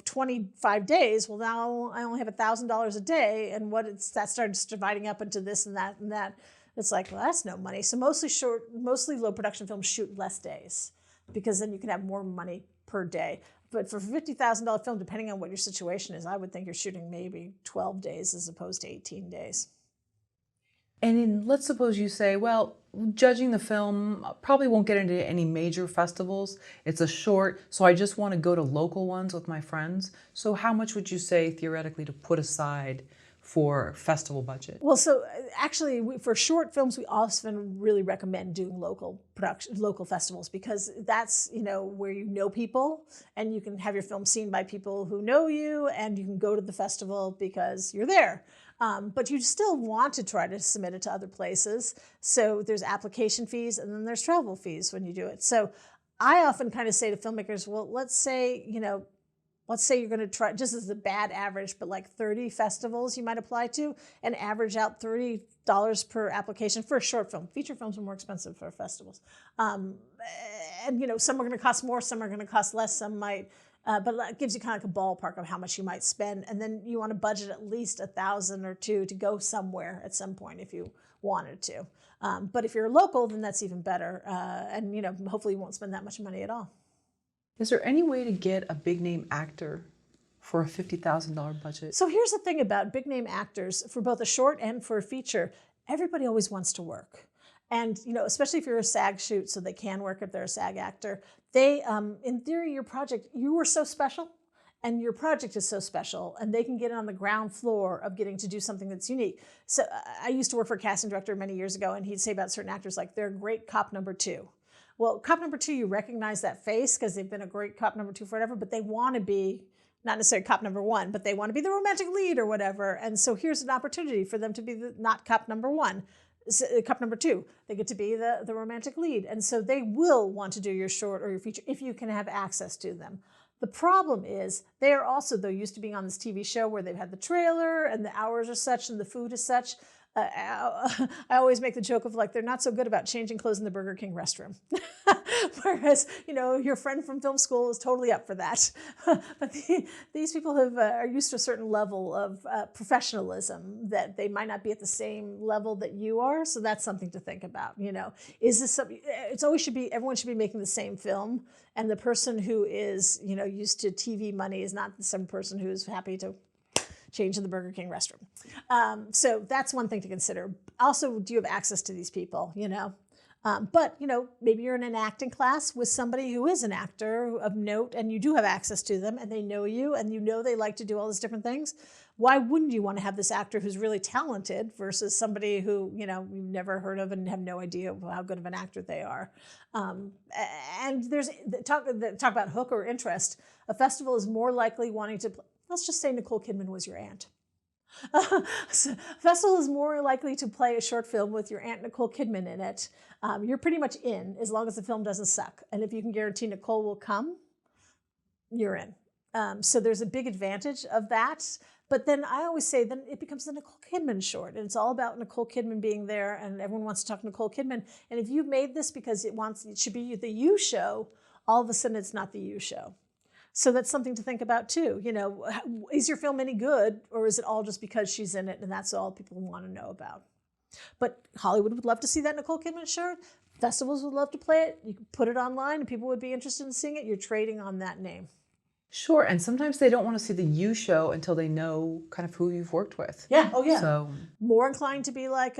25 days, well, now I only have $1,000 a day, and that starts dividing up into this and that and that. It's like, well, that's no money. So mostly low production films shoot less days, because then you can have more money per day. But for a $50,000 film, depending on what your situation is, I would think you're shooting maybe 12 days as opposed to 18 days. And then let's suppose you say, well, judging the film probably won't get into any major festivals. It's a short, so I just want to go to local ones with my friends. So how much would you say theoretically to put aside for festival budget? Well, so actually, for short films, we often really recommend doing local production, local festivals, because that's, you know, where you know people and you can have your film seen by people who know you, and you can go to the festival because you're there. But you still want to try to submit it to other places. So there's application fees and then there's travel fees when you do it. So I often kind of say to filmmakers, well, let's say you're going to try, just as a bad average, but like 30 festivals you might apply to and average out $30 per application for a short film. Feature films are more expensive for festivals. And, you know, some are going to cost more, some are going to cost less, some might, but it gives you kind of like a ballpark of how much you might spend. And then you want to budget at least $1,000 or $2,000 to go somewhere at some point if you wanted to. But if you're local, then that's even better. And, you know, hopefully you won't spend that much money at all. Is there any way to get a big name actor for a $50,000 budget? So here's the thing about big name actors for both a short and for a feature. Everybody always wants to work. And, you know, especially if you're a SAG shoot, so they can work if they're a SAG actor. They, in theory, your project, you were so special and your project is so special, and they can get on the ground floor of getting to do something that's unique. So I used to work for a casting director many years ago, and he'd say about certain actors, like, they're a great cop number 2. Well, cop number 2, you recognize that face because they've been a great cop number 2 forever, but they want to be, not necessarily cop number 1, but they want to be the romantic lead or whatever. And so here's an opportunity for them to be not cop number 1, cop number 2. They get to be the romantic lead. And so they will want to do your short or your feature if you can have access to them. The problem is they are also, though, used to being on this TV show where they've had the trailer and the hours are such and the food is such. I always make the joke of, like, they're not so good about changing clothes in the Burger King restroom. Whereas, you know, your friend from film school is totally up for that. But these people are used to a certain level of professionalism that they might not be at the same level that you are. So that's something to think about. You know, is this something? It's always should be, everyone should be making the same film, and the person who is, you know, used to TV money is not the same person who is happy to change in the Burger King restroom. So that's one thing to consider. Also, do you have access to these people, you know? But, you know, maybe you're in an acting class with somebody who is an actor of note and you do have access to them and they know you and you know they like to do all these different things. Why wouldn't you want to have this actor who's really talented versus somebody who, you know, you've never heard of and have no idea how good of an actor they are? And there's talk about hook or interest. A festival is more likely wanting to, let's just say Nicole Kidman was your aunt. So festival is more likely to play a short film with your Aunt Nicole Kidman in it. You're pretty much in as long as the film doesn't suck. And if you can guarantee Nicole will come, you're in. So there's a big advantage of that. But then I always say then it becomes the Nicole Kidman short. And it's all about Nicole Kidman being there and everyone wants to talk to Nicole Kidman. And if you've made this because it should be the you show, all of a sudden it's not the you show. So that's something to think about too. You know, is your film any good, or is it all just because she's in it and that's all people want to know about? But Hollywood would love to see that Nicole Kidman shirt. Festivals would love to play it. You could put it online and people would be interested in seeing it. You're trading on that name. Sure, and sometimes they don't want to see the you show until they know kind of who you've worked with. Yeah, oh yeah. So more inclined to be like,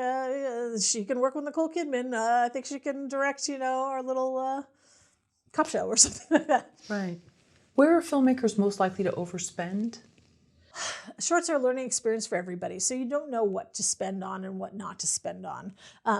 she can work with Nicole Kidman. I think she can direct, you know, our little cop show or something like that. Right. Where are filmmakers most likely to overspend? Shorts are a learning experience for everybody, so you don't know what to spend on and what not to spend on.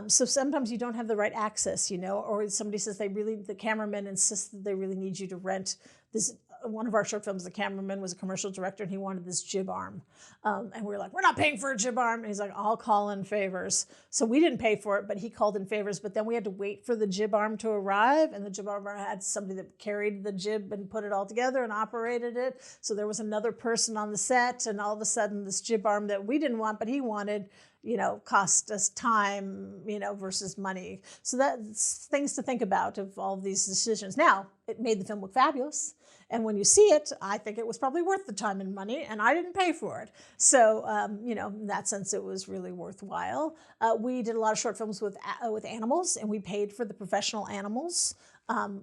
So sometimes you don't have the right access, you know, or somebody says the cameraman insists that they really need you to rent this. One of our short films, the cameraman was a commercial director and he wanted this jib arm. And we were like, we're not paying for a jib arm. And he's like, I'll call in favors. So we didn't pay for it, but he called in favors. But then we had to wait for the jib arm to arrive. And the jib arm had somebody that carried the jib and put it all together and operated it. So there was another person on the set. And all of a sudden this jib arm that we didn't want, but he wanted, you know, cost us time, you know, versus money. So that's things to think about of all of these decisions. Now, it made the film look fabulous. And when you see it, I think it was probably worth the time and money, and I didn't pay for it. So, you know, in that sense, it was really worthwhile. We did a lot of short films with animals, and we paid for the professional animals.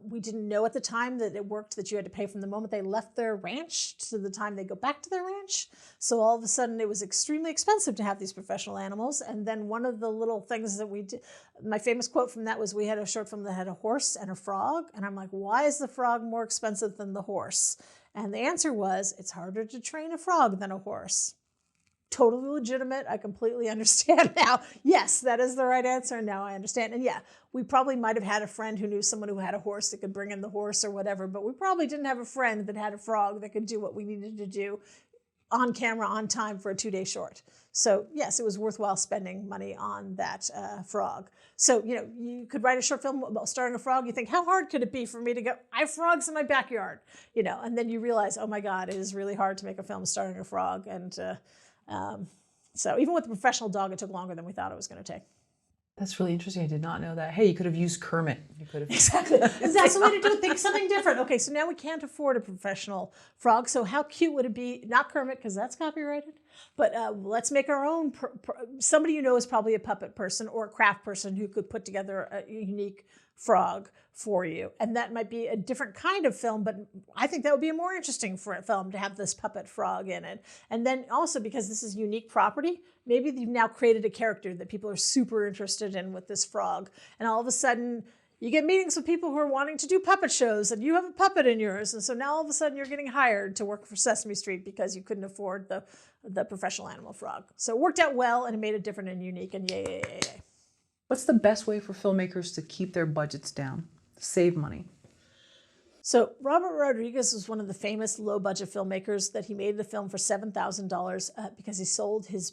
We didn't know at the time that it worked, that you had to pay from the moment they left their ranch to the time they go back to their ranch. So all of a sudden it was extremely expensive to have these professional animals. And then one of the little things that we did, my famous quote from that was, we had a short film that had a horse and a frog. And I'm like, why is the frog more expensive than the horse? And the answer was, it's harder to train a frog than a horse. Totally legitimate. I completely understand now. Yes, that is the right answer. Now I understand. And yeah, we probably might have had a friend who knew someone who had a horse that could bring in the horse or whatever, but we probably didn't have a friend that had a frog that could do what we needed to do on camera, on time, for a 2-day short. So yes, it was worthwhile spending money on that frog. So, you could write a short film starring a frog. You think, how hard could it be for me to go, I have frogs in my backyard, and then you realize, oh my God, it is really hard to make a film starring a frog. And so even with a professional dog, it took longer than we thought it was going to take. That's really interesting. I did not know that. Hey, you could have used Kermit. You could have. Exactly. That's the way to do it. Think something different. Okay, so now we can't afford a professional frog. So how cute would it be? Not Kermit, because that's copyrighted. But let's make our own. Somebody is probably a puppet person or a craft person who could put together a unique frog for you. And that might be a different kind of film, but I think that would be a more interesting for a film to have this puppet frog in it. And then also, because this is unique property, maybe you've now created a character that people are super interested in with this frog. And all of a sudden, you get meetings with people who are wanting to do puppet shows, and you have a puppet in yours. And so now all of a sudden you're getting hired to work for Sesame Street because you couldn't afford the professional animal frog. So it worked out well, and it made it different and unique, and yay, yay, yay, yay. What's the best way for filmmakers to keep their budgets down, save money? So Robert Rodriguez was one of the famous low-budget filmmakers that he made the film for $7,000 because he sold his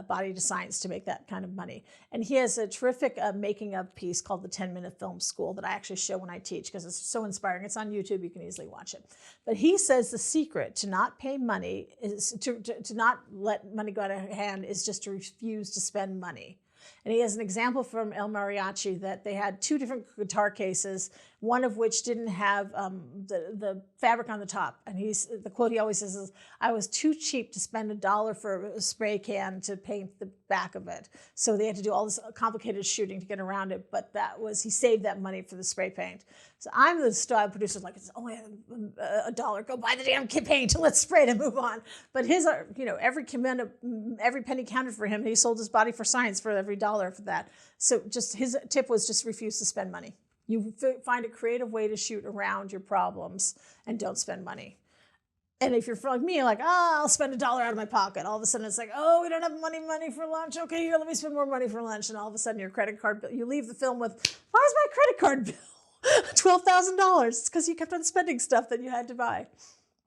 body to science to make that kind of money. And he has a terrific making of piece called the 10-Minute Film School that I actually show when I teach because it's so inspiring. It's on YouTube. You can easily watch it. But he says the secret to not pay money is to not let money go out of hand is just to refuse to spend money. And he has an example from El Mariachi that they had 2 different guitar cases, one of which didn't have the fabric on the top. And the quote he always says is, I was too cheap to spend $1 for a spray can to paint the back of it. So they had to do all this complicated shooting to get around it. But he saved that money for the spray paint. So I'm the style producer, like, it's only $1. Go buy the damn paint. Let's spray it and move on. But his, every penny counted for him. And he sold his body for science for every $1 for that. So just his tip was just refuse to spend money. You find a creative way to shoot around your problems and don't spend money. And if you're like me, like, I'll spend $1 out of my pocket. All of a sudden it's like, we don't have money for lunch. Okay, here, let me spend more money for lunch. And all of a sudden your credit card bill, you leave the film with, why is my credit card bill $12,000? It's because you kept on spending stuff that you had to buy.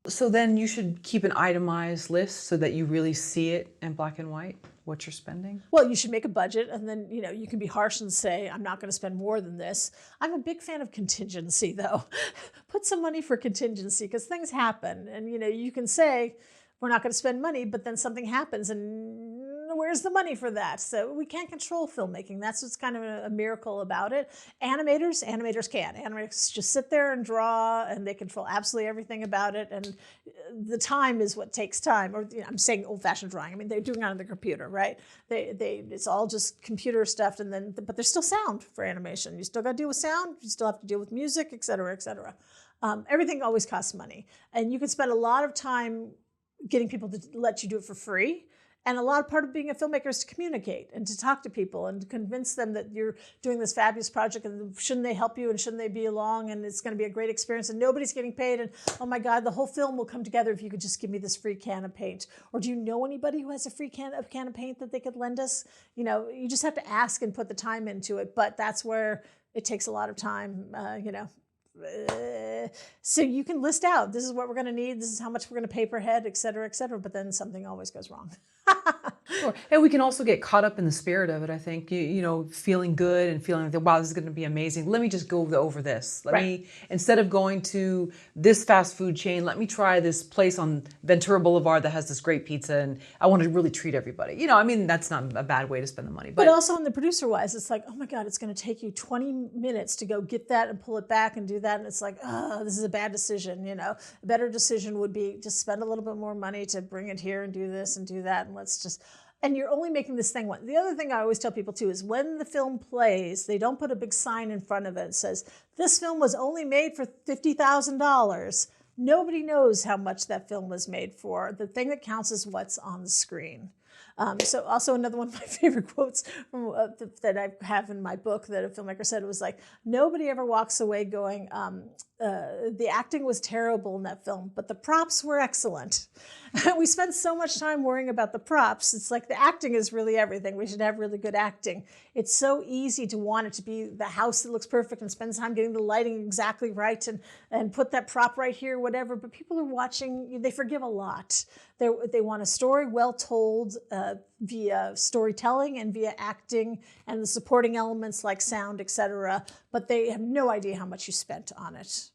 So then you should keep an itemized list so that you really see it in black and white, what you're spending? Well, you should make a budget, and then, you can be harsh and say, I'm not going to spend more than this. I'm a big fan of contingency, though. Put some money for contingency, because things happen. And, you can say, we're not going to spend money, but then something happens, and where's the money for that? So we can't control filmmaking. That's what's kind of a miracle about it. Animators can. Animators just sit there and draw, and they control absolutely everything about it. And the time is what takes time. Or I'm saying old-fashioned drawing. I mean, they're doing it on the computer, right? It's all just computer stuff, but there's still sound for animation. You still got to deal with sound. You still have to deal with music, et cetera, et cetera. Everything always costs money, and you can spend a lot of time getting people to let you do it for free. And a lot of part of being a filmmaker is to communicate and to talk to people and to convince them that you're doing this fabulous project and shouldn't they help you and shouldn't they be along and it's going to be a great experience and nobody's getting paid and oh my God, the whole film will come together if you could just give me this free can of paint. Or do you know anybody who has a free can of paint that they could lend us? You just have to ask and put the time into it. But that's where it takes a lot of time, So you can list out, this is what we're going to need, this is how much we're going to pay per head, et cetera, but then something always goes wrong. Sure. And we can also get caught up in the spirit of it, I think, feeling good and feeling like, wow, this is going to be amazing. Let me just go over this. Instead of going to this fast food chain, let me try this place on Ventura Boulevard that has this great pizza and I want to really treat everybody. That's not a bad way to spend the money. But also on the producer-wise, it's like, oh my God, it's going to take you 20 minutes to go get that and pull it back and do that. And it's like, this is a bad decision, A better decision would be just spend a little bit more money to bring it here and do this and do that. And let's just... And you're only making this thing one. The other thing I always tell people too is when the film plays, they don't put a big sign in front of it that says, this film was only made for $50,000. Nobody knows how much that film was made for. The thing that counts is what's on the screen. So also another one of my favorite quotes from, that I have in my book that a filmmaker said was like, nobody ever walks away going, the acting was terrible in that film, but the props were excellent. We spend so much time worrying about the props. It's like the acting is really everything. We should have really good acting. It's so easy to want it to be the house that looks perfect and spend time getting the lighting exactly right and put that prop right here, whatever. But people are watching, they forgive a lot. They want a story well told via storytelling and via acting and the supporting elements like sound, etc. But they have no idea how much you spent on it.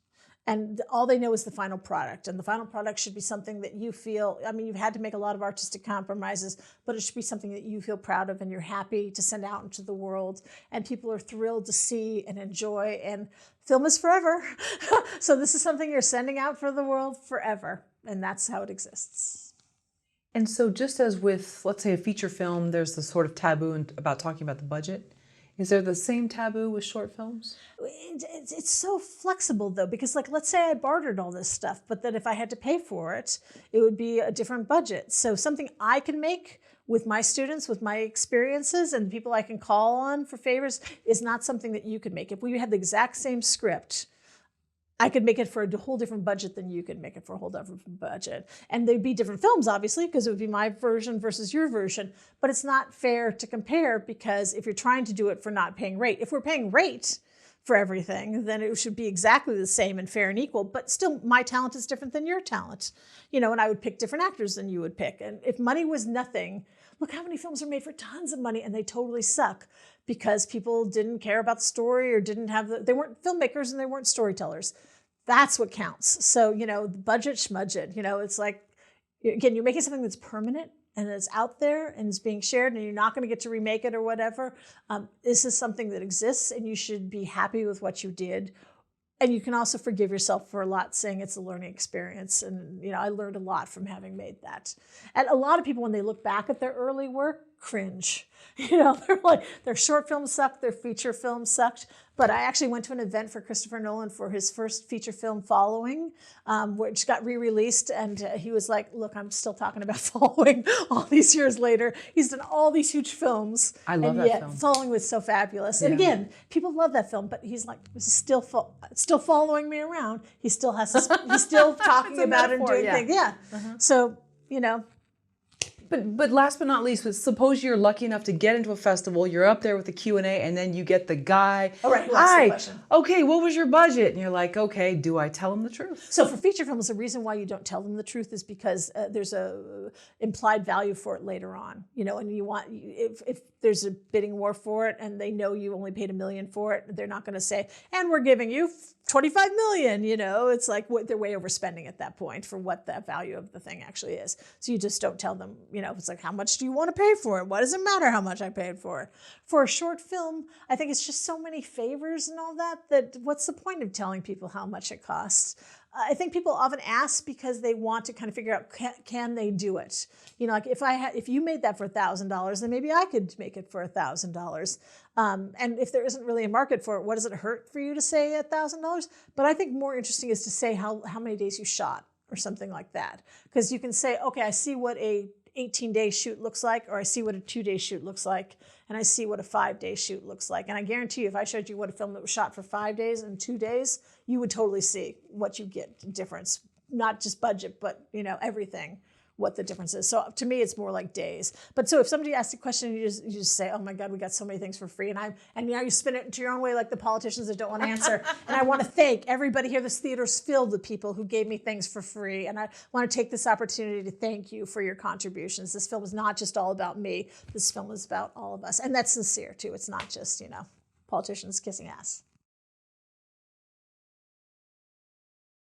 And all they know is the final product. And the final product should be something that you feel, I mean, you've had to make a lot of artistic compromises, but it should be something that you feel proud of and you're happy to send out into the world. And people are thrilled to see and enjoy. And film is forever. So this is something you're sending out for the world forever. And that's how it exists. And so just as with, let's say, a feature film, there's the sort of taboo about talking about the budget. Is there the same taboo with short films? It's so flexible, though, because, like, let's say I bartered all this stuff, but that if I had to pay for it, it would be a different budget. So something I can make with my students, with my experiences, and people I can call on for favors is not something that you could make. If we had the exact same script, I could make it for a whole different budget than you could make it for a whole different budget. And they'd be different films, obviously, because it would be my version versus your version. But it's not fair to compare because if you're trying to do it for not paying rate, if we're paying rate for everything, then it should be exactly the same and fair and equal. But still, my talent is different than your talent. And I would pick different actors than you would pick. And if money was nothing, look how many films are made for tons of money and they totally suck because people didn't care about the story or didn't have they weren't filmmakers and they weren't storytellers. That's what counts. So, the budget schmudget, it's like, again, you're making something that's permanent and it's out there and it's being shared and you're not going to get to remake it or whatever. This is something that exists and you should be happy with what you did. And you can also forgive yourself for a lot, saying it's a learning experience. And, I learned a lot from having made that. And a lot of people, when they look back at their early work, cringe. They're like, their short films sucked, their feature films sucked. But I actually went to an event for Christopher Nolan for his first feature film, Following, which got re-released. And he was like, look, I'm still talking about Following all these years later. He's done all these huge films. I love that film. Following was so fabulous. And again, people love that film, but he's like, this is still following me around. He still has he's still talking about it and doing things. Yeah. Uh-huh. So, But last but not least, suppose you're lucky enough to get into a festival, you're up there with the Q&A, and then you get the guy, all right, who asks the question. Okay, what was your budget? And you're like, okay, do I tell him the truth? So for feature films, the reason why you don't tell them the truth is because there's a implied value for it later on. And you want, if there's a bidding war for it and they know you only paid $1 million for it, they're not going to say, and we're giving you $25 million, it's like they're way overspending at that point for what the value of the thing actually is. So you just don't tell them, it's like, how much do you want to pay for it? Why does it matter how much I paid for it? For a short film, I think it's just so many favors and all that what's the point of telling people how much it costs? I think people often ask because they want to kind of figure out, can they do it? Like if you made that for $1,000, then maybe I could make it for $1,000. And if there isn't really a market for it, what does it hurt for you to say $1,000? But I think more interesting is to say how many days you shot or something like that. Because you can say, okay, I see what a 18-day shoot looks like, or I see what a 2-day shoot looks like, and I see what a 5-day shoot looks like. And I guarantee you, if I showed you what a film that was shot for 5 days and 2 days, you would totally see what you get difference, not just budget, but everything, what the difference is. So to me, it's more like days. But so if somebody asks a question, you just say, oh my God, we got so many things for free. And you spin it into your own way, like the politicians that don't want to answer. And I want to thank everybody here. This theater's filled with people who gave me things for free. And I want to take this opportunity to thank you for your contributions. This film is not just all about me. This film is about all of us. And that's sincere too. It's not just, politicians kissing ass.